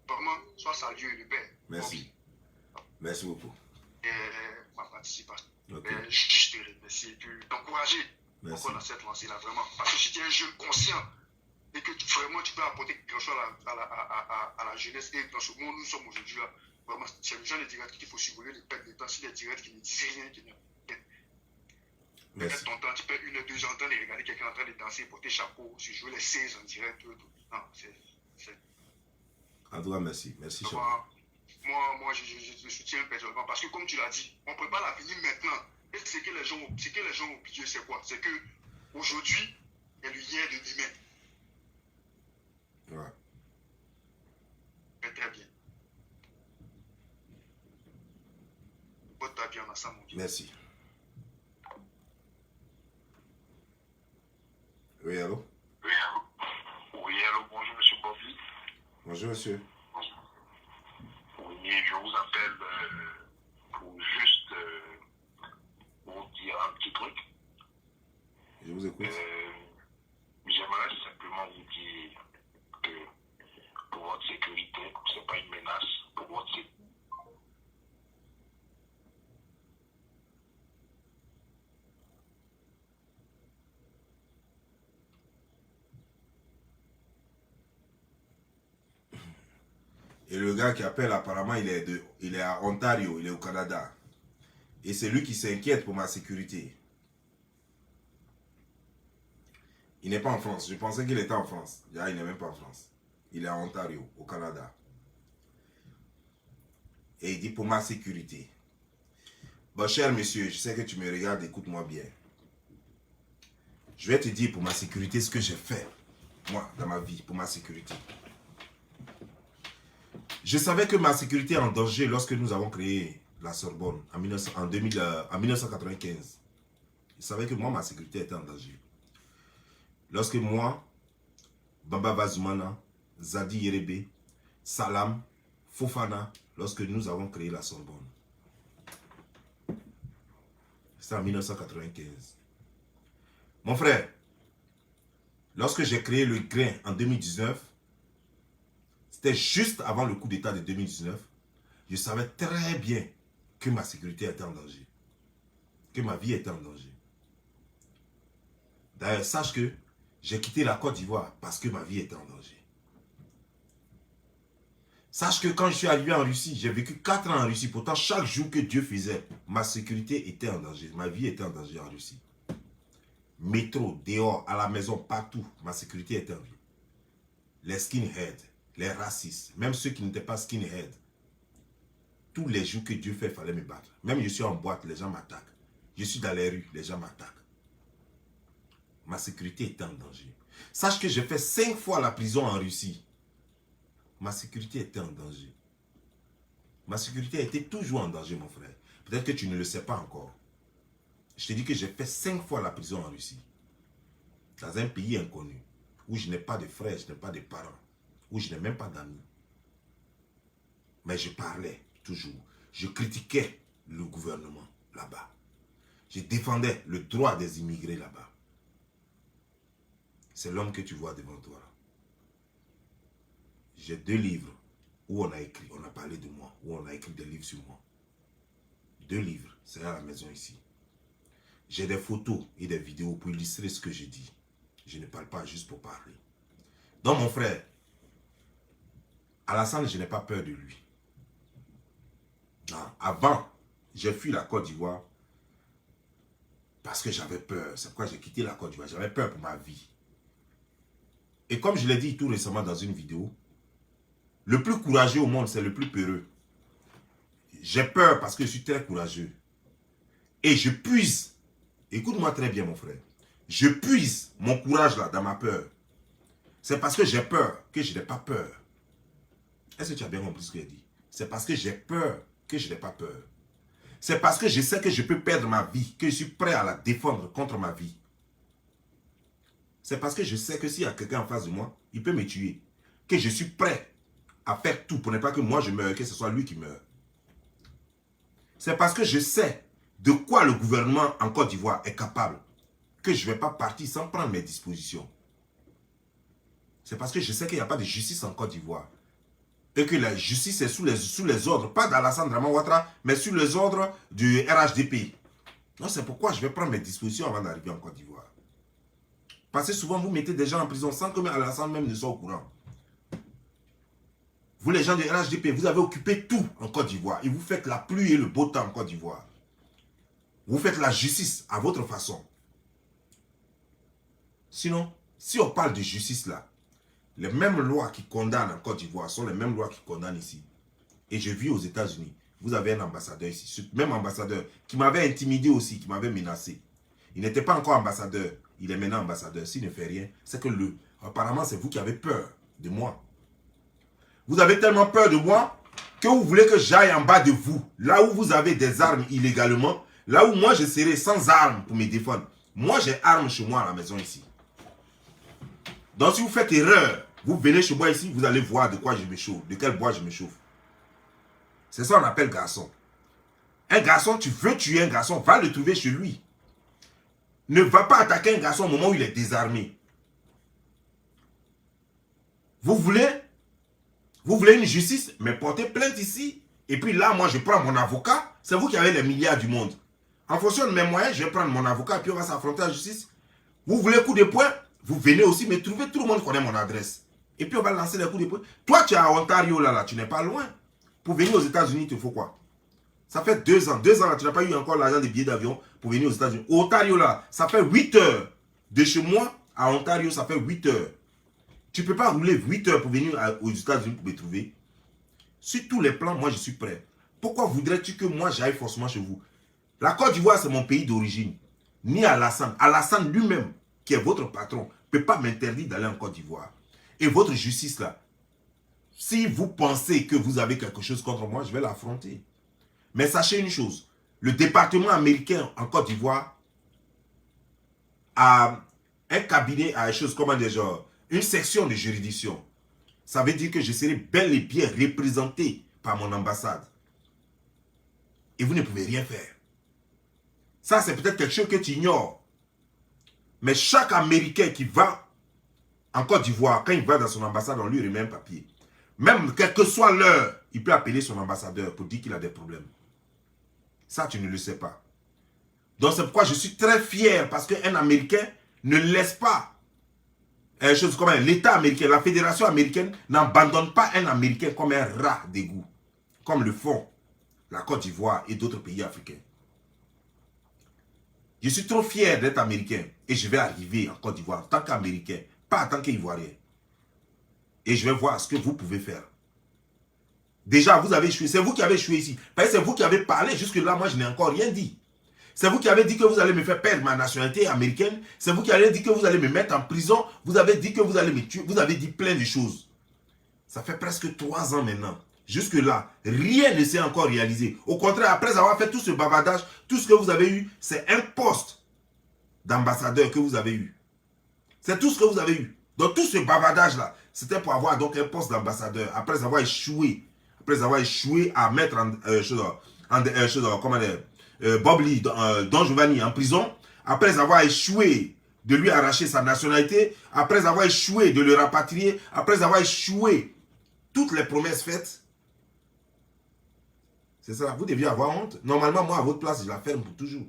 Vraiment, sois salué le père. Merci. Merci beaucoup. Ma participation. Okay. Je te remercie de t'encourager encore dans cette lancée-là, vraiment. Parce que si tu es un jeune conscient et que vraiment tu peux apporter quelque chose à la jeunesse et dans ce monde où nous sommes aujourd'hui, là, vraiment, c'est le genre de direct qu'il faut survoler les perdre de temps. Si les directs qui ne disent rien, qui ne peut-être ton temps, tu perds 1 ou 2 ans en train de regarder quelqu'un en train de danser, porter chapeau, se jouer les 16 en direct, tout. Non, c'est... En tout cas, merci. Merci, cher. Moi, je te soutiens personnellement parce que, comme tu l'as dit, on prépare l'avenir maintenant. Et ce que les gens ont oublié, c'est quoi? C'est que aujourd'hui, il y a le lien de l'humain. Ouais. Mais très bien. Votre avis en ensemble. Merci. Oui, allô? Oui, allô, bonjour, monsieur Bobby. Bonjour, monsieur. Oui, je vous appelle pour juste vous dire un petit truc. Je vous écoute. J'aimerais simplement vous dire que pour votre sécurité, ce n'est pas une menace, pour votre sécurité. Et le gars qui appelle, apparemment, il est à Ontario, il est au Canada. Et c'est lui qui s'inquiète pour ma sécurité. Il n'est pas en France. Je pensais qu'il était en France. Là, il n'est même pas en France. Il est à Ontario, au Canada. Et il dit pour ma sécurité. Bon, cher monsieur, je sais que tu me regardes, écoute-moi bien. Je vais te dire pour ma sécurité ce que j'ai fait. moi, dans ma vie, pour ma sécurité. Je savais que ma sécurité est en danger lorsque nous avons créé la Sorbonne en 1995. Je savais que moi, ma sécurité était en danger. Lorsque moi, Baba Bazoumana, Zadi Yerebe, Salam, Fofana, lorsque nous avons créé la Sorbonne. C'était en 1995. Mon frère, lorsque j'ai créé le grain en 2019, c'était juste avant le coup d'État de 2019, je savais très bien que ma sécurité était en danger, que ma vie était en danger. D'ailleurs, sache que j'ai quitté la Côte d'Ivoire parce que ma vie était en danger. Sache que quand je suis arrivé en Russie, j'ai vécu 4 ans en Russie. Pourtant, chaque jour que Dieu faisait, ma sécurité était en danger. Ma vie était en danger en Russie. Métro, dehors, à la maison, partout, ma sécurité était en vie. Les skinheads, les racistes, même ceux qui n'étaient pas skinheads, tous les jours que Dieu fait, il fallait me battre. Même je suis en boîte, les gens m'attaquent. Je suis dans les rues, les gens m'attaquent. Ma sécurité était en danger. Sache que j'ai fait 5 fois la prison en Russie. Ma sécurité était en danger. Ma sécurité était toujours en danger, mon frère. Peut-être que tu ne le sais pas encore. Je te dis que j'ai fait 5 fois la prison en Russie. Dans un pays inconnu. Où je n'ai pas de frères, je n'ai pas de parents. Où je n'ai même pas d'amis. Mais je parlais toujours. Je critiquais le gouvernement là-bas. Je défendais le droit des immigrés là-bas. C'est l'homme que tu vois devant toi. J'ai 2 livres où on a écrit, on a parlé de moi, où on a écrit des livres sur moi. 2 livres, c'est à la maison ici. J'ai des photos et des vidéos pour illustrer ce que je dis. Je ne parle pas juste pour parler. Donc mon frère, Alassane, je n'ai pas peur de lui. Non, avant, j'ai fui la Côte d'Ivoire parce que j'avais peur. C'est pourquoi j'ai quitté la Côte d'Ivoire. J'avais peur pour ma vie. Et comme je l'ai dit tout récemment dans une vidéo, le plus courageux au monde, c'est le plus peureux. J'ai peur parce que je suis très courageux. Et je puise, écoute-moi très bien mon frère, je puise mon courage là dans ma peur. C'est parce que j'ai peur que je n'ai pas peur. Est-ce que tu as bien compris ce que j'ai dit? C'est parce que j'ai peur que je n'ai pas peur. C'est parce que je sais que je peux perdre ma vie, que je suis prêt à la défendre contre ma vie. C'est parce que je sais que s'il y a quelqu'un en face de moi, il peut me tuer. Que je suis prêt à faire tout pour ne pas que moi je meure, que ce soit lui qui meure. C'est parce que je sais de quoi le gouvernement en Côte d'Ivoire est capable, que je ne vais pas partir sans prendre mes dispositions. C'est parce que je sais qu'il n'y a pas de justice en Côte d'Ivoire. Et que la justice est sous les ordres, pas d'Alassane Draman Ouattara, mais sous les ordres du RHDP. Donc c'est pourquoi je vais prendre mes dispositions avant d'arriver en Côte d'Ivoire. Parce que souvent vous mettez des gens en prison sans que Alassane même ne soit au courant. Vous les gens du RHDP, vous avez occupé tout en Côte d'Ivoire. Et vous faites la pluie et le beau temps en Côte d'Ivoire. Vous faites la justice à votre façon. Sinon, si on parle de justice là, les mêmes lois qui condamnent en Côte d'Ivoire sont les mêmes lois qui condamnent ici. Et je vis aux États-Unis. Vous avez un ambassadeur ici. Ce même ambassadeur qui m'avait intimidé aussi, qui m'avait menacé. Il n'était pas encore ambassadeur. Il est maintenant ambassadeur. S'il ne fait rien, c'est que apparemment c'est vous qui avez peur de moi. Vous avez tellement peur de moi que vous voulez que j'aille en bas de vous. Là où vous avez des armes illégalement. Là où moi je serai sans armes pour me défendre. Moi j'ai armes chez moi à la maison ici. Donc si vous faites erreur, vous venez chez moi ici, vous allez voir de quoi je me chauffe. De quel bois je me chauffe. C'est ça qu'on appelle garçon. Un garçon, tu veux tuer un garçon, va le trouver chez lui. Ne va pas attaquer un garçon au moment où il est désarmé. Vous voulez une justice, mais portez plainte ici. Et puis là, moi, je prends mon avocat. C'est vous qui avez les milliards du monde. En fonction de mes moyens, je vais prendre mon avocat et puis on va s'affronter à la justice. Vous voulez coup de poing? Vous venez aussi me trouver. Tout le monde connaît mon adresse. Et puis on va lancer les coups de poing. Toi, tu es à Ontario, là, tu n'es pas loin. Pour venir aux États-Unis, il te faut quoi? Ça fait 2 ans. 2 ans, là, tu n'as pas eu encore l'argent des billets d'avion pour venir aux États-Unis. Ontario, là, ça fait 8 heures. De chez moi à Ontario, ça fait 8 heures. Tu ne peux pas rouler 8 heures pour venir aux États-Unis pour me trouver. Sur tous les plans, moi, je suis prêt. Pourquoi voudrais-tu que moi, j'aille forcément chez vous? La Côte d'Ivoire, c'est mon pays d'origine. Ni Alassane. Alassane lui-même, qui est votre patron, peut pas m'interdire d'aller en Côte d'Ivoire. Et votre justice là, si vous pensez que vous avez quelque chose contre moi, je vais l'affronter. Mais sachez une chose, le département américain en Côte d'Ivoire a un cabinet, a une section de juridiction. Ça veut dire que je serai bel et bien représenté par mon ambassade. Et vous ne pouvez rien faire. Ça, c'est peut-être quelque chose que tu ignores. Mais chaque Américain qui va en Côte d'Ivoire, quand il va dans son ambassade, on lui remet un papier. Même quelle que soit l'heure, il peut appeler son ambassadeur pour dire qu'il a des problèmes. Ça, tu ne le sais pas. Donc, c'est pourquoi je suis très fier parce qu'un Américain ne laisse pas chose comme l'État américain, la fédération américaine n'abandonne pas un Américain comme un rat d'égout, comme le font la Côte d'Ivoire et d'autres pays africains. Je suis trop fier d'être Américain et je vais arriver en Côte d'Ivoire en tant qu'Américain, pas en tant qu'Ivoirien. Et je vais voir ce que vous pouvez faire. Déjà, vous avez échoué. C'est vous qui avez échoué ici. C'est vous qui avez parlé. Jusque-là, moi, je n'ai encore rien dit. C'est vous qui avez dit que vous allez me faire perdre ma nationalité américaine. C'est vous qui avez dit que vous allez me mettre en prison. Vous avez dit que vous allez me tuer. Vous avez dit plein de choses. Ça fait presque 3 ans maintenant. Jusque-là, rien ne s'est encore réalisé. Au contraire, après avoir fait tout ce bavardage, tout ce que vous avez eu, c'est un poste d'ambassadeur que vous avez eu. C'est tout ce que vous avez eu. Donc tout ce bavardage-là, c'était pour avoir donc un poste d'ambassadeur. Après avoir échoué à mettre Bob Lee, Don Giovanni en prison, après avoir échoué de lui arracher sa nationalité, après avoir échoué de le rapatrier, après avoir échoué toutes les promesses faites. C'est ça, vous deviez avoir honte. Normalement, moi, à votre place, je la ferme pour toujours.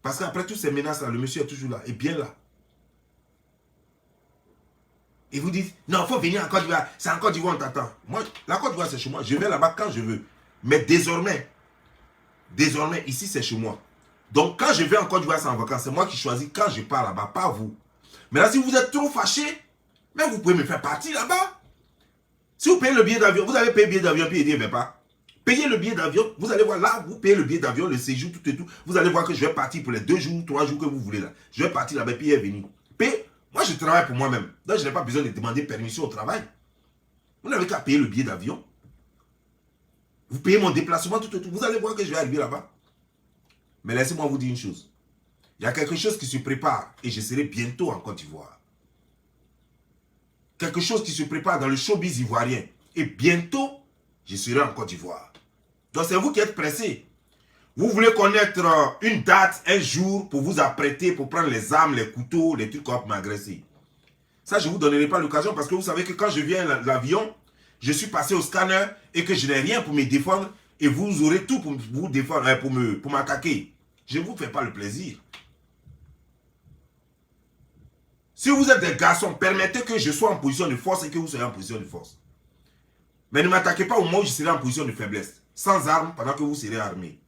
Parce qu'après toutes ces menaces-là, le monsieur est toujours là, et bien là. Et vous dites, non, il faut venir en Côte d'Ivoire, c'est en Côte d'Ivoire, on t'attend. Moi, la Côte d'Ivoire, c'est chez moi, je vais là-bas quand je veux. Mais désormais, ici, c'est chez moi. Donc, quand je vais en Côte d'Ivoire, c'est en vacances, c'est moi qui choisis quand je pars là-bas, pas vous. Mais là, si vous êtes trop fâché, mais vous pouvez me faire partir là-bas. Si vous payez le billet d'avion, vous avez payé le billet d'avion, puis il ne vient pas. Payez le billet d'avion, vous allez voir là, vous payez le billet d'avion, le séjour, tout et tout. Vous allez voir que je vais partir pour les 2 jours, 3 jours que vous voulez là. Je vais partir là-bas, puis il est venu. Payez. Moi, je travaille pour moi-même. Donc, je n'ai pas besoin de demander permission au travail. Vous n'avez qu'à payer le billet d'avion. Vous payez mon déplacement, tout et tout. Vous allez voir que je vais arriver là-bas. Mais laissez-moi vous dire une chose. Il y a quelque chose qui se prépare et je serai bientôt en Côte d'Ivoire. Quelque chose qui se prépare dans le showbiz ivoirien. Et bientôt, je serai en Côte d'Ivoire. Donc c'est vous qui êtes pressés. Vous voulez connaître une date, un jour pour vous apprêter, pour prendre les armes, les couteaux, les trucs pour m'agresser. Ça, je ne vous donnerai pas l'occasion parce que vous savez que quand je viens à l'avion, je suis passé au scanner et que je n'ai rien pour me défendre et vous aurez tout pour vous défendre, pour m'attaquer. Je ne vous fais pas le plaisir. Si vous êtes des garçons, permettez que je sois en position de force et que vous soyez en position de force. Mais ne m'attaquez pas au moment où je serai en position de faiblesse. Sans armes, pendant que vous serez armés.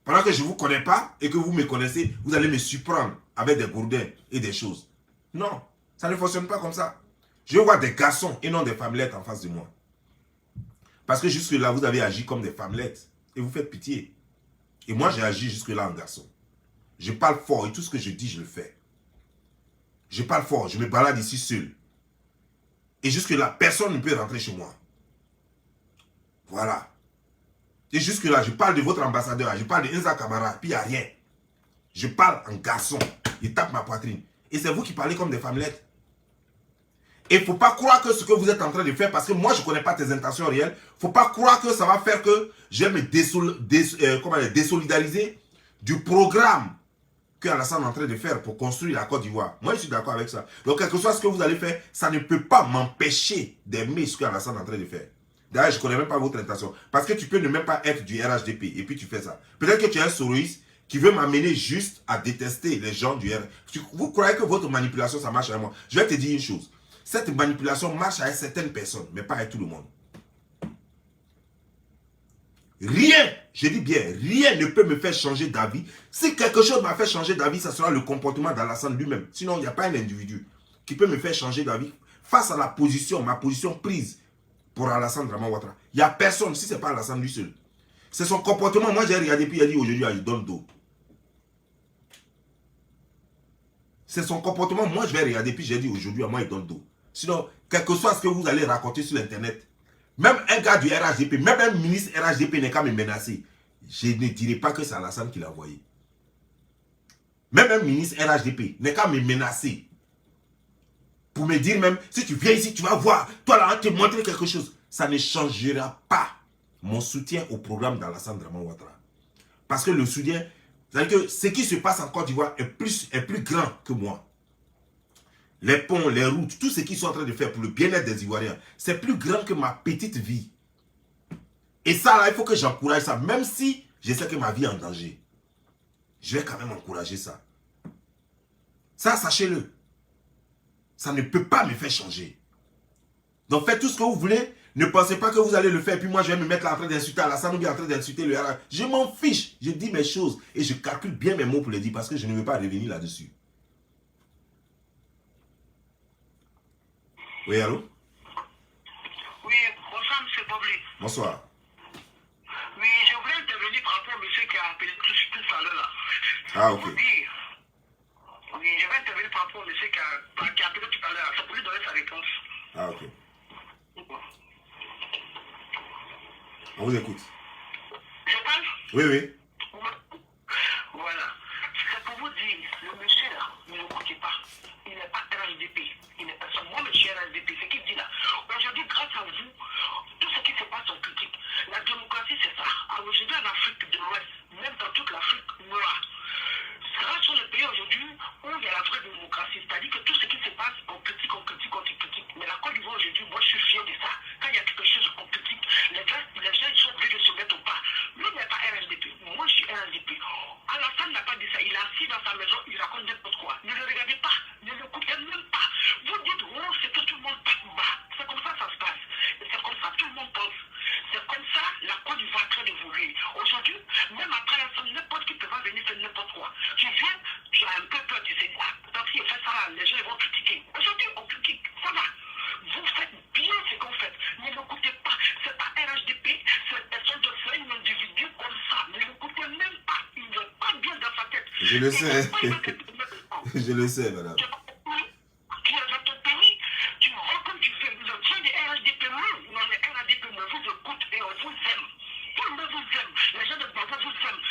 Pendant que je ne vous connais pas et que vous me connaissez, vous allez me surprendre avec des gourdins et des choses. Non, ça ne fonctionne pas comme ça. Je vois des garçons et non des femmelettes en face de moi. Parce que jusque-là, vous avez agi comme des femmelettes. Et vous faites pitié. Et moi, j'ai agi jusque-là en garçon. Je parle fort et tout ce que je dis, je le fais. Je parle fort, je me balade ici seul. Et jusque-là, personne ne peut rentrer chez moi. Voilà. Et jusque-là, je parle de votre ambassadeur, je parle de Inza Kamara, puis il n'y a rien. Je parle en garçon. Il tape ma poitrine. Et c'est vous qui parlez comme des femmelettes. Et il ne faut pas croire que ce que vous êtes en train de faire, parce que moi, je ne connais pas tes intentions réelles, il ne faut pas croire que ça va faire que je vais me désolidariser du programme que Alassane est en train de faire pour construire la Côte d'Ivoire. Moi, je suis d'accord avec ça. Donc, quel que soit ce que vous allez faire, ça ne peut pas m'empêcher d'aimer ce que Alassane est en train de faire. D'ailleurs, je ne connais même pas votre intention. Parce que tu peux ne même pas être du RHDP et puis tu fais ça. Peut-être que tu es un soroïste qui veut m'amener juste à détester les gens du RHDP. Vous croyez que votre manipulation, ça marche avec moi? Je vais te dire une chose. Cette manipulation marche avec certaines personnes, mais pas avec tout le monde. Rien, je dis bien, rien ne peut me faire changer d'avis. Si quelque chose m'a fait changer d'avis, ça sera le comportement d'Alassane lui-même. Sinon, il n'y a pas un individu qui peut me faire changer d'avis face à la position, ma position prise pour Alassane Draman Ouattara. Il n'y a personne, si ce n'est pas Alassane lui seul. C'est son comportement. Moi, j'ai regardé, puis il a dit aujourd'hui, il donne dos. C'est son comportement. Moi, je vais regarder, puis j'ai dit aujourd'hui, à moi, il donne dos. Sinon, quel que soit ce que vous allez raconter sur Internet, même un gars du RHDP, même un ministre RHDP n'est qu'à me menacer. Je ne dirai pas que c'est Alassane qui l'a envoyé. Même un ministre RHDP n'est qu'à me menacer. Pour me dire même, si tu viens ici, tu vas voir, toi là, on te montrer quelque chose. Ça ne changera pas mon soutien au programme d'Alassane Draman Ouattara. Parce que le soutien, c'est-à-dire que ce qui se passe en Côte d'Ivoire est plus grand que moi. Les ponts, les routes, tout ce qu'ils sont en train de faire pour le bien-être des Ivoiriens, c'est plus grand que ma petite vie. Et ça, là, il faut que j'encourage ça, même si je sais que ma vie est en danger. Je vais quand même encourager ça. Ça, sachez-le. Ça ne peut pas me faire changer. Donc, faites tout ce que vous voulez. Ne pensez pas que vous allez le faire. Et puis moi, je vais me mettre là en train d'insulter Alassane ou bien en train d'insulter le RHDP. Je m'en fiche. Je dis mes choses. Et je calcule bien mes mots pour les dire parce que je ne veux pas revenir là-dessus. Oui, allô? Oui, bonsoir, M. Bobli. Bonsoir. Oui, je voulais intervenir par rapport au monsieur qui a appelé tout à l'heure là. Ah, ok. Oui, je vais intervenir par rapport au monsieur qui a appelé tout à l'heure. Ça pour lui donner sa réponse. Ah, ok. On vous écoute. Je parle? Oui, oui. Voilà. C'est pour vous dire, le monsieur là, ne l'écoutez pas. Il n'est pas RHDP. Il n'est pas son moi, monsieur RHDP. Ce qu'il dit là. Aujourd'hui, grâce à vous, tout ce qui se passe en critique. La démocratie, c'est ça. Aujourd'hui, en Afrique de l'Ouest, même dans toute l'Afrique noire, grâce sur le pays aujourd'hui où il y a la vraie démocratie. C'est-à-dire que tout ce qui se passe, on critique, on critique, on critique. Mais la Côte d'Ivoire aujourd'hui, moi, je suis fier de ça. Quand il y a quelque chose qu'on critique, les gens sont obligés de se mettre au pas. Lui, il n'est pas RHDP. Moi, je suis RHDP. Alassane n'a pas dit ça. Il est assis dans sa maison, il raconte n'importe quoi. Ne le regardez pas. Ne l'écoutez même pas. Vous dites, oh, c'est que tout le monde passe bas. C'est comme ça que ça se passe. Et c'est comme ça que tout le monde pense. C'est comme ça la Côte d'Ivoire est en train d'évoluer. Aujourd'hui, même après Alassane, n'importe qui peut pas venir faire n'importe quoi. Tu viens, tu as un peu peur, tu sais quoi. Tant qu'il fait ça, les gens vont critiquer. Aujourd'hui, on critique. Ça va. Vous faites bien ce qu'on fait. Ne l'écoutez pas. C'est pas RHDP, c'est un individu comme ça. Ne l'écoutez même pas. Il ne va pas bien dans sa tête. Je le sais. Je le sais, madame. Tu es dans ton pays, tu vois comme tu fais. Le tien des RHDP, non, les RHDP, on vous écoute et on vous aime. Tout le monde vous aime. Les gens de Baba vous aiment.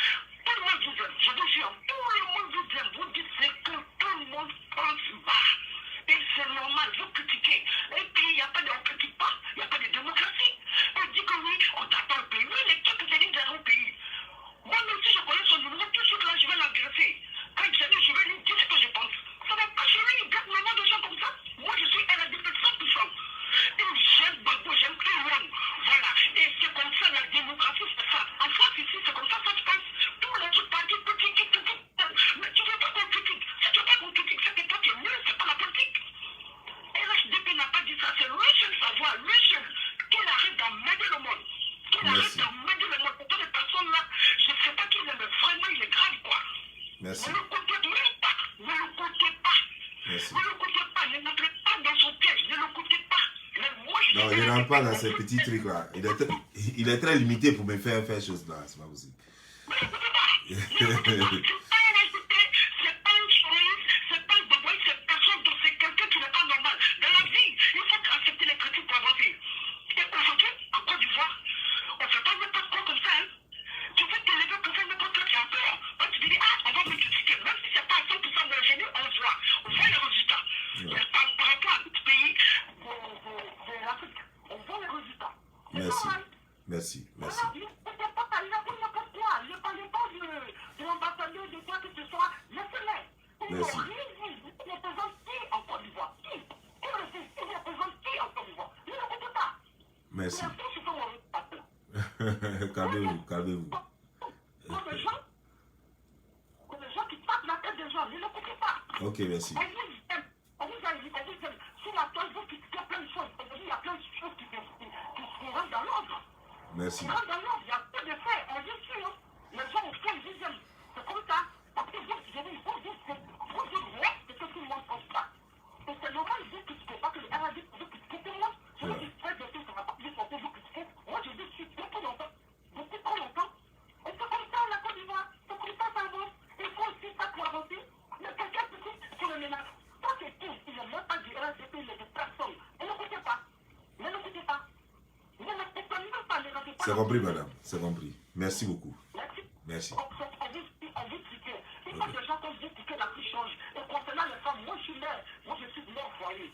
Tout le monde vous aime. Je vous jure, tout le monde vous aime. Vous dites ce que tout le monde pense bas. Et c'est normal, vous critiquez. Et puis, il n'y a pas de, on ne critique pas. Il n'y a pas de démocratie. On dit que oui, on t'attend le pays. Oui, les trucs, c'est dit dans le pays. Moi, même si je connais son numéro, tout de suite là, je vais l'agresser. Quand il s'est dit, je vais lui dire ce que je pense. Ça va pas chez lui, il garde le nom de gens comme ça. Moi, je suis RHDP 100%. Et j'aime Gbagbo, j'aime tout le monde. Voilà. Et c'est comme ça, la démocratie, c'est ça. En France, ici, c'est comme ça se passe. Tous les autres partis critiquent, mais tu ne veux pas qu'on critique. Si tu veux pas qu'on critique, c'est que toi, tu es nul, c'est pas la politique. RHDP n'a pas dit ça, c'est lui seul savoir, lui seul, qu'il arrête d'emmerder le monde. Qu'il arrête d'emmerder le monde. Pour les personnes là, je ne sais pas qui est, mais vraiment, il est grave, quoi. Merci. Ne l'écoutez même pas. Ne l'écoutez pas. Merci. Ne l'écoutez pas. Ne n'entrez pas dans son piège. Ne l'écoutez pas. Mais moi, je Non, il ne rentre pas dans ces petits trucs-là. Il est très limité pour me faire chose là. C'est pas possible. Ne l'écoutez pas. Ne l'écoutez pas. C'est pas un RHDP, c'est pas une souris, c'est pas un Gbagbo, c'est personne d'autre, c'est quelqu'un qui n'est pas normal. Dans la vie, il faut accepter les critiques pour avancer. Et aujourd'hui, en Côte d'Ivoire, on ne fait pas n'importe quoi comme ça. Hein. Tu veux te lever pour faire n'importe quoi, tu as peur. Quand tu dis, ah, on va me critiquer, même si ce n'est pas à 100% de l'ingénieur, on voit les résultats. Ouais. Mais par rapport à d'autres pays de l'Afrique, on voit les résultats. Merci. Merci. Merci. Voilà, il ne pas parler n'importe quoi. Ne parlez pas de l'ambassadeur, de quoi que ce soit. Laissez-les. Ils Merci. n'ont rien dit. Ils représentent qui en Côte d'Ivoire? Qui? Ils représentent qui en Côte d'Ivoire? Ne l'écoutez pas. Merci. Mais après, je peux m'en Calmez-vous, calmez-vous. Pour les gens qui tapent la tête des gens, ne l'écoutez pas. Ok, merci. On vous aime. On vous aime. Sur la toile, vous critiquez plein de choses. Aujourd'hui, il y a plein de choses qui rentrent dans l'ordre. Merci. Qui rentrent dans l'ordre. Il y a peu de faits. On dit sûr. Les gens ont fait le deuxième. C'est comme ça. Parce que vous dites, ouais, c'est que tout le monde pense pas. Et c'est normal, vous critiquez pas que le RAD, vous critiquez tout le monde. Je vous dis, très bientôt, ça va pas plus longtemps, vous critiquez. Moi, je dis, beaucoup longtemps. Beaucoup trop longtemps. Et c'est comme ça, la Côte d'Ivoire. C'est comme ça, ça avance. Il faut aussi ça pour avancer. Mais quelqu'un peut dire, sur le ménage. C'est compris, madame. C'est compris. Merci beaucoup. Merci. Merci. On veut ticket. Il faut que les gens quand je dis ticket, la vie change. Et concernant les femmes, moi je suis mère. Moi je suis mère au foyer.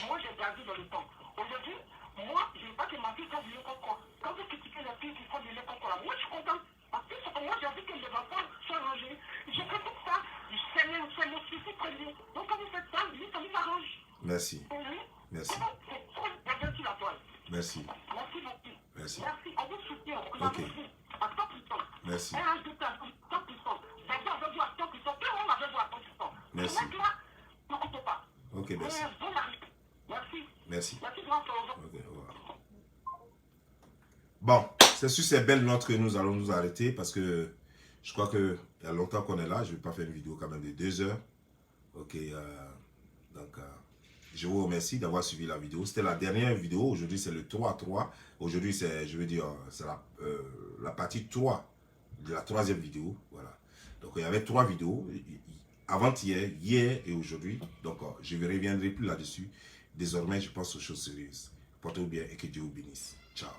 Moi j'ai grandi dans le temps. Aujourd'hui, moi, je ne veux pas que ma fille fasse du lait coco. Quand vous critiquez les filles qui font du lait coco, là, moi je suis content. Parce que moi j'ai envie que les enfants soient rangés. Je fais tout ça. C'est mon souci premier. Donc quand vous faites ça, ça nous arrange. Merci. Merci. Merci. Merci beaucoup. Merci. Merci. On vous soutient. Ok. À 100%. Merci. Un âge de temps, 100%. D'abord, on veut voir 100%. Tout le monde avait voir 100%. Merci. Ce mec-là, ne compte pas. Ok, merci. Bon mari. Merci. Merci. Merci, grand frère. Ok, au revoir. Bon, c'est sur ces belles notes que nous allons nous arrêter parce que je crois qu'il y a longtemps qu'on est là. Je ne vais pas faire une vidéo quand même de 2 heures. Ok, donc je vous remercie d'avoir suivi la vidéo. C'était la dernière vidéo. Aujourd'hui, c'est le 3-3. Aujourd'hui, c'est, je veux dire, c'est la partie 3 de la 3e vidéo. Voilà. Donc, il y avait 3 vidéos. Avant-hier, hier et aujourd'hui. Donc, je ne reviendrai plus là-dessus. Désormais, je pense aux choses sérieuses. Portez-vous bien et que Dieu vous bénisse. Ciao.